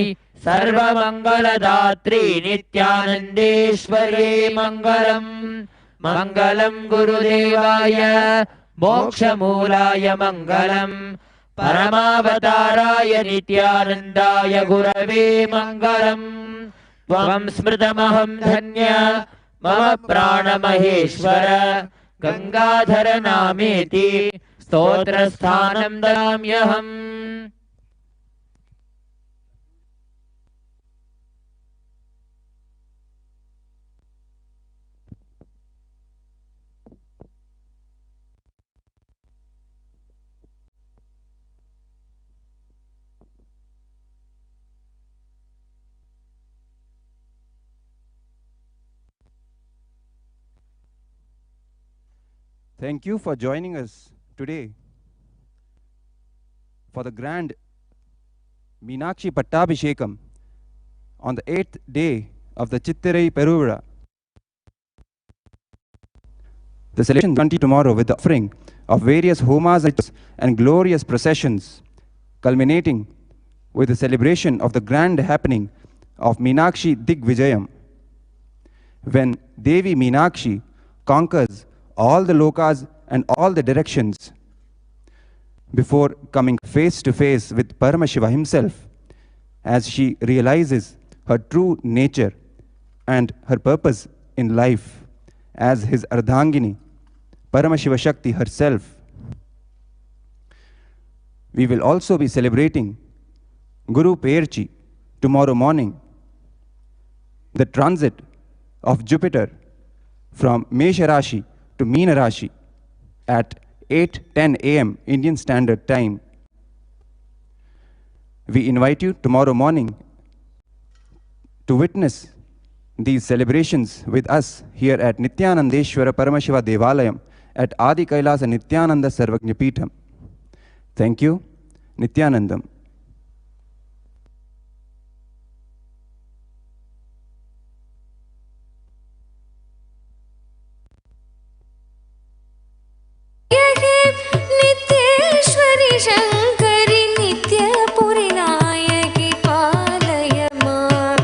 सर्वमङ्गलदात्री नित्यानन्देश्वर्ये मङ्गलम् मङ्गलं गुरुदेवाय मोक्षमूलाय मङ्गलम् परमावताराय नित्यानन्दाय गुरवे मङ्गलम् त्वं स्मृतमहं धन्य मम प्राणमहेश्वर Gangadhar नामेति स्तोत्रस्थानं ददाम्यहम्। Thank you for joining us today for the grand Meenakshi Pattabhishekam on the 8th day of the Chithirai Peruvizha. The celebration continues tomorrow with the offering of various homas and glorious processions, culminating with the celebration of the grand happening of Meenakshi Digvijayam, when Devi Meenakshi conquers all the lokas and all the directions before coming face to face with Paramashiva himself, as she realizes her true nature and her purpose in life as his Ardhangini, Paramashivashakti herself. We will also be celebrating Guru Perchi tomorrow morning, the transit of Jupiter from Mesha Rashi to Meena Rashi at 8:10 a.m. Indian Standard Time. We invite you tomorrow morning to witness these celebrations with us here at Nithyanandeshwara Paramashiva Devalayam at Adi Kailasa Nithyananda Sarvajnapeetham. Thank you. Nithyanandam. नित्येश्वरि शङ्करि नित्यपुरि नायकि पालय मां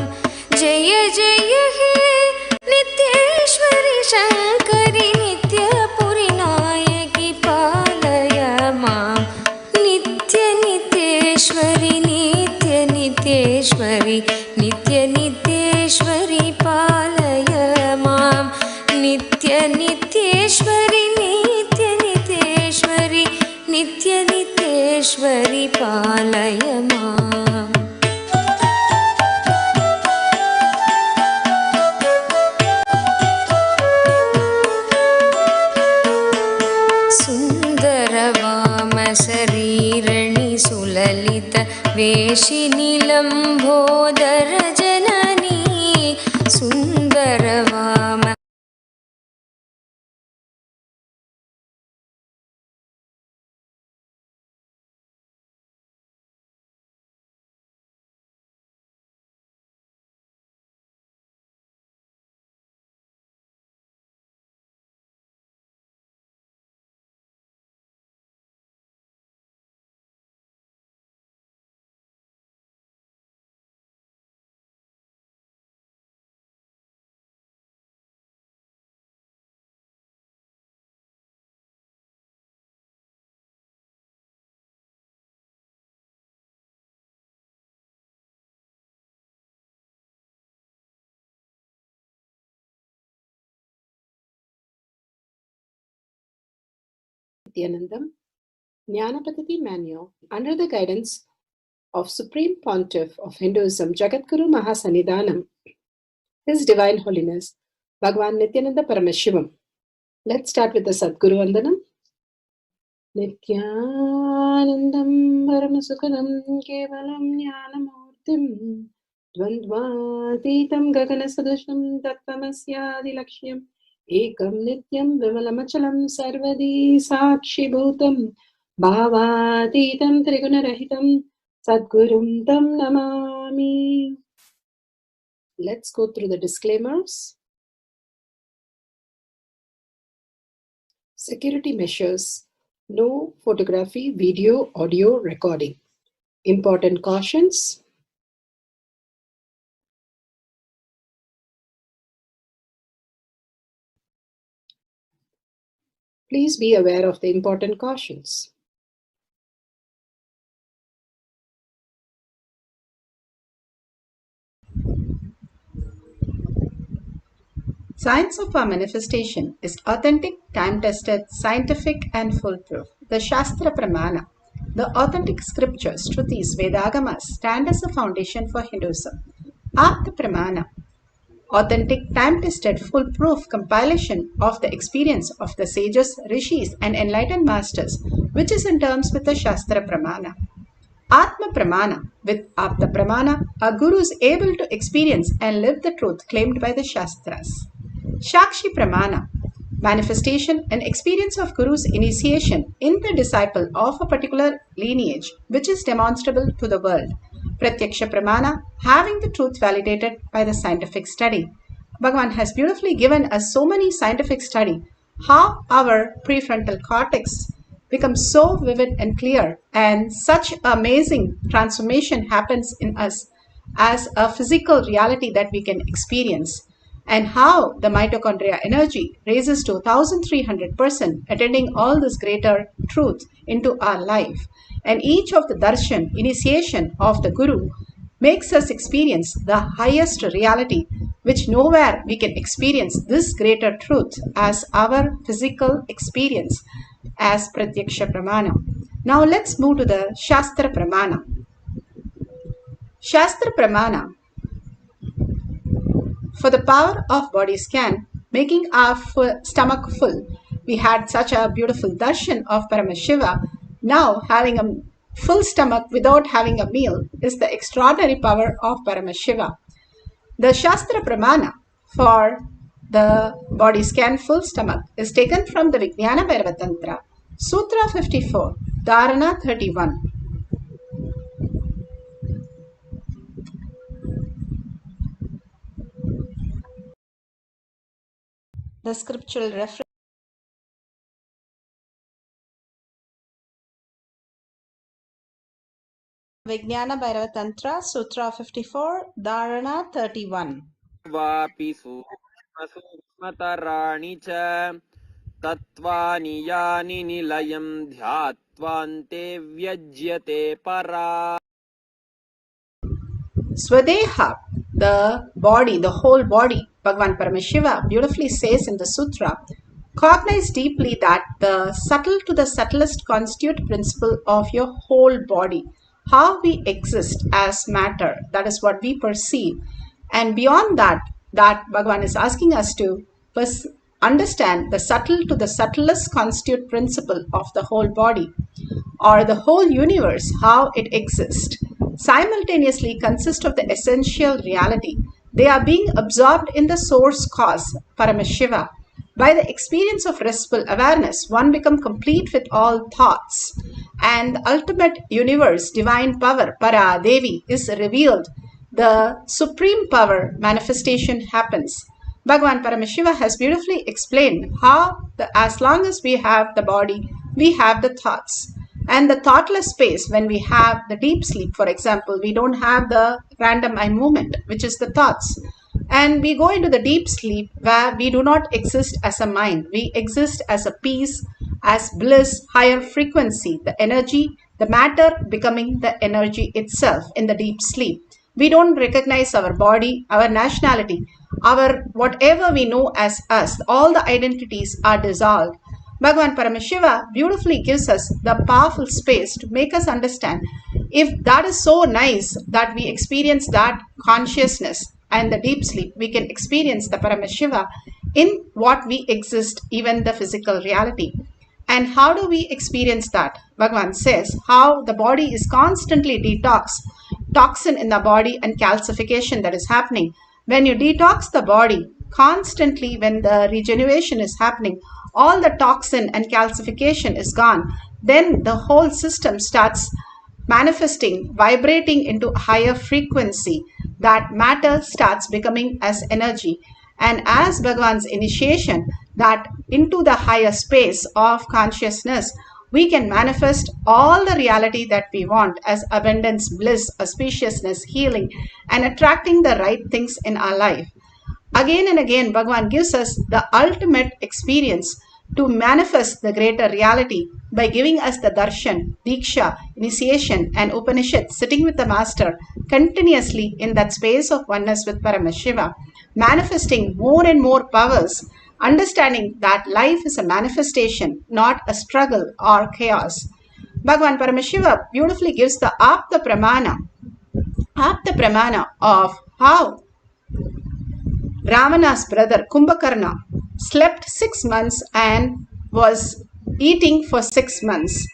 जय जय हे नित्येश्वरि शङ्करि नित्यपुरि नायकि पालय मां नित्य नित्येश्वरि नित्य नित्येश्वरि नित्य नित्येश्वरि पालय मां नित्य नित्येश्वरि नित्य नित्येश्वरि पालय माम्। सुन्दरवाम शरीरणि सुललित वेशिनि लम्बोदर जननी सुन्दरवाम Nithyanandam, Jnanapatiti Manual, under the guidance of Supreme Pontiff of Hinduism, Jagadguru Mahasannidhanam, His Divine Holiness, Bhagavan Nithyananda Paramashivam. Let's start with the Sadguru Vandanam. Nithyanandam Paramasukadam Kevalam Jnanamurtim Dvandvatitam Gaganasadusham Tattvamasyaadilakshya Ekam Nityam Vimalamachalam Sarvadi Sakshi Bhutam Bhavatitam Trigunarahitam Sadgurum Tam Namami. Let's go through the disclaimers. Security measures. No photography, video, audio recording. Important cautions. Please be aware of the important cautions. Science of our manifestation is authentic, time-tested, scientific and foolproof. The Shastra Pramana, the authentic scriptures, Shrutis, Vedagamas, stand as a foundation for Hinduism. Apta Pramana, authentic, time-tested, foolproof compilation of the experience of the sages, rishis and enlightened masters, which is in terms with the Shastra Pramana. Atma Pramana. With Apta Pramana, a guru is able to experience and live the truth claimed by the Shastras. Shakshi Pramana. Manifestation and experience of Guru's initiation in the disciple of a particular lineage, which is demonstrable to the world. Pratyaksha Pramana. Having the truth validated by the scientific study. Bhagavan has beautifully given us so many scientific study, how our prefrontal cortex becomes so vivid and clear, and such amazing transformation happens in us as a physical reality that we can experience, and how the mitochondria energy raises to 1300%, attending all this greater truth into our life. And each of the darshan, initiation of the Guru, makes us experience the highest reality, which nowhere we can experience this greater truth as our physical experience as Pratyaksha Pramana. Now let's move to the Shastra Pramana. Shastra Pramana, for the power of body scan, making our stomach full. We had such a beautiful darshan of Paramashiva. Now having a full stomach without having a meal is the extraordinary power of Paramashiva. The Shastra Pramana for the body scan full stomach is taken from the Vijnana Bhairava Tantra, Sutra 54, Dharana 31. The scriptural reference Vijnana Bhairava Tantra, Sutra 54, Dharana 31. वापि सूक्ष्मतराणि च तत्त्वानि यानि निलयं ध्यात्वान्ते व्यज्यते परा. Swadeha, the body, the whole body, Bhagavan Paramashiva beautifully says in the sutra, cognize deeply that the subtle to the subtlest constitute principle of your whole body. How we exist as matter, that is what we perceive. And beyond that Bhagavan is asking us to understand the subtle to the subtlest constitute principle of the whole body, or the whole universe, how it exists, simultaneously consist of the essential reality. They are being absorbed in the source cause, Paramashiva. By the experience of restful awareness, one becomes complete with all thoughts, and the ultimate universe, divine power, Para Devi, is revealed. The supreme power manifestation happens. Bhagavan Paramashiva has beautifully explained how as long as we have the body, we have the thoughts. And the thoughtless space, when we have the deep sleep, for example, we don't have the random eye movement, which is the thoughts. And we go into the deep sleep where we do not exist as a mind. We exist as a peace, as bliss, higher frequency, the energy, the matter becoming the energy itself in the deep sleep. We don't recognize our body, our nationality, our whatever we know as us. All the identities are dissolved. Bhagavan Paramashiva beautifully gives us the powerful space to make us understand, if that is so nice that we experience that consciousness and the deep sleep, we can experience the Paramashiva in what we exist, even the physical reality. And how do we experience that? Bhagavan says how the body is constantly toxin in the body and calcification that is happening. When you detox the body constantly, when the regeneration is happening, all the toxin and calcification is gone, then the whole system starts manifesting, vibrating into higher frequency. That matter starts becoming as energy. And as Bhagavan's initiation, that into the higher space of consciousness, we can manifest all the reality that we want as abundance, bliss, auspiciousness, healing, and attracting the right things in our life. Again and again, Bhagavan gives us the ultimate experience to manifest the greater reality by giving us the darshan, diksha, initiation and Upanishad, sitting with the master continuously in that space of oneness with Paramashiva, manifesting more and more powers, understanding that life is a manifestation, not a struggle or chaos. Bhagavan Paramashiva beautifully gives the Apta Pramana of how Ravana's brother Kumbhakarna slept 6 months and was eating for 6 months.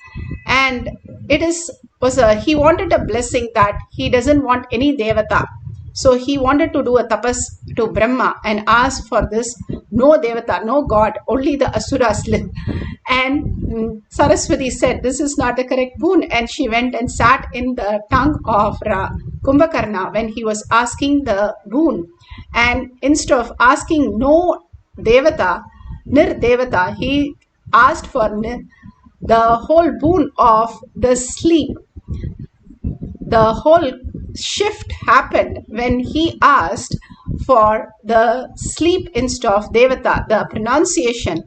And he wanted a blessing that he doesn't want any devata. So he wanted to do a tapas to Brahma and ask for this. No devata, no god, only the asuras live. And Saraswati said, this is not the correct boon. And she went and sat in the tongue of Kumbhakarna when he was asking the boon. And instead of asking no devata, nir-devata, he asked for the whole boon of the sleep. The whole shift happened when he asked for the sleep instead of devata, the pronunciation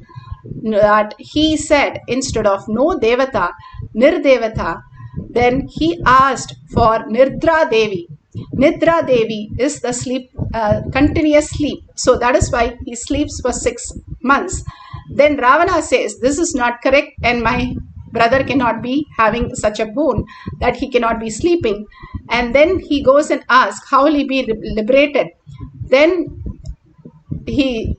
that he said instead of no devata, nir-devata, then he asked for Nidra Devi. Nidra Devi is the sleep, continuous sleep. So that is why he sleeps for 6 months. Then Ravana says, this is not correct and my brother cannot be having such a boon that he cannot be sleeping. And then he goes and asks, how will he be liberated? Then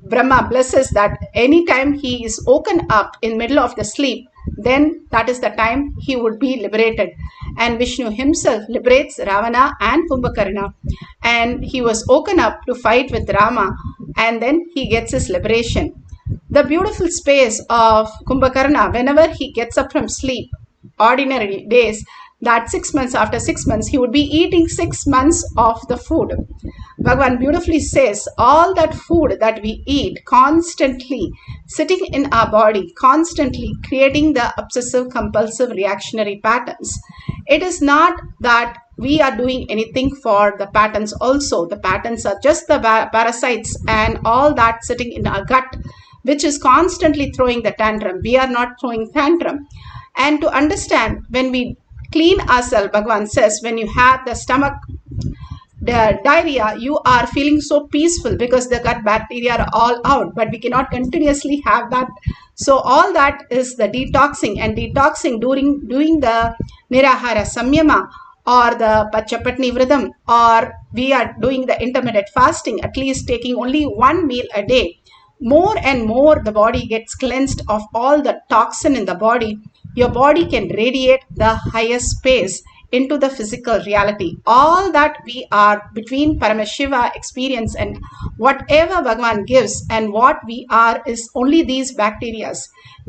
Brahma blesses that anytime he is woken up in middle of the sleep, then that is the time he would be liberated. And Vishnu himself liberates Ravana and Kumbhakarna. And he was woken up to fight with Rama, and then he gets his liberation. The beautiful space of Kumbhakarna, whenever he gets up from sleep, ordinary days, that 6 months, after 6 months, he would be eating 6 months of the food. Bhagavan beautifully says, all that food that we eat constantly sitting in our body, constantly creating the obsessive compulsive reactionary patterns. It is not that we are doing anything for the patterns also. The patterns are just the parasites and all that sitting in our gut, which is constantly throwing the tantrum. We are not throwing tantrum. And to understand, when we clean ourselves, Bhagavan says, when you have the stomach diarrhea, you are feeling so peaceful because the gut bacteria are all out, but we cannot continuously have that. So all that is the detoxing, and detoxing doing the Nirahara Samyama or the Pachapatni Vridam, or we are doing the intermittent fasting, at least taking only 1 meal a day. More and more the body gets cleansed of all the toxin in the body. Your body can radiate the highest space into the physical reality. All that we are between Paramashiva experience and whatever Bhagavan gives and what we are is only these bacteria.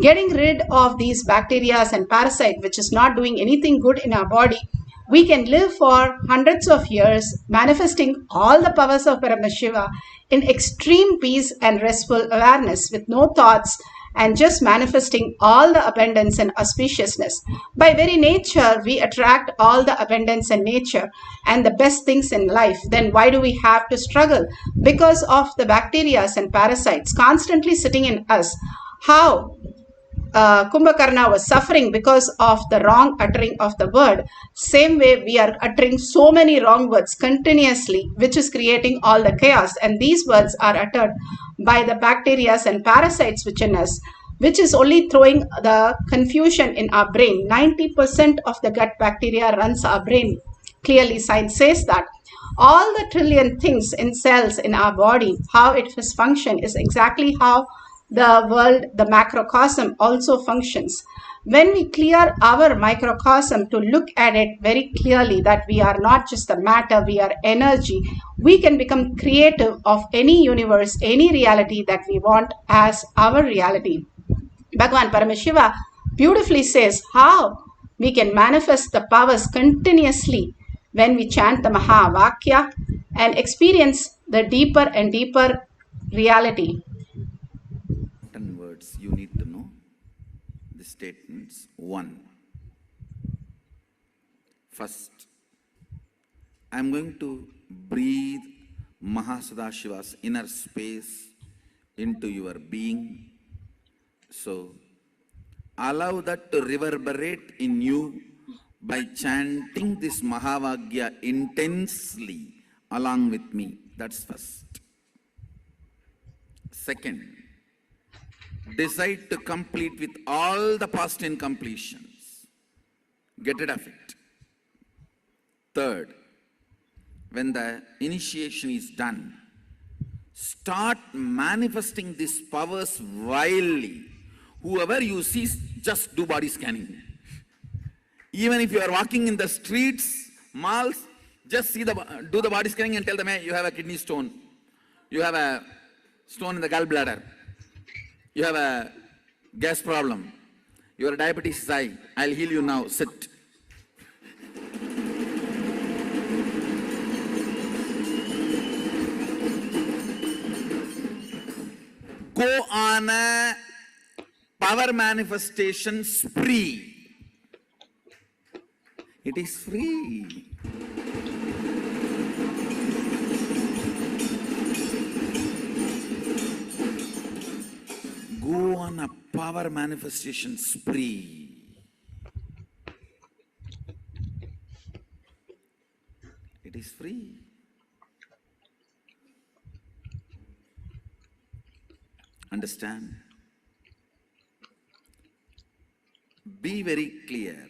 Getting rid of these bacteria and parasite which is not doing anything good in our body, we can live for hundreds of years manifesting all the powers of Paramashiva in extreme peace and restful awareness with no thoughts, and just manifesting all the abundance and auspiciousness. By very nature, we attract all the abundance and nature and the best things in life. Then why do we have to struggle? Because of the bacteria and parasites constantly sitting in us. How Kumbhakarna was suffering because of the wrong uttering of the word. Same way we are uttering so many wrong words continuously, which is creating all the chaos. And these words are uttered by the bacteria and parasites within us, which is only throwing the confusion in our brain. 90% of the gut bacteria runs our brain. Clearly, science says that. All the trillion things in cells in our body, how it function is exactly how the world, the macrocosm also functions. When we clear our microcosm to look at it very clearly that we are not just the matter, we are energy, we can become creative of any universe, any reality that we want as our reality. Bhagavan Paramashiva beautifully says how we can manifest the powers continuously when we chant the Mahavakya and experience the deeper and deeper reality. 10 words you need to know. The statements. 1. First, I am going to breathe Mahasadashiva's inner space into your being So, allow that to reverberate in you by chanting this Mahavagya intensely along with me. That's first. Second, decide to complete with all the past incompletions. Get rid of it. Third, when the initiation is done, start manifesting these powers wildly. Whoever you see, just do body scanning. Even if you are walking in the streets, malls, just do the body scanning and tell them, hey, you have a kidney stone. You have a stone in the gallbladder. You have a gas problem. Your diabetes is high. I'll heal you now. Sit. Go on a power manifestation spree. It is free. Go on a power manifestation spree. It is free. Understand? Be very clear.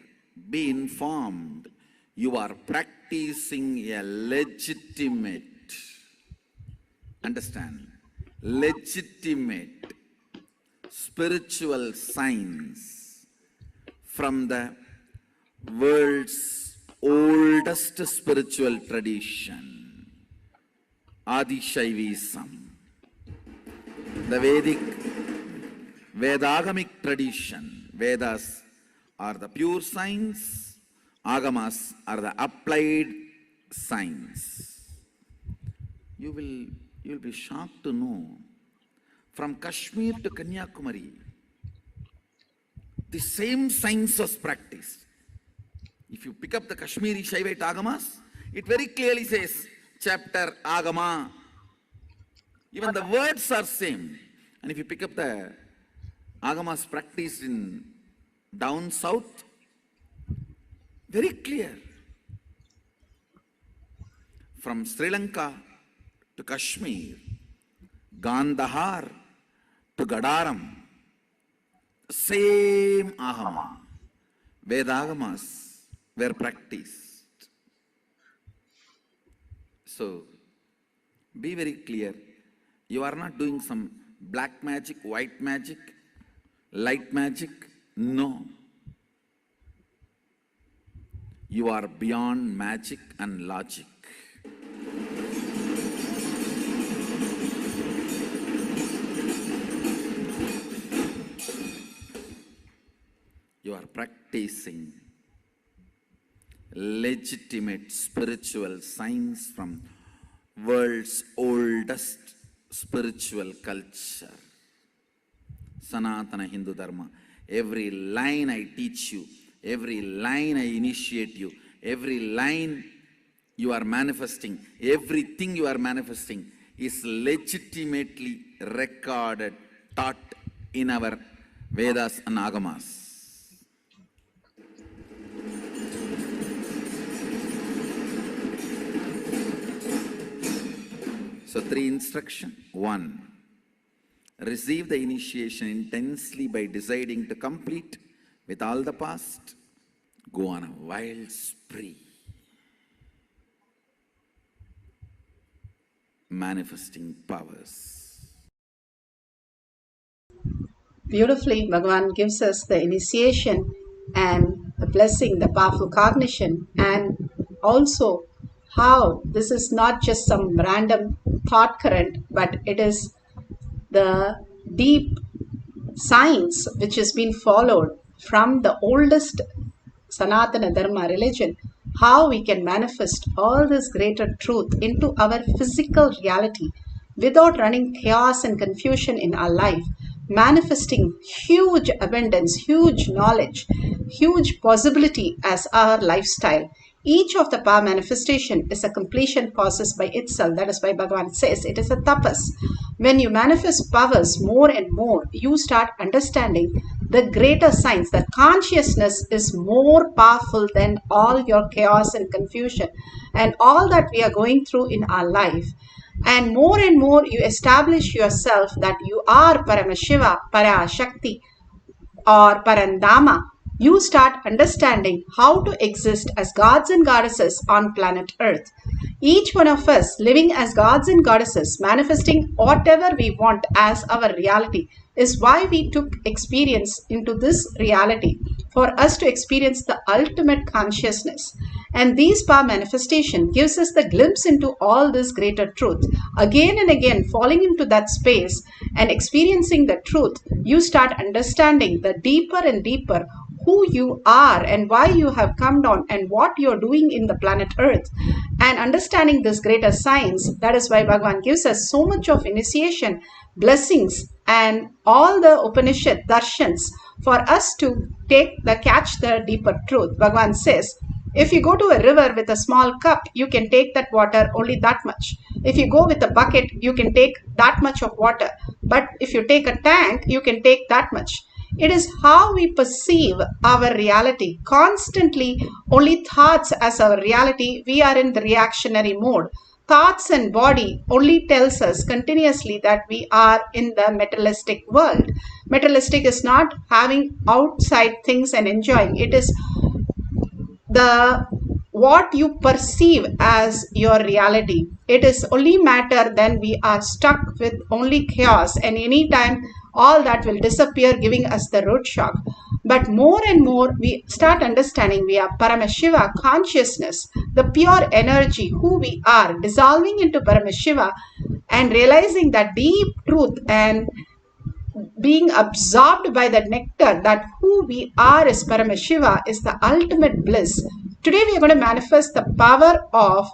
Be informed. You are practicing a legitimate, understand, legitimate spiritual science from the world's oldest spiritual tradition, Adi Shaivism, the Vedic, Vedagamic tradition. Vedas are the pure science, Agamas are the applied science. You will be shocked to know, from Kashmir to Kanyakumari, the same science was practiced. If you pick up the Kashmiri Shaivite Agamas, it very clearly says, chapter Agama. Even the words are same. And if you pick up the Agamas practiced in down south, very clear. From Sri Lanka to Kashmir, Gandhar to Gadaram, same Ahama, Vedagamas were practiced. So, be very clear. You are not doing some black magic, white magic, light magic. No. You are beyond magic and logic. You are practicing legitimate spiritual science from world's oldest spiritual culture, Sanatana Hindu Dharma. Every line I teach you, every line I initiate you, every line you are manifesting, everything you are manifesting is legitimately recorded, taught in our Vedas and Agamas. So 3 instructions. 1. Receive the initiation intensely by deciding to complete with all the past. Go on a wild spree, manifesting powers. Beautifully, Bhagavan gives us the initiation and the blessing, the powerful cognition, and also how this is not just some random thought current, but it is the deep science which has been followed from the oldest Sanatana Dharma religion, how we can manifest all this greater truth into our physical reality without running chaos and confusion in our life, manifesting huge abundance, huge knowledge, huge possibility as our lifestyle. Each of the power manifestation is a completion process by itself. That is why Bhagavan says it is a tapas. When you manifest powers more and more, you start understanding the greater signs that consciousness is more powerful than all your chaos and confusion and all that we are going through in our life. And more you establish yourself that you are Paramashiva, Parashakti, or Parandama. You start understanding how to exist as gods and goddesses on planet Earth. Each one of us living as gods and goddesses, manifesting whatever we want as our reality, is why we took experience into this reality, for us to experience the ultimate consciousness. And these power manifestation gives us the glimpse into all this greater truth. Again and again, falling into that space and experiencing the truth, you start understanding the deeper and deeper who you are and why you have come down and what you're doing in the planet Earth, and understanding this greater science. That is why Bhagavan gives us so much of initiation, blessings, and all the Upanishad darshans for us to catch the deeper truth. Bhagavan says, if you go to a river with a small cup, you can take that water only that much. If you go with a bucket, you can take that much of water. But if you take a tank, you can take that much. It is how we perceive our reality. Constantly, only thoughts as our reality, we are in the reactionary mode. Thoughts and body only tells us continuously that we are in the materialistic world. Materialistic is not having outside things and enjoying. It is what you perceive as your reality. It is only matter then we are stuck with only chaos, and anytime all that will disappear, giving us the root shock. But more and more we start understanding we are Paramashiva consciousness, the pure energy, who we are, dissolving into Paramashiva and realizing that deep truth and being absorbed by the nectar that who we are as Paramashiva is the ultimate bliss. Today we are going to manifest the power of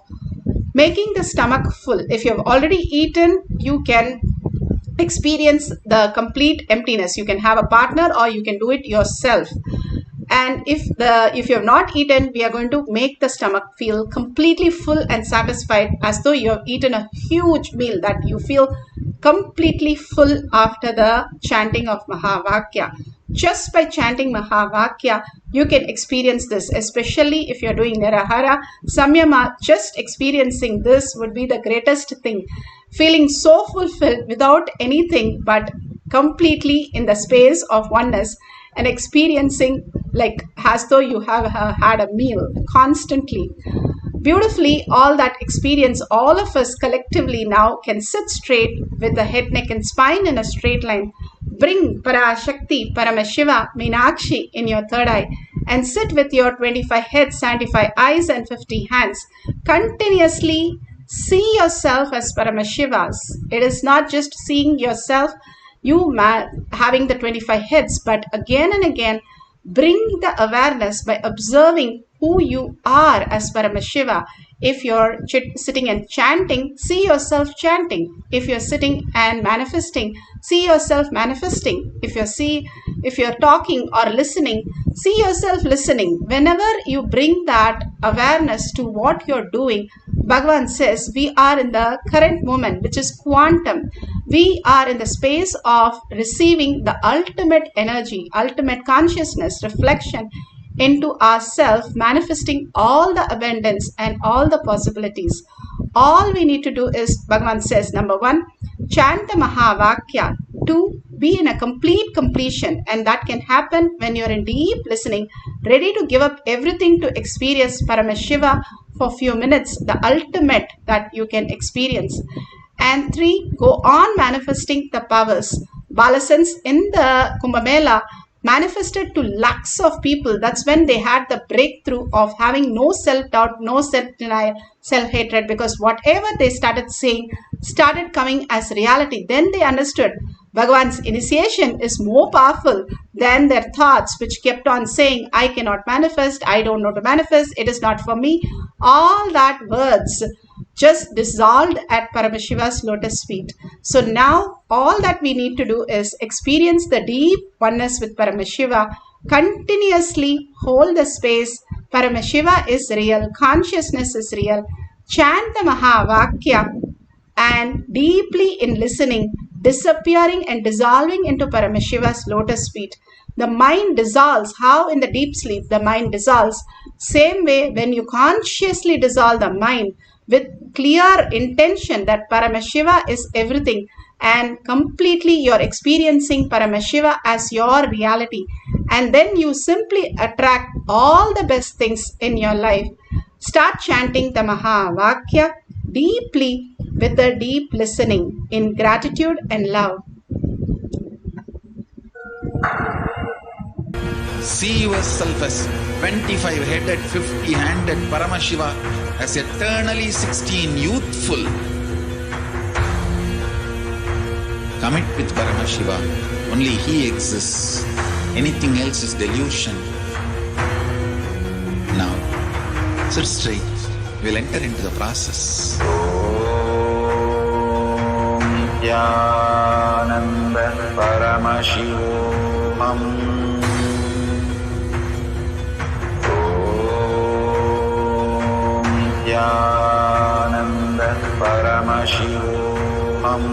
making the stomach full. If you have already eaten, you can experience the complete emptiness. You can have a partner or you can do it yourself. And if you have not eaten, we are going to make the stomach feel completely full and satisfied, as though you have eaten a huge meal, that you feel completely full after the chanting of Mahavakya. Just by chanting Mahavakya, you can experience this, especially if you're doing Nirahara, Samyama. Just experiencing this would be the greatest thing. Feeling so fulfilled without anything but completely in the space of oneness, and experiencing like as though you have had a meal constantly. Beautifully, all that experience, all of us collectively now can sit straight with the head, neck and spine in a straight line. Bring Parashakti, Paramashiva, Meenakshi in your third eye and sit with your 25 heads, 75 eyes and 50 hands. Continuously see yourself as Paramashivas. It is not just seeing yourself, having the 25 heads, but again and again bring the awareness by observing who you are as Paramashiva. If you're sitting and chanting, see yourself chanting. If you're sitting and manifesting, see yourself manifesting. If you're talking or listening, see yourself listening. Whenever you bring that awareness to what you're doing, Bhagavan says we are in the current moment, which is quantum. We are in the space of receiving the ultimate energy, ultimate consciousness, reflection into ourself, manifesting all the abundance and all the possibilities. All we need to do is, Bhagavan says, number 1, chant the Mahavakya. 2, be in a complete completion, and that can happen when you're in deep listening, ready to give up everything to experience Paramashiva for a few minutes, the ultimate that you can experience. And 3, go on manifesting the powers. Balasans in the Kumbh Mela manifested to lakhs of people. That's when they had the breakthrough of having no self-doubt, no self-denial, self-hatred, because whatever they started saying started coming as reality. Then they understood Bhagavan's initiation is more powerful than their thoughts, which kept on saying, I cannot manifest, I don't know to manifest, it is not for me. All that words just dissolved at Paramashiva's lotus feet. So now all that we need to do is experience the deep oneness with Paramashiva Continuously hold the space. Paramashiva is real. Consciousness is real. Chant the Mahavakya and deeply in listening, disappearing and dissolving into Paramashiva's lotus feet. The mind dissolves. How in the deep sleep the mind dissolves. Same way, when you consciously dissolve the mind with clear intention that Paramashiva is everything and completely you're experiencing Paramashiva as your reality, and then you simply attract all the best things in your life. Start chanting the Mahavakya deeply with a deep listening in gratitude and love. See yourself as 25-headed, 50-handed Paramashiva, as eternally 16, youthful. Commit with Paramashiva. Only He exists. Anything else is delusion. Now, sit straight. We'll enter into the process. Nithyananda Paramashivoham. Nithyananda Paramashivoham.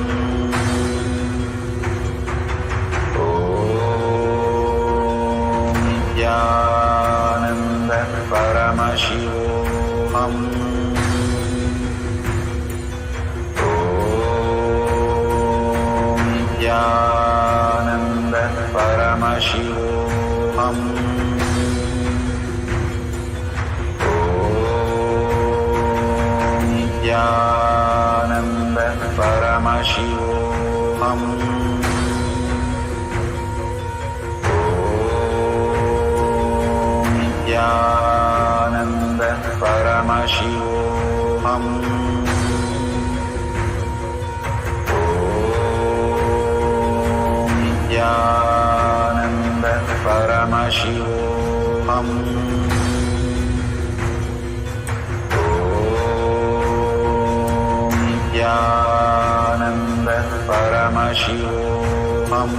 Nithyananda Paramashivoham. Nithyananda Paramashivoham. Nithyananda Paramashivoham. Nithyananda Paramashivoham. Nithyananda Paramashivoham. Nithyananda Paramashivoham.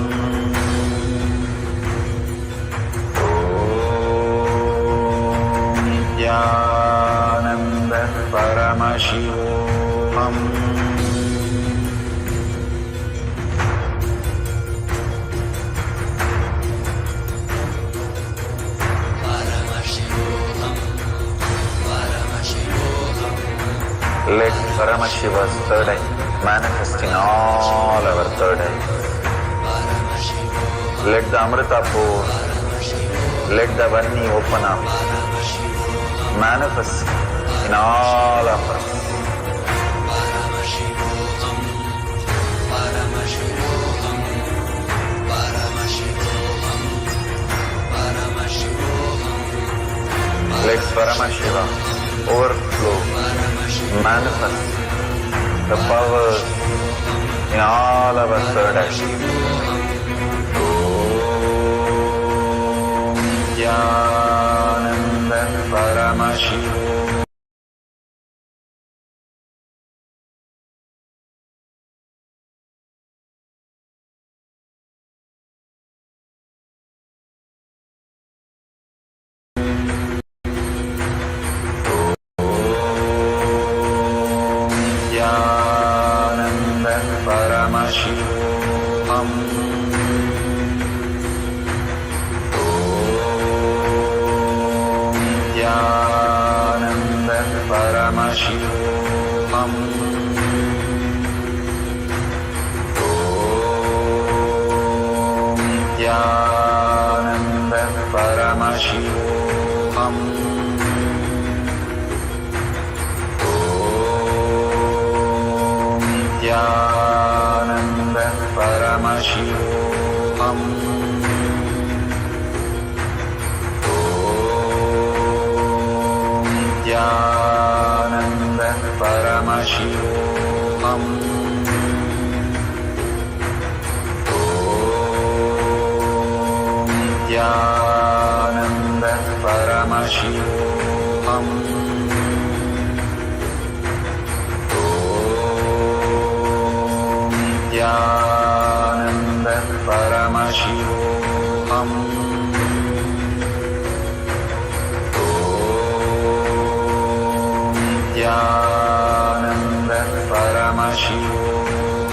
Nithyananda Paramashivoham. Let Paramashiva's third eye manifest in all our third eyes. Let the Amrita pour, let the Vanni open up, manifest in all of us. Let Paramashiva overflow, manifest the powers in all our third eyes. Nithyananda Paramashivoham. Nithyananda Paramashivoham. Nithyananda Paramashivoham. Nithyananda Paramashivoham. Nithyananda Paramashivoham. Nithyananda Paramashivoham. Nithyananda Paramashivoham. Nithyananda Paramashivoham.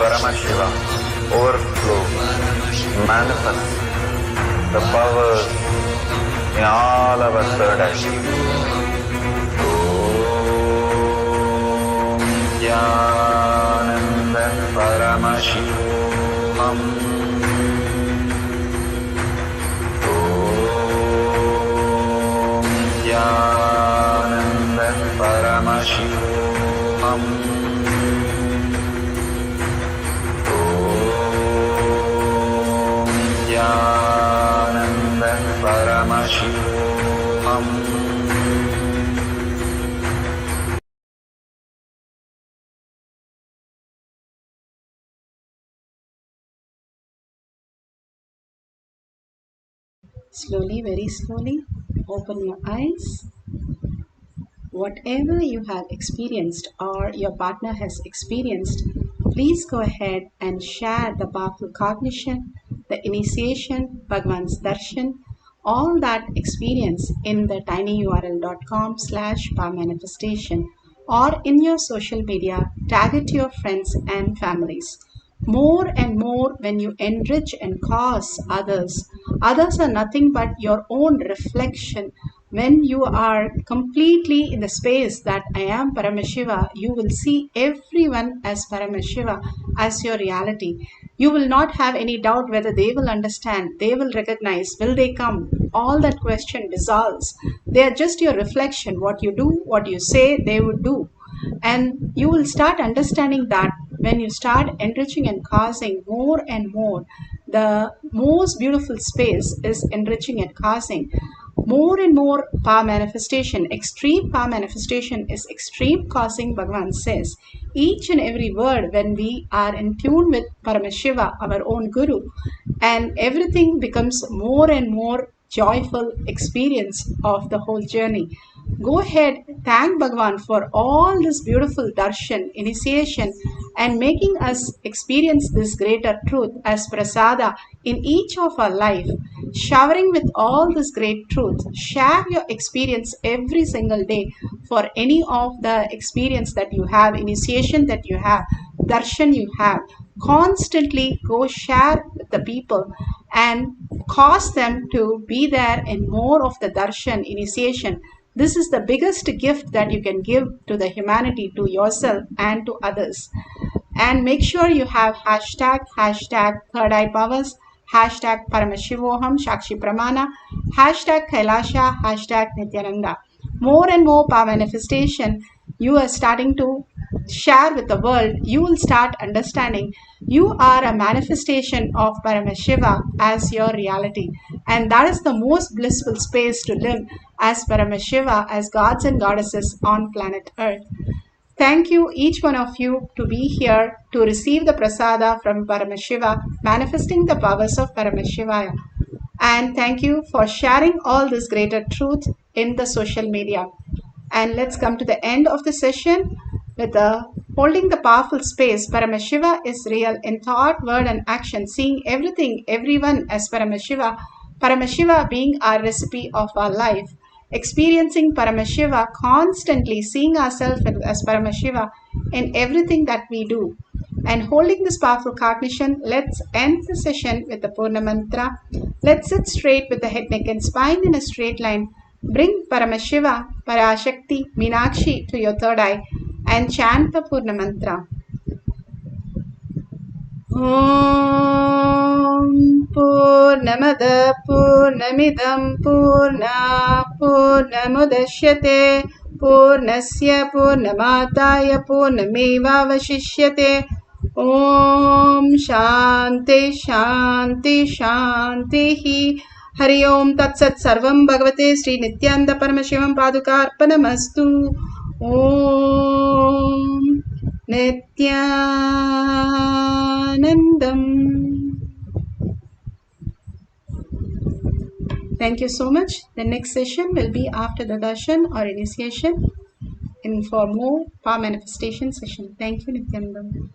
Paramashiva overflow, manifest the powers in all our third eye. Om Nithyananda Paramashivoham. Om Nithyananda Paramashivoham. Om Nithyananda Paramashivoham. Slowly, very slowly, open your eyes. Whatever you have experienced or your partner has experienced, please go ahead and share the powerful cognition, the initiation, Bhagwan's darshan, all that experience in the tinyurl.com/powermanifestation or in your social media. Tag it to your friends and families. More and more, when you enrich and cause others, others are nothing but your own reflection. When you are completely in the space that I am Paramashiva, you will see everyone as Paramashiva, as your reality. You will not have any doubt whether they will understand, they will recognize, will they come? All that question dissolves. They are just your reflection. What you do, what you say, they would do. And you will start understanding that when you start enriching and causing more and more, the most beautiful space is enriching and causing. More and more power manifestation, extreme power manifestation is extreme causing, Bhagavan says. Each and every word, when we are in tune with Paramashiva, our own Guru, and everything becomes more and more joyful experience of the whole journey. Go ahead, thank Bhagavan for all this beautiful darshan, initiation, and making us experience this greater truth as prasada in each of our life. Showering with all this great truth, share your experience every single day for any of the experience that you have, initiation that you have, darshan you have. Constantly go share with the people and cause them to be there in more of the darshan, initiation. This is the biggest gift that you can give to the humanity, to yourself and to others. And make sure you have hashtag third eye powers, hashtag Paramashivoham, Shakshi Pramana, hashtag Kailasha, hashtag Nithyananda. More and more power manifestation you are starting to share with the world, you will start understanding you are a manifestation of Paramashiva as your reality. And that is the most blissful space to live as Paramashiva, as gods and goddesses on planet Earth. Thank you, each one of you, to be here to receive the prasada from Paramashiva, manifesting the powers of Paramashivaya. And thank you for sharing all this greater truth in the social media. And let's come to the end of the session with holding the powerful space. Paramashiva is real in thought, word, and action, seeing everything, everyone as Paramashiva. Paramashiva being our recipe of our life. Experiencing Paramashiva, constantly seeing ourselves as Paramashiva in everything that we do. And holding this powerful cognition, let's end the session with the Purna Mantra. Let's sit straight with the head, neck, and spine in a straight line. Bring Paramashiva, Parashakti, Meenakshi to your third eye and chant the Purna Mantra. Om Purnamada Purnamidam Purna Purnamudashyate Purnasya Purnamataya Purnameva Vashishyate. Om Shanti Shanti Shanti. Hari Om Tat Sat Sarvam Bhagavate Sri Nithyananda Paramashivam Padukarpanamastu. Om Nithyanandam. Thank you so much. The next session will be after the darshan or initiation for more power manifestation session. Thank you, Nithyanandam.